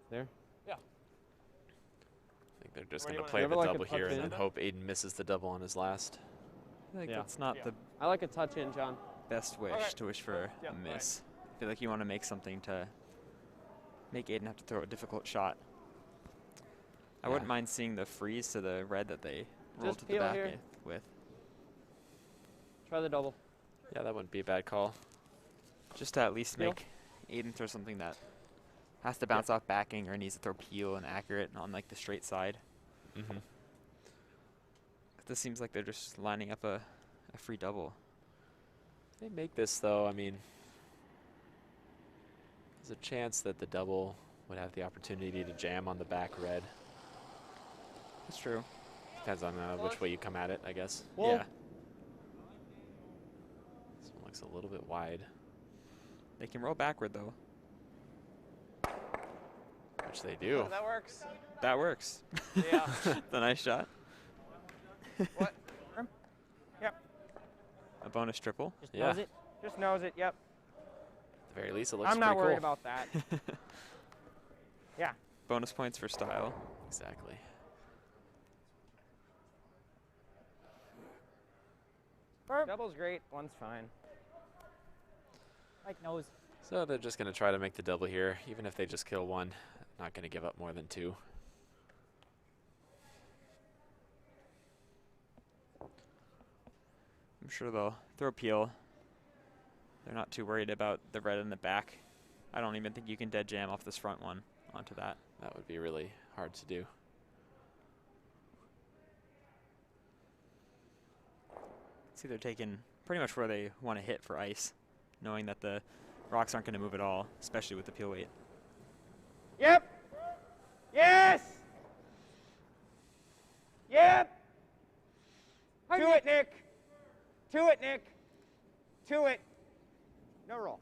There? Yeah. I think they're just Where do going you to wanna play do the it? Ever like double a touch here and in? then hope Aiden misses the double on his last. I think Yeah. that's not Yeah. the I like a touch in, John. best wish Okay. to wish for Yeah, a miss. I feel like you want to make something to make Aiden have to throw a difficult shot. I wouldn't mind seeing the freeze to the red that they rolled to the back with. Try the double. Yeah, that wouldn't be a bad call. Just to at least make Aiden throw something that has to bounce off backing or needs to throw peel and accurate on like the straight side. Mm-hmm. This seems like they're just lining up a free double. They make this though, I mean, there's a chance that the double would have the opportunity to jam on the back red. That's true. Depends on which way you come at it, I guess. Whoa. Yeah. This one looks a little bit wide. They can roll backward though. Which they do. Oh, that works. That works. Yeah. The nice shot. What? Yep. A bonus triple. Just nose it. Just nose it. Yep. At the very least, it looks I'm not pretty worried cool. about that. Yeah. Bonus points for style. Exactly. Double's great. One's fine. Like nose. So they're just going to try to make the double here. Even if they just kill one, not going to give up more than 2. I'm sure they'll throw peel. They're not too worried about the red in the back. I don't even think you can dead jam off this front one onto that. That would be really hard to do. See, they're taking pretty much where they want to hit for ice, knowing that the rocks aren't going to move at all, especially with the peel weight. Yep. Yes. Yep. To it, Nick. To it, Nick. To it. No roll.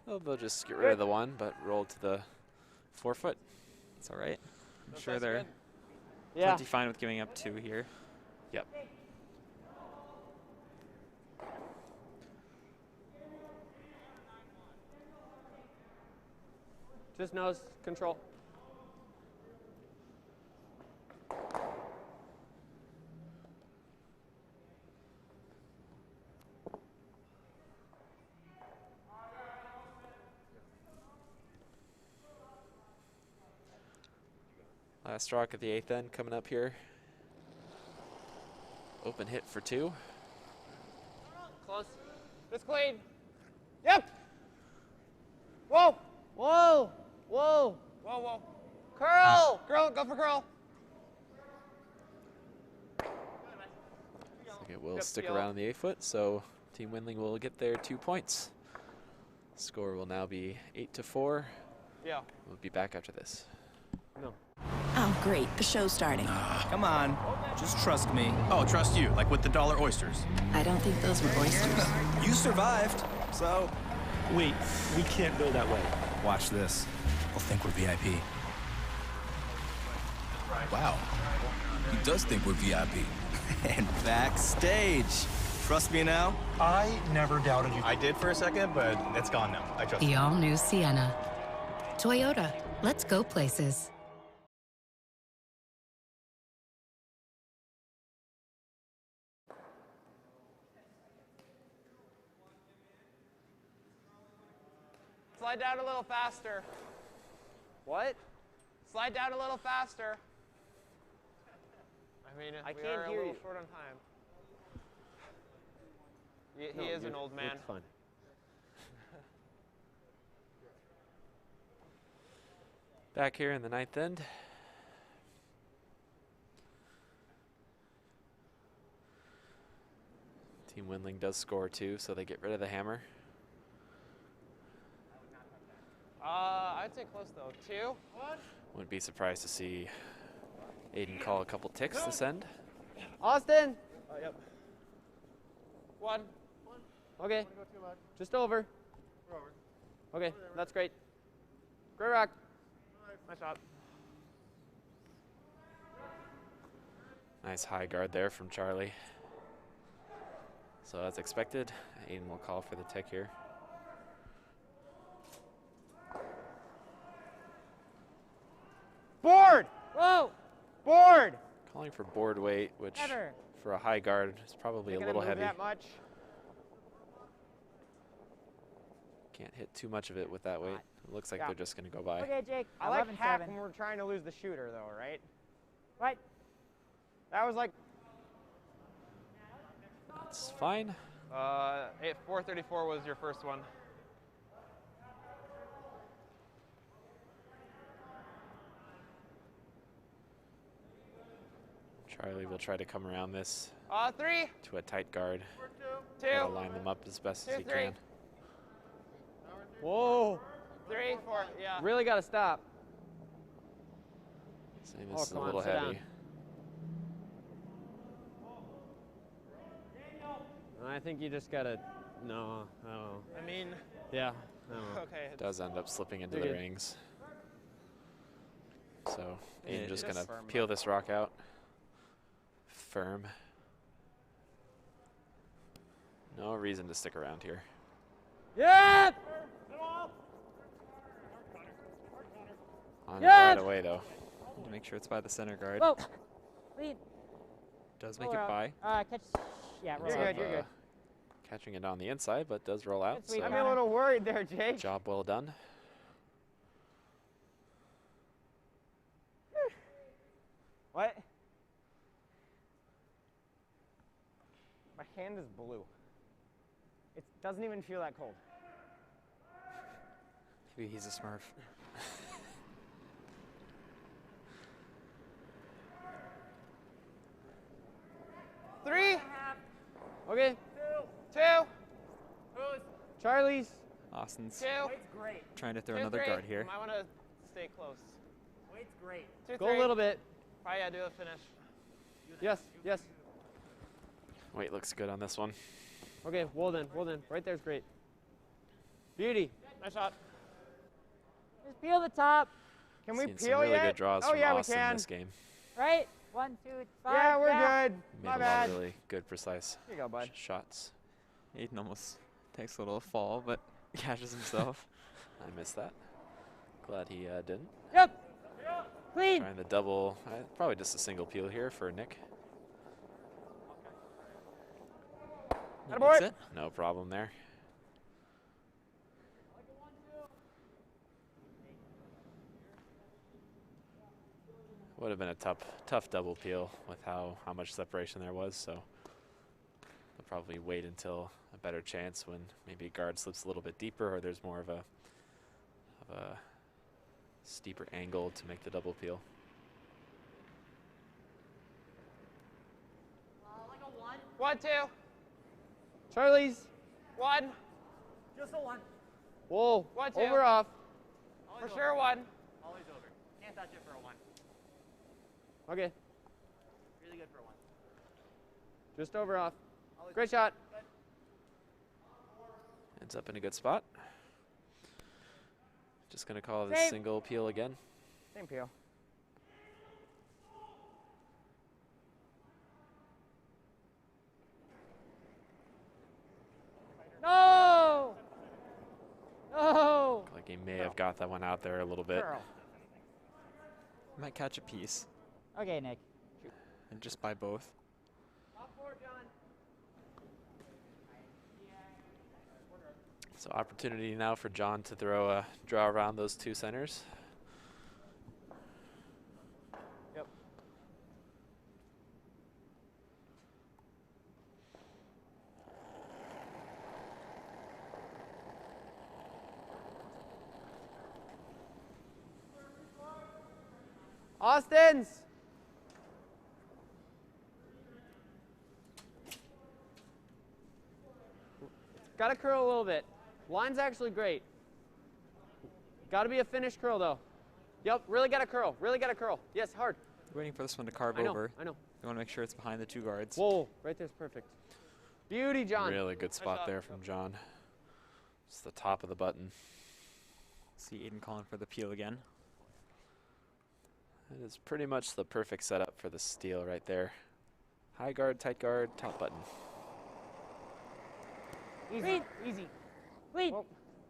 Well, they'll just get rid of the one, but roll to the 4-foot. It's all right. I'm That's sure they're good. plenty fine with giving up 2 here. Yep. Just nose control. Last rock at the 8th end coming up here. Open hit for 2. Close. Just clean. Yep. Whoa. Whoa. Whoa. Whoa, whoa. Curl. Curl. Go for curl. Looks like it will stick around in the 8-foot, so Team Wendling will get their 2 points. Score will now be 8-4. Yeah. We'll be back after this. No. Oh, great. The show's starting. Come on. Just trust me. Oh, trust you, like with the dollar oysters. I don't think those were oysters. You survived, so... Wait, we can't go that way. Watch this. They'll think we're VIP. Wow. He does think we're VIP. And backstage. Trust me now? I never doubted you. I did for a second, but it's gone now. I trust you. The all-new Sienna. Toyota. Let's go places. Slide down a little faster. What? Slide down a little faster. I mean, I we can't are hear a little you. short on time. He is an old man. It's fun. Back here in the 9th end. Team Wendling does score 2, so they get rid of the hammer. I'd say close though. 2. 1. Wouldn't be surprised to see Aiden call a couple ticks this end. Austin. Yep. 1. Okay. Just over. We're over. Okay, that's great. Great rock. Nice shot. Nice high guard there from Charlie. So as expected, Aiden will call for the tick here. Board! Whoa! Board! Calling for board weight, which Never. for a high guard is probably a Not little gonna move heavy. that much. Can't hit too much of it with that weight. It looks like Yeah. they're just going to go by. Okay, Jake. I like 11-7. hack when we're trying to lose the shooter, though, right? Right. That was like That's fine. 434 was your first one. Charlie will try to come around this 3. to a tight guard. 2. Try to line them up as best as 2, he 3. can. Whoa. 3, 4. Yeah. Really got to stop. Saying this is a come on, little sit heavy. down. I think you just got to, no, I don't know. I mean, Yeah, I don't know. okay. Does end up slipping into You're the good. rings. So Aiden just just going to firm peel this rock out. Firm. No reason to stick around here. Yeah. On it Yeah. right away, though. To make sure it's by the center guard. Whoa. Clean. Does make Roll it out. by. Catch. Yeah, roll You're out. good, you're good. Catching it on the inside, but does roll out. Good sweep, So I'm a little worried there, Jake. job well done. What? My hand is blue. It doesn't even feel that cold. Maybe he's a Smurf. 3. Okay. 2. Who's? Charlie's. Austin's 2. Great. trying to throw 2, another 3. guard here. Might want to stay close. Weight's great. 2, Go 3. a little bit. Probably gotta do the finish. Yes, yes. Weight looks good on this one. Okay, well then. Right there's great. Beauty. Nice shot. Just peel the top. Can we Seen some peel really yet? good draws Oh from yeah, Austin we can. this game. Right. 1, 2, 5. Yeah, we're good. Made My a lot bad. of really good, precise Here you go, bud. shots. Aiden almost takes a little fall, but catches himself. I missed that. Glad he didn't. Yep. Clean. Trying the double, probably just a single peel here for Nick. Attaboy. That's it. No problem there. Would have been a tough double peel with how much separation there was, so they'll probably wait until a better chance when maybe guard slips a little bit deeper or there's more of a steeper angle to make the double peel. Like a 1. 1, 2. Charlie's. 1. Just a 1. Whoa. 1, 2. Over off. For sure, 1. Always over. Can't touch it for a 1. Okay. Really good for a 1. Just over off. Great shot. Ends up in a good spot. Just going to call this Save. single peel again. Same peel. No. No. Looked like he may have got that one out there a little bit. Girl. Might catch a piece Okay, Nick. and just by both. So opportunity now for John to throw a draw around those two centers. Yep. Austin's. Got to curl a little bit. Line's actually great. Got to be a finished curl though. Yep, really got to curl. Really got to curl. Yes, hard. Waiting for this one to carve I know, over. I know. You want to make sure it's behind the two guards. Whoa, right there's perfect. Beauty, John. Really good spot there from John. It's the top of the button. See Aiden calling for the peel again. It is pretty much the perfect setup for the steal right there. High guard, tight guard, top button. Easy. Clean. Easy. Clean. Whoa.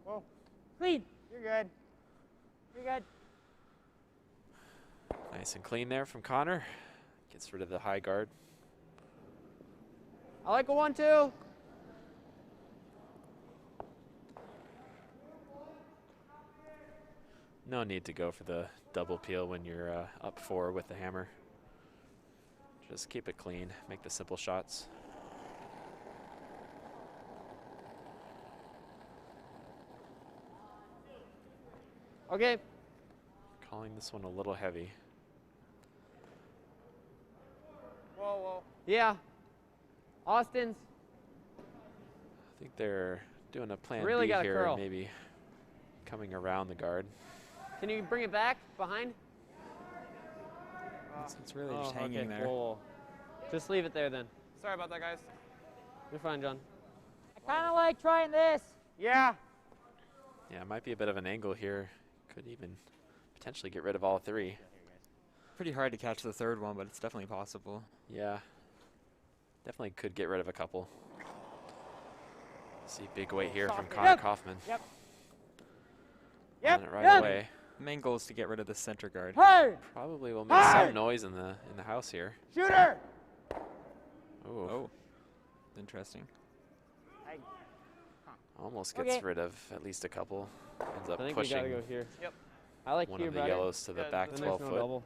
Whoa. Clean. You're good. You're good. Nice and clean there from Connor. Gets rid of the high guard. I like a 1-2. No need to go for the double peel when you're up 4 with the hammer. Just keep it clean, make the simple shots. Okay. Calling this one a little heavy. Whoa, whoa. Yeah. Austin's. I think they're doing a plan Really B gotta here, curl. maybe coming around the guard. Can you bring it back behind? It's really just hanging there. Whoa. Just leave it there then. Sorry about that, guys. You're fine, John. I kind of like trying this. Yeah. Yeah, it might be a bit of an angle here. Could even potentially get rid of all 3. Pretty hard to catch the third one, but it's definitely possible. Yeah, definitely could get rid of a couple. See big weight here from Connor Kaufman. Yep. On it right away. The main goal is to get rid of the center guard. Hey! Probably will make some noise in the house here. Shooter! Ooh. Oh, interesting. Almost gets rid of at least a couple. Ends up I think pushing we gotta go here. Yep. I like one here of the better. yellows to the back then 12 there's no foot. double.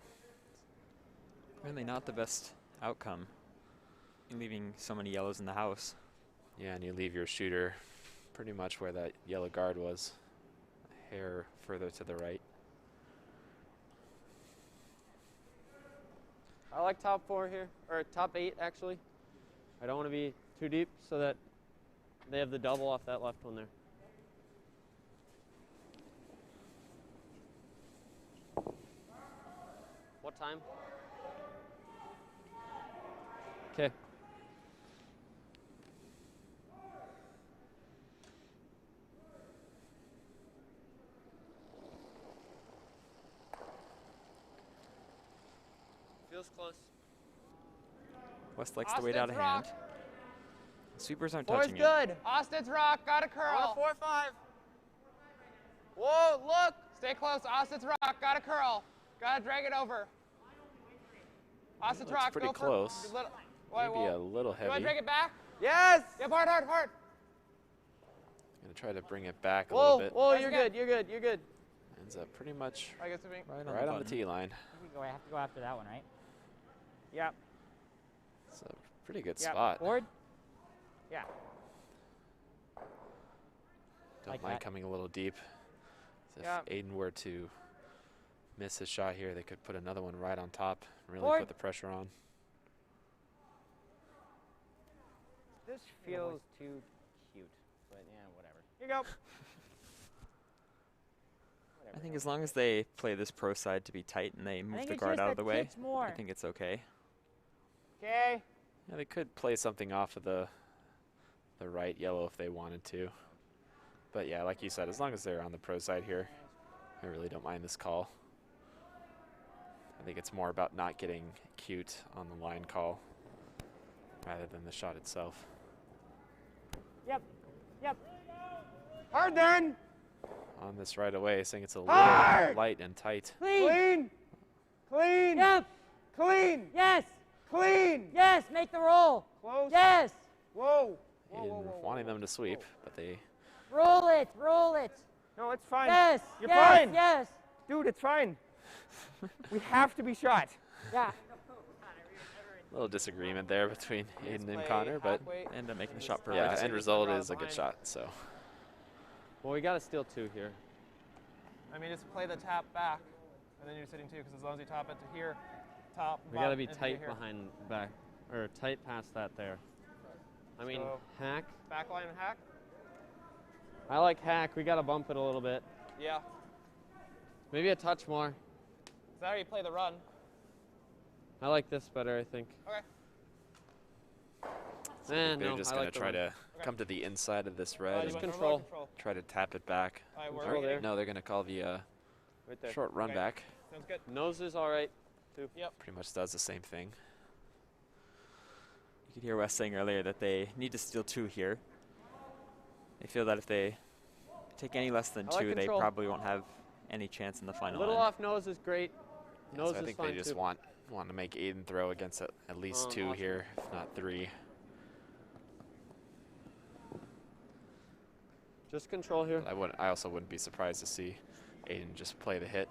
Really not the best outcome. Leaving so many yellows in the house. Yeah, and you leave your shooter pretty much where that yellow guard was. A hair further to the right. I like top 4 here, or top 8 actually. I don't want to be too deep so that they have the double off that left one there. What time? Okay. Feels close. West likes to wait out of hand. Sweepers aren't touching it. Good. Austin's rock. Got a curl. 4-5. Whoa, look. Stay close. Austin's rock. Got a curl. Gotta drag it over. Austin's That's rock. pretty go close. For little, Maybe a little You want heavy. to drag it back? Yes. Yep, hard, hard, hard. Gonna try to bring it back a little bit. Whoa, you're good, you're good, you're good. Ends up pretty much I guess we right on the tee line. I have to go after that one, right? Yep. It's a pretty good Yep. spot. Board? Yeah. Don't Like mind that. coming a little deep. If Yep. Aiden were to miss his shot here, they could put another one right on top and really Board. put the pressure on. This feels too cute, but yeah, whatever. Here you go. I think as long as they play this pro side to be tight and they move think the it's guard just out of that the way, kicks more. I think it's okay. Okay. Yeah, they could play something off of the right yellow if they wanted to. But yeah, like you said, as long as they're on the pro side here, I really don't mind this call. I think it's more about not getting cute on the line call rather than the shot itself. Yep. Yep. Hard then. On this right away, saying it's a Hard. little light and tight. Clean. Clean. Yep. Clean. Yes. Clean. Yes. Make the roll. Close. Yes. Whoa. Aiden wanting them to sweep, but they Roll it. Roll it. No, it's fine. Yes. You're yes, fine. Yes. Dude, it's fine. We have to be shot. Yeah. a little disagreement there between Aiden and Connor, but end up making the shot yeah, perfect. end result is a good shot. So Well, we got to steal 2 here. I mean, just play the tap back, and then you're sitting 2, because as long as you top it to here, top, We got to bottom, be and tight here. behind back, or tight past that there. I mean, So, hack. Backline and hack? I like hack. We got to bump it a little bit. Yeah. Maybe a touch more. Is that how you play the run? I like this better, I think. Okay. So I think they're no, just I going like to the try run. to come to the inside of this red Just and control. try to tap it back. Alright, where Or- are we getting? no, they're going to call the Right there. short run Okay. back. Sounds good. Nose is all right, too. Yep. Pretty much does the same thing. You could hear Wes saying earlier that they need to steal 2 here. They feel that if they take any less than I like 2, they control. probably won't have any chance in the A final little end. off nose is great. Yeah, Nose so I is think fine they just too. want to make Aiden throw against at least 2 awesome. here, if not 3. Just control here. I also wouldn't be surprised to see Aiden just play the hit.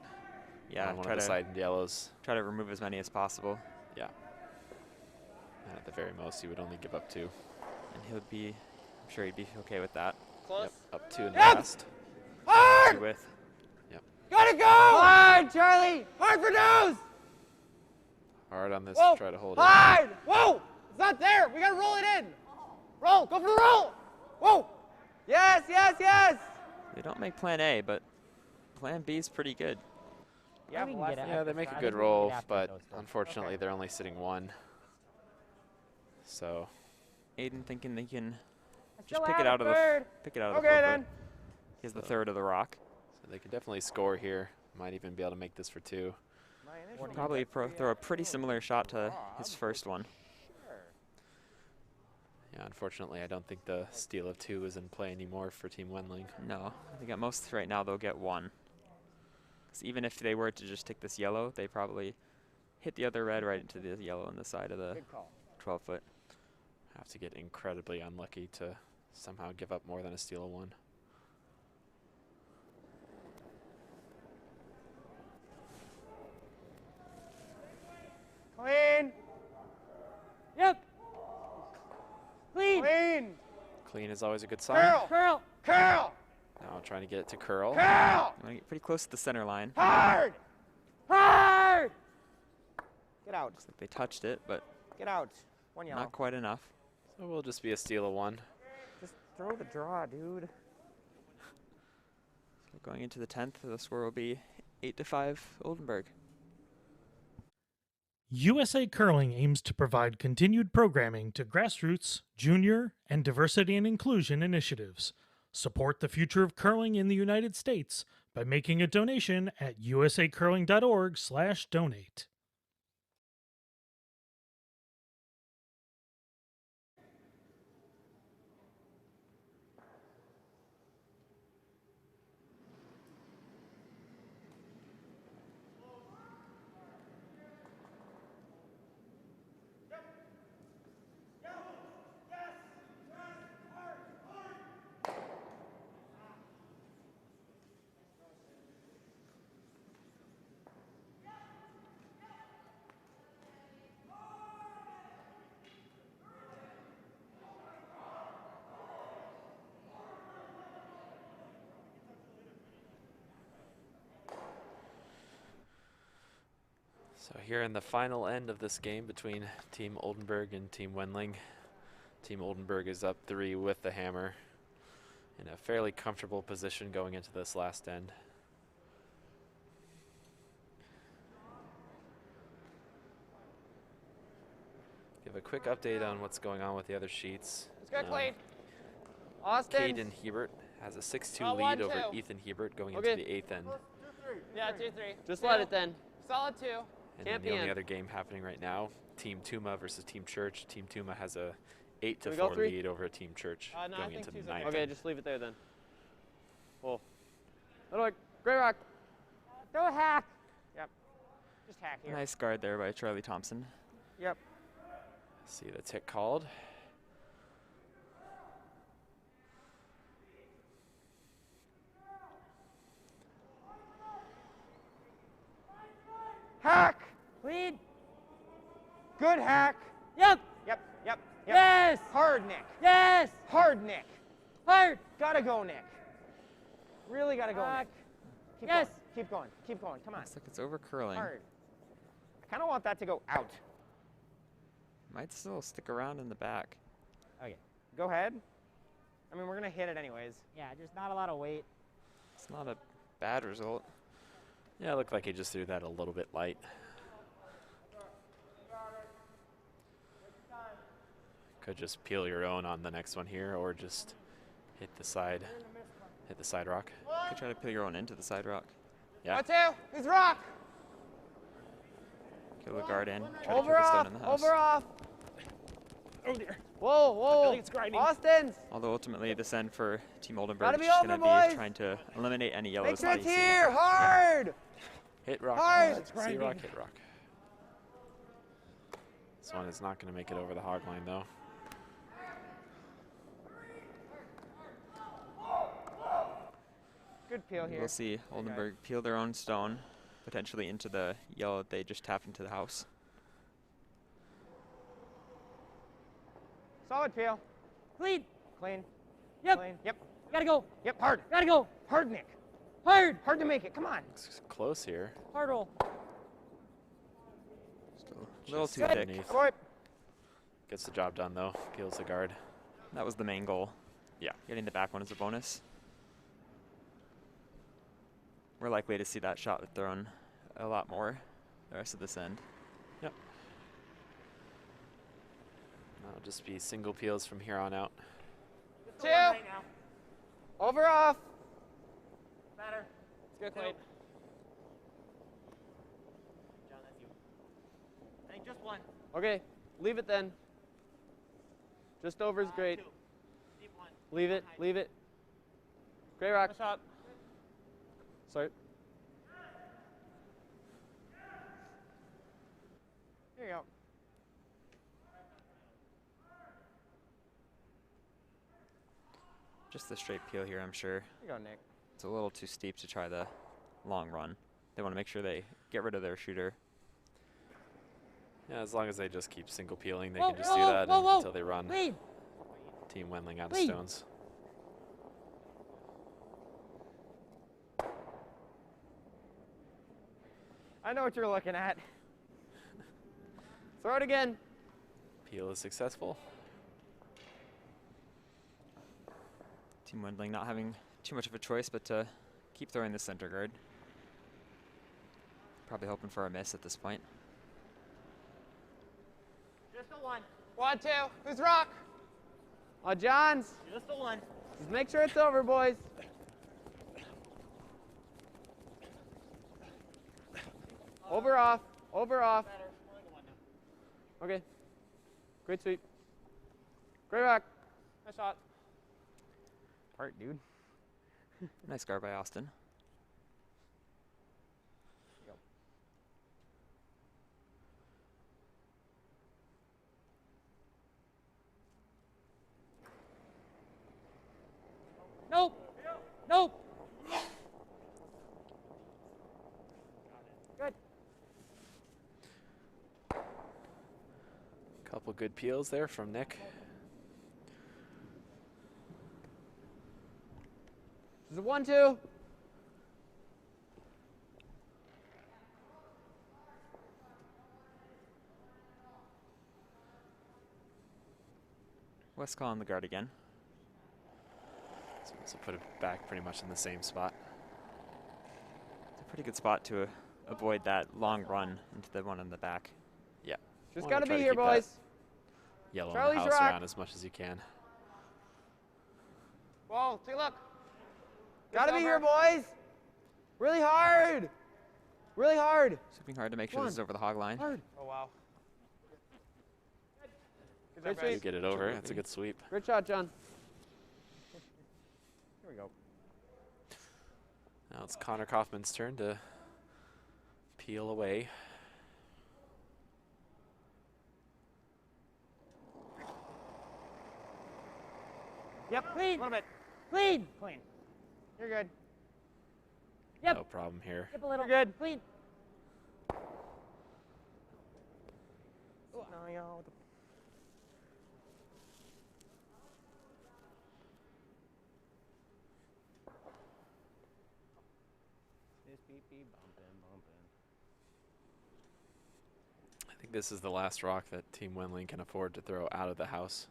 Yeah, on one of the side yellows. Try to remove as many as possible. Yeah. And at the very most, he would only give up 2. And he would be, I'm sure he'd be okay with that. Close. Yep, up 2 in the last. Hard! With. Yep. Gotta go! Hard, Charlie! Hard for nose! Hard on this, Whoa. try to hold Hard! it. Whoa! It's not there! We gotta roll it in! Roll! Go for the roll! Whoa! Yes, yes, yes! They don't make plan A, but plan B is pretty good. Yeah, Yeah, they make a good roll, but unfortunately they're only sitting 1. So Aiden thinking they can still just pick have it out of third. the Okay, forefoot. then. He has the third of the rock. So they could definitely score here. Might even be able to make this for 2. Probably throw a pretty similar shot to his first one. Yeah, unfortunately, I don't think the steal of 2 is in play anymore for Team Wendling. No, I think at most right now they'll get 1. 'Cause even if they were to just take this yellow, they probably hit the other red right into the yellow on the side of the 12-foot. Have to get incredibly unlucky to somehow give up more than a steal of 1. Clean! Yep! Clean! Clean! Clean is always a good sign. Curl! Curl! Curl! Now trying to get it to curl. Curl! You want to get pretty close to the center line. Hard! Hard! Get out. Looks like they touched it, but Get out. 1 yellow. not quite enough. So we'll just be a steal of 1. Just throw the draw, dude. So going into the 10th, the score will be 8-5 Oldenburg. USA Curling aims to provide continued programming to grassroots, junior, and diversity and inclusion initiatives. Support the future of curling in the United States by making a donation at usacurling.org/donate. So here in the final end of this game between Team Oldenburg and Team Wendling, Team Oldenburg is up 3 with the hammer in a fairly comfortable position going into this last end. Give a quick update on what's going on with the other sheets. Let's go clean. Austin. Caden Hebert has a 6-2 lead over Ethan Hebert going into the 8th end. Yeah, 2-3. Just let it then. Solid 2. And then the only other game happening right now, Team Tuma versus Team Church. Team Tuma has a 8-4 lead over Team Church going into the 9th. Okay, just leave it there then. Full. Little Grey Rock. Throw a hack. Yep. Just hack here. Nice guard there by Charlie Thompson. Yep. See the tick called. Hack! Clean! Good hack! Yep! Yep, yep, yep. Yes! Hard, Nick. Yes! Hard, Nick. Hard! Gotta go, Nick. Really gotta go, Nick. Keep Yes! going. Keep going. Keep going. Come on. Looks like it's over curling. Hard. I kind of want that to go out. Might still stick around in the back. Okay. Go ahead. I mean, we're going to hit it anyways. Yeah, just not a lot of weight. It's not a bad result. Yeah, it looked like he just threw that a little bit light. Could just peel your own on the next one here, or just hit the side rock. Could try to peel your own into the side rock. Yeah. 2, he's rock. Kill the guard in. Try Over to kill the stone off. in the house. Over off. Oh dear. Whoa, whoa. I think it's grinding. Austin's. Although ultimately this end for Team Oldenburg Gotta is be just over, going to boys. be trying to eliminate any yellows. Make sure that it's you see. here. Hard. Hit rock. Hard. See rock, hit rock. This one is not going to make it over the hog line though. Good peel here. We'll see Oldenburg peel their own stone, potentially into the yellow that they just tapped into the house. Solid peel. Clean. Clean. Yep. Clean. Yep. Gotta go. Yep. Hard. Gotta go. Hard, Nick. Hard. Hard to make it. Come on. It's close here. Hard roll. Still a little too Good. thick. Underneath. Boy. Gets the job done though. Peels the guard. That was the main goal. Yeah. Getting the back one is a bonus. We're likely to see that shot thrown a lot more the rest of this end. Yep. That'll just be single peels from here on out. 2. Over off. Better. It's good, Clayton. John, that's you. I think just one. Okay, leave it then. Just over is great. 2. Deep one. Leave it, leave it. Great rock. Shot. Sorry. Here you go. Just the straight peel here, I'm sure. Here you go, Nick. It's a little too steep to try the long run. They want to make sure they get rid of their shooter. Yeah, as long as they just keep single peeling, they Whoa, can just whoa, do that whoa, whoa. until they run. Clean. Team Wendling out of Clean. stones. I know what you're looking at. Throw it again. Peel is successful. Team Wendling not having too much of a choice but to keep throwing the center guard. Probably hoping for a miss at this point. Just the one. 1, 2. Who's rock? John's. Just the one. Just make sure it's over, boys. Over off. Over off. Better. Only the one now. Okay. Great sweep. Great rock. Nice shot. Part, dude. Nice guard by Austin. Nope. Nope. Good. Couple good peels there from Nick. This is a 1, 2. West calling the guard again. So put it back pretty much in the same spot. It's a pretty good spot to avoid that long run into the one in the back. Yeah. Just Wanna gotta try be to here, keep that boys. Yellow Charlie's in the house rock. around as much as you can. Whoa, take a look. Gotta be here, boys. Really hard. Really hard. Sweeping hard to make sure this is over the hog line. Hard. Oh, wow. Great job, guys. You get it over. That's a good sweep. Great shot, John. Here we go. Now it's Connor Kaufman's turn to peel away. Yep. Clean. A little bit. Clean. Clean. You're good. Yep. No problem here. Yep, a little. You're good. Clean. No, yo. This beep bumping. I think this is the last rock that Team Wendling can afford to throw out of the house,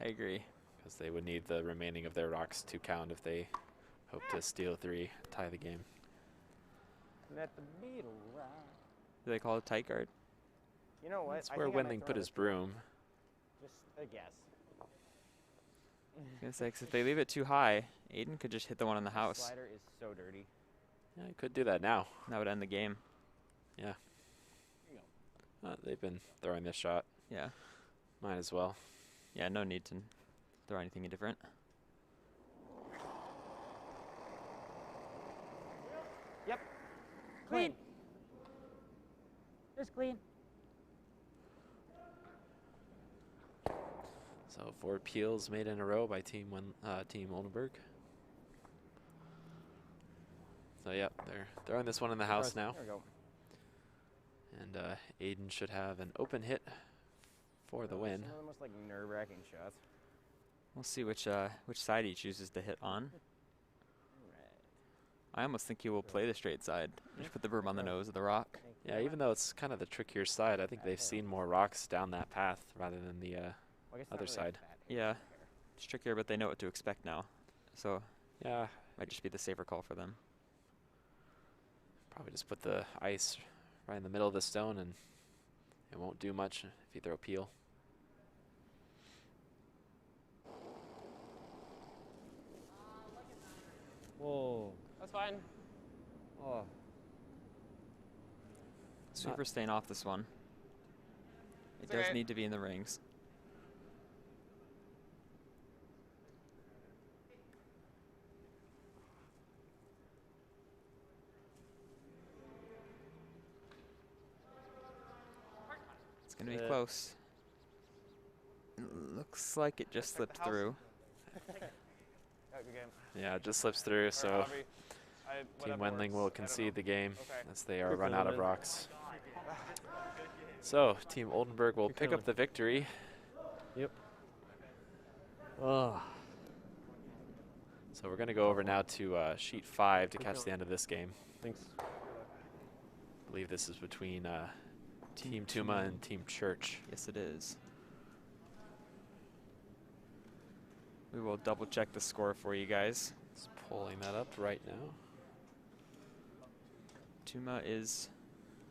I agree. because they would need the remaining of their rocks to count if they hope to steal 3, tie the game. Let the beetle ride. Do they call it tight guard? You know what? That's I where think I might Wendling throw put his this broom. Just a guess. I was gonna say, 'cause if they leave it too high, Aiden could just hit the one in the house. Slider is so dirty. Yeah, you could do that now. That would end the game. Yeah. They've been throwing this shot. Yeah. Might as well. Yeah, no need to throw anything different. Yep. Clean. Just clean. So 4 peels made in a row by Team Oldenburg. So, yep, they're throwing this one in the house now. There we go. And Aiden should have an open hit for the win. Some of the most like nerve-wracking shots. We'll see which side he chooses to hit on. I almost think he will play the straight side. Just put the berm on the nose of the rock. Yeah, even though it's kind of the trickier side, I think they've seen more rocks down that path rather than the other side. Yeah, it's trickier, but they know what to expect now. So yeah, might just be the safer call for them. Probably just put the ice right in the middle of the stone, and it won't do much if you throw peel. Whoa. That's fine. Oh. Super staying off this one. It It's does okay. need to be in the rings. It's going to be close. Looks like it just slipped through. Yeah, it just slips through, so Team Wendling will concede the game as they are run out of rocks. So, Team Oldenburg will pick up the victory. Yep. Oh. So we're going to go over now to sheet 5 to catch the end of this game. Thanks. I believe this is between Team Tuma and Team Church. Yes, it is. We will double check the score for you guys. Just pulling that up right now. Tuma is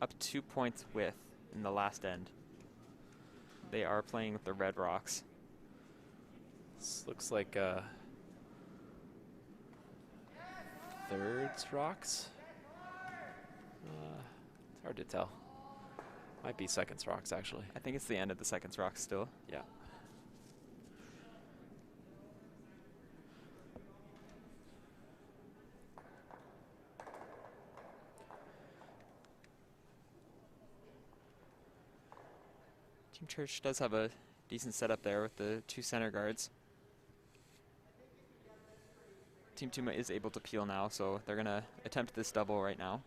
up 2 points with in the last end. They are playing with the red rocks. This looks like thirds rocks. It's hard to tell. Might be seconds rocks, actually. I think it's the end of the seconds rocks still. Yeah. Team Church does have a decent setup there with the 2 center guards. Team Tuma is able to peel now, so they're going to attempt this double right now.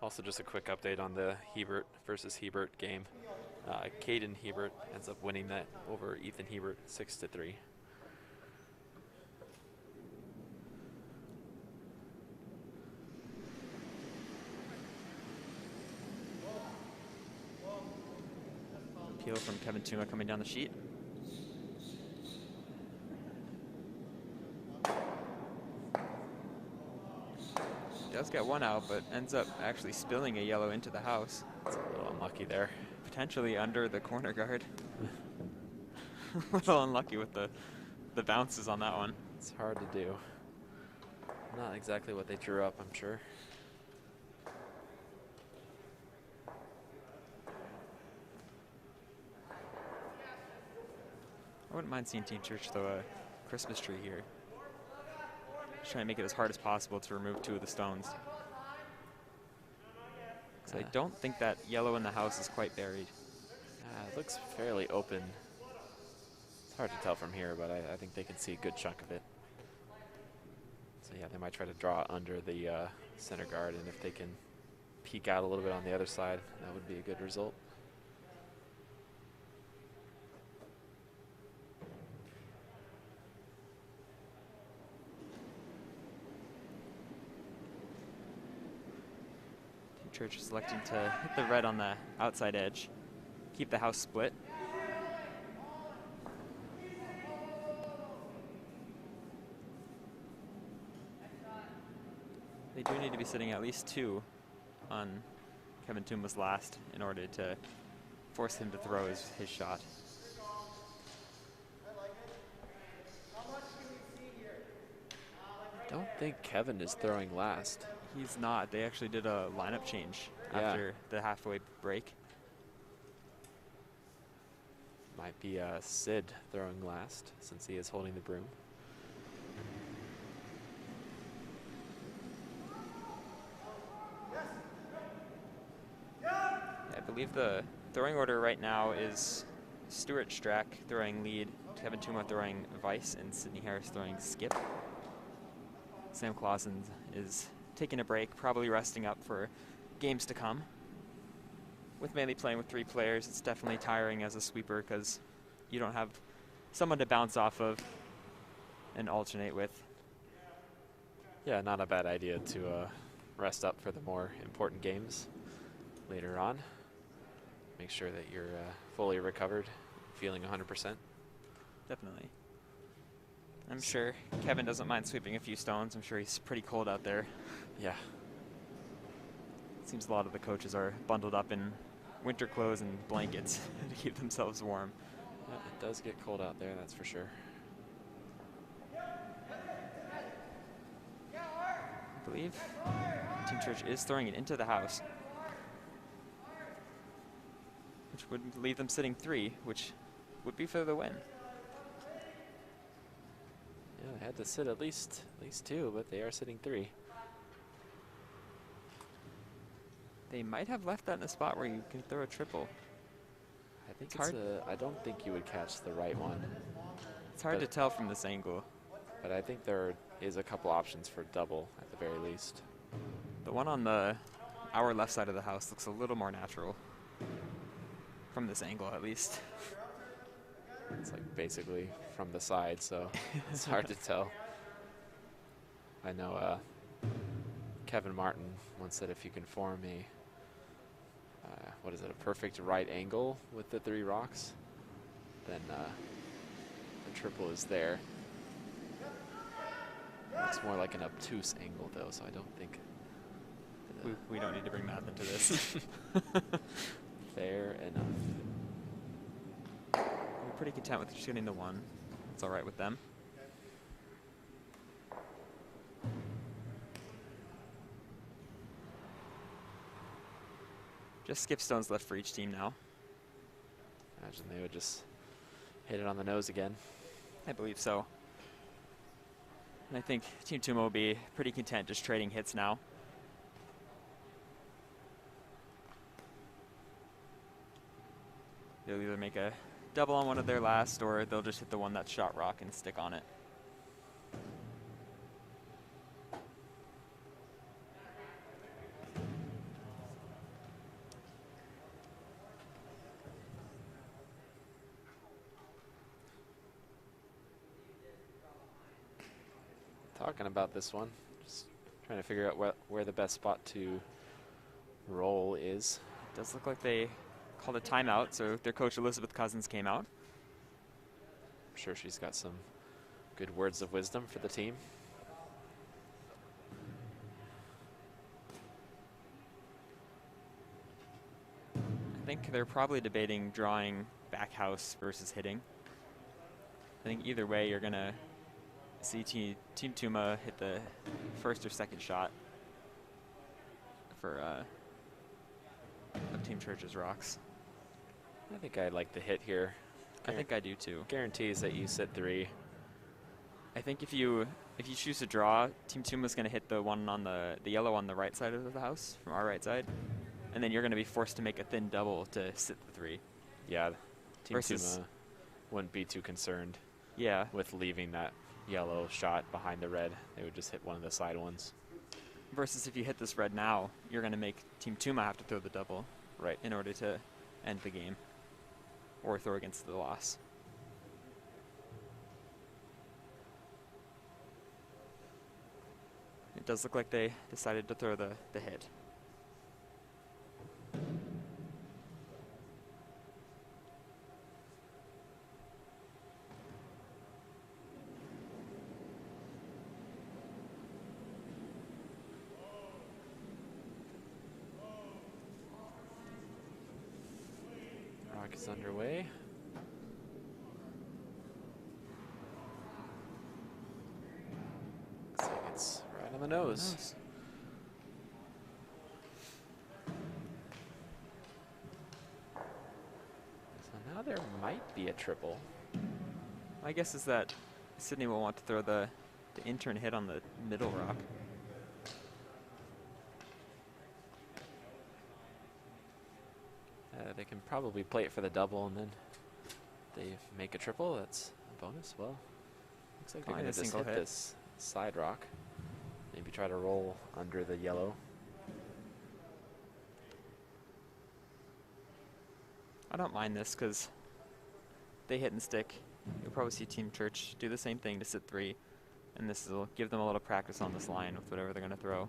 Also, just a quick update on the Hebert versus Hebert game. Caden Hebert ends up winning that over Ethan Hebert 6-3. Peel from Kevin Tuma coming down the sheet. Does get one out, but ends up actually spilling a yellow into the house. It's a little unlucky there. Potentially under the corner guard. A little unlucky with the bounces on that one. It's hard to do. Not exactly what they drew up, I'm sure. I wouldn't mind seeing Team Church throw a Christmas tree here. Just trying to make it as hard as possible to remove 2 of the stones. So I don't think that yellow in the house is quite buried. It looks fairly open. It's hard to tell from here, but I think they can see a good chunk of it. So yeah, they might try to draw under the center guard, and if they can peek out a little bit on the other side, that would be a good result. Church is selecting to hit the red on the outside edge, keep the house split. They do need to be sitting at least 2 on Kevin Tuma's last in order to force him to throw his shot. I don't think Kevin is throwing last. He's not. They actually did a lineup change after the halfway break. Might be Sid throwing last since he is holding the broom. I believe the throwing order right now is Stuart Strack throwing lead, Kevin Tuma throwing vice, and Sydney Harris throwing skip. Sam Clausen is taking a break, probably resting up for games to come. With mainly playing with 3 players, it's definitely tiring as a sweeper because you don't have someone to bounce off of and alternate with. Yeah, not a bad idea to rest up for the more important games later on. Make sure that you're fully recovered, feeling 100%. Definitely. I'm sure Kevin doesn't mind sweeping a few stones. I'm sure he's pretty cold out there. Yeah. Seems a lot of the coaches are bundled up in winter clothes and blankets to keep themselves warm. Yeah, it does get cold out there, that's for sure. I believe Team Church is throwing it into the house, which would leave them sitting 3, which would be for the win. Yeah, they had to sit at least 2, but they are sitting 3. They might have left that in a spot where you can throw a triple. I think I don't think you would catch the right one. It's hard to tell from this angle. But I think there is a couple options for double at the very least. The one on our left side of the house looks a little more natural. From this angle, at least. It's like basically from the side, so it's hard to tell. I know Kevin Martin once said if you can form a, what is it, a perfect right angle with the 3 rocks, then the triple is there. It's more like an obtuse angle, though, so I don't think... We don't need to bring math into this. Fair enough. We're pretty content with just getting the 1. It's all right with them. Just skip stones left for each team now. Imagine they would just hit it on the nose again. I believe so. And I think Team Tuma will be pretty content just trading hits now. They'll either make a double on one of their last, or they'll just hit the one that's shot rock and stick on it. Talking about this one, just trying to figure out where the best spot to roll is. It does look like they called a timeout, so their coach Elizabeth Cousins came out. I'm sure she's got some good words of wisdom for the team. I think they're probably debating drawing back house versus hitting. I think either way you're going to see Team Tuma hit the first or second shot for of Team Church's rocks. I think I like the hit here. I think I do too. Guarantees that you sit 3. I think if you choose to draw, Team Tuma's going to hit the one on the yellow on the right side of the house from our right side, and then you're going to be forced to make a thin double to sit the 3. Yeah, Team Tuma wouldn't be too concerned. Yeah, with leaving that yellow shot behind the red. They would just hit one of the side ones. Versus if you hit this red now, you're going to make Team Tuma have to throw the double, right, in order to end the game or throw against the loss. It does look like they decided to throw the hit. Rock is underway. Looks like it's right on the nose. So now there might be a triple. My guess is that Sydney will want to throw the intern hit on the middle rock. They can probably play it for the double, and then they make a triple. That's a bonus. Well, looks like they're going to just hit this side rock. Maybe try to roll under the yellow. I don't mind this because they hit and stick. You'll probably see Team Church do the same thing to sit 3, and this will give them a little practice on this line with whatever they're going to throw.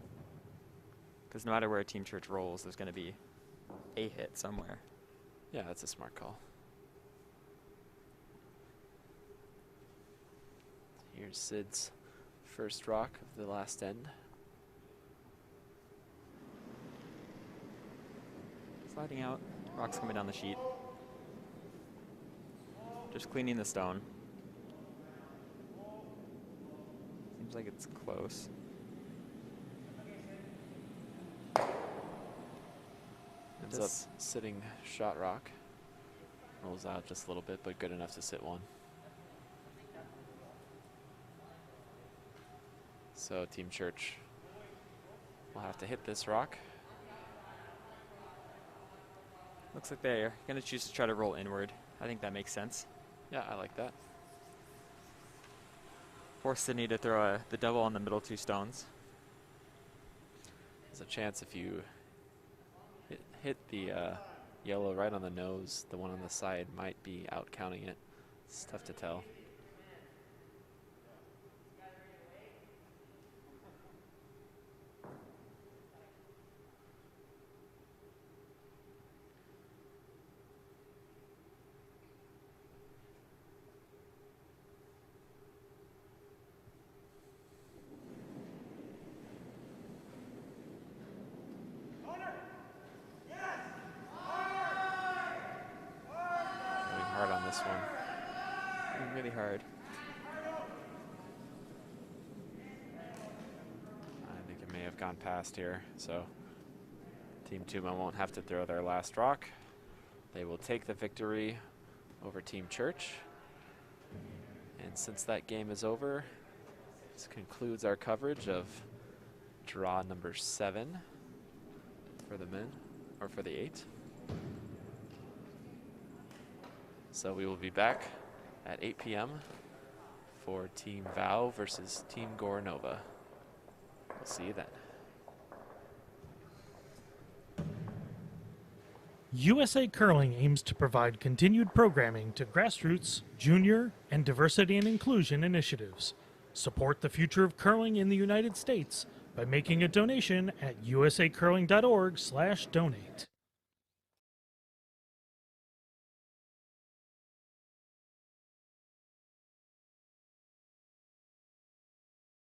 Because no matter where Team Church rolls, there's going to be a hit somewhere. Yeah, that's a smart call. Here's Sid's first rock of the last end. Sliding out, rocks coming down the sheet. Just cleaning the stone. Seems like it's close. Ends up sitting shot rock. Rolls out just a little bit, but good enough to sit one. So Team Church will have to hit this rock. Looks like they're going to choose to try to roll inward. I think that makes sense. Yeah, I like that. Force Sydney to throw the double on the middle 2 stones. There's a chance if you hit the yellow right on the nose, the one on the side might be out counting it. It's tough to tell. Really hard. I think it may have gone past here, so Team Tuma won't have to throw their last rock. They will take the victory over Team Church. And since that game is over, this concludes our coverage of draw number 7 for the men, or for the 8. So we will be back at 8 p.m. for Team Vow versus Team Goranova. We'll see you then. USA Curling aims to provide continued programming to grassroots, junior, and diversity and inclusion initiatives. Support the future of curling in the United States by making a donation at usacurling.org/donate.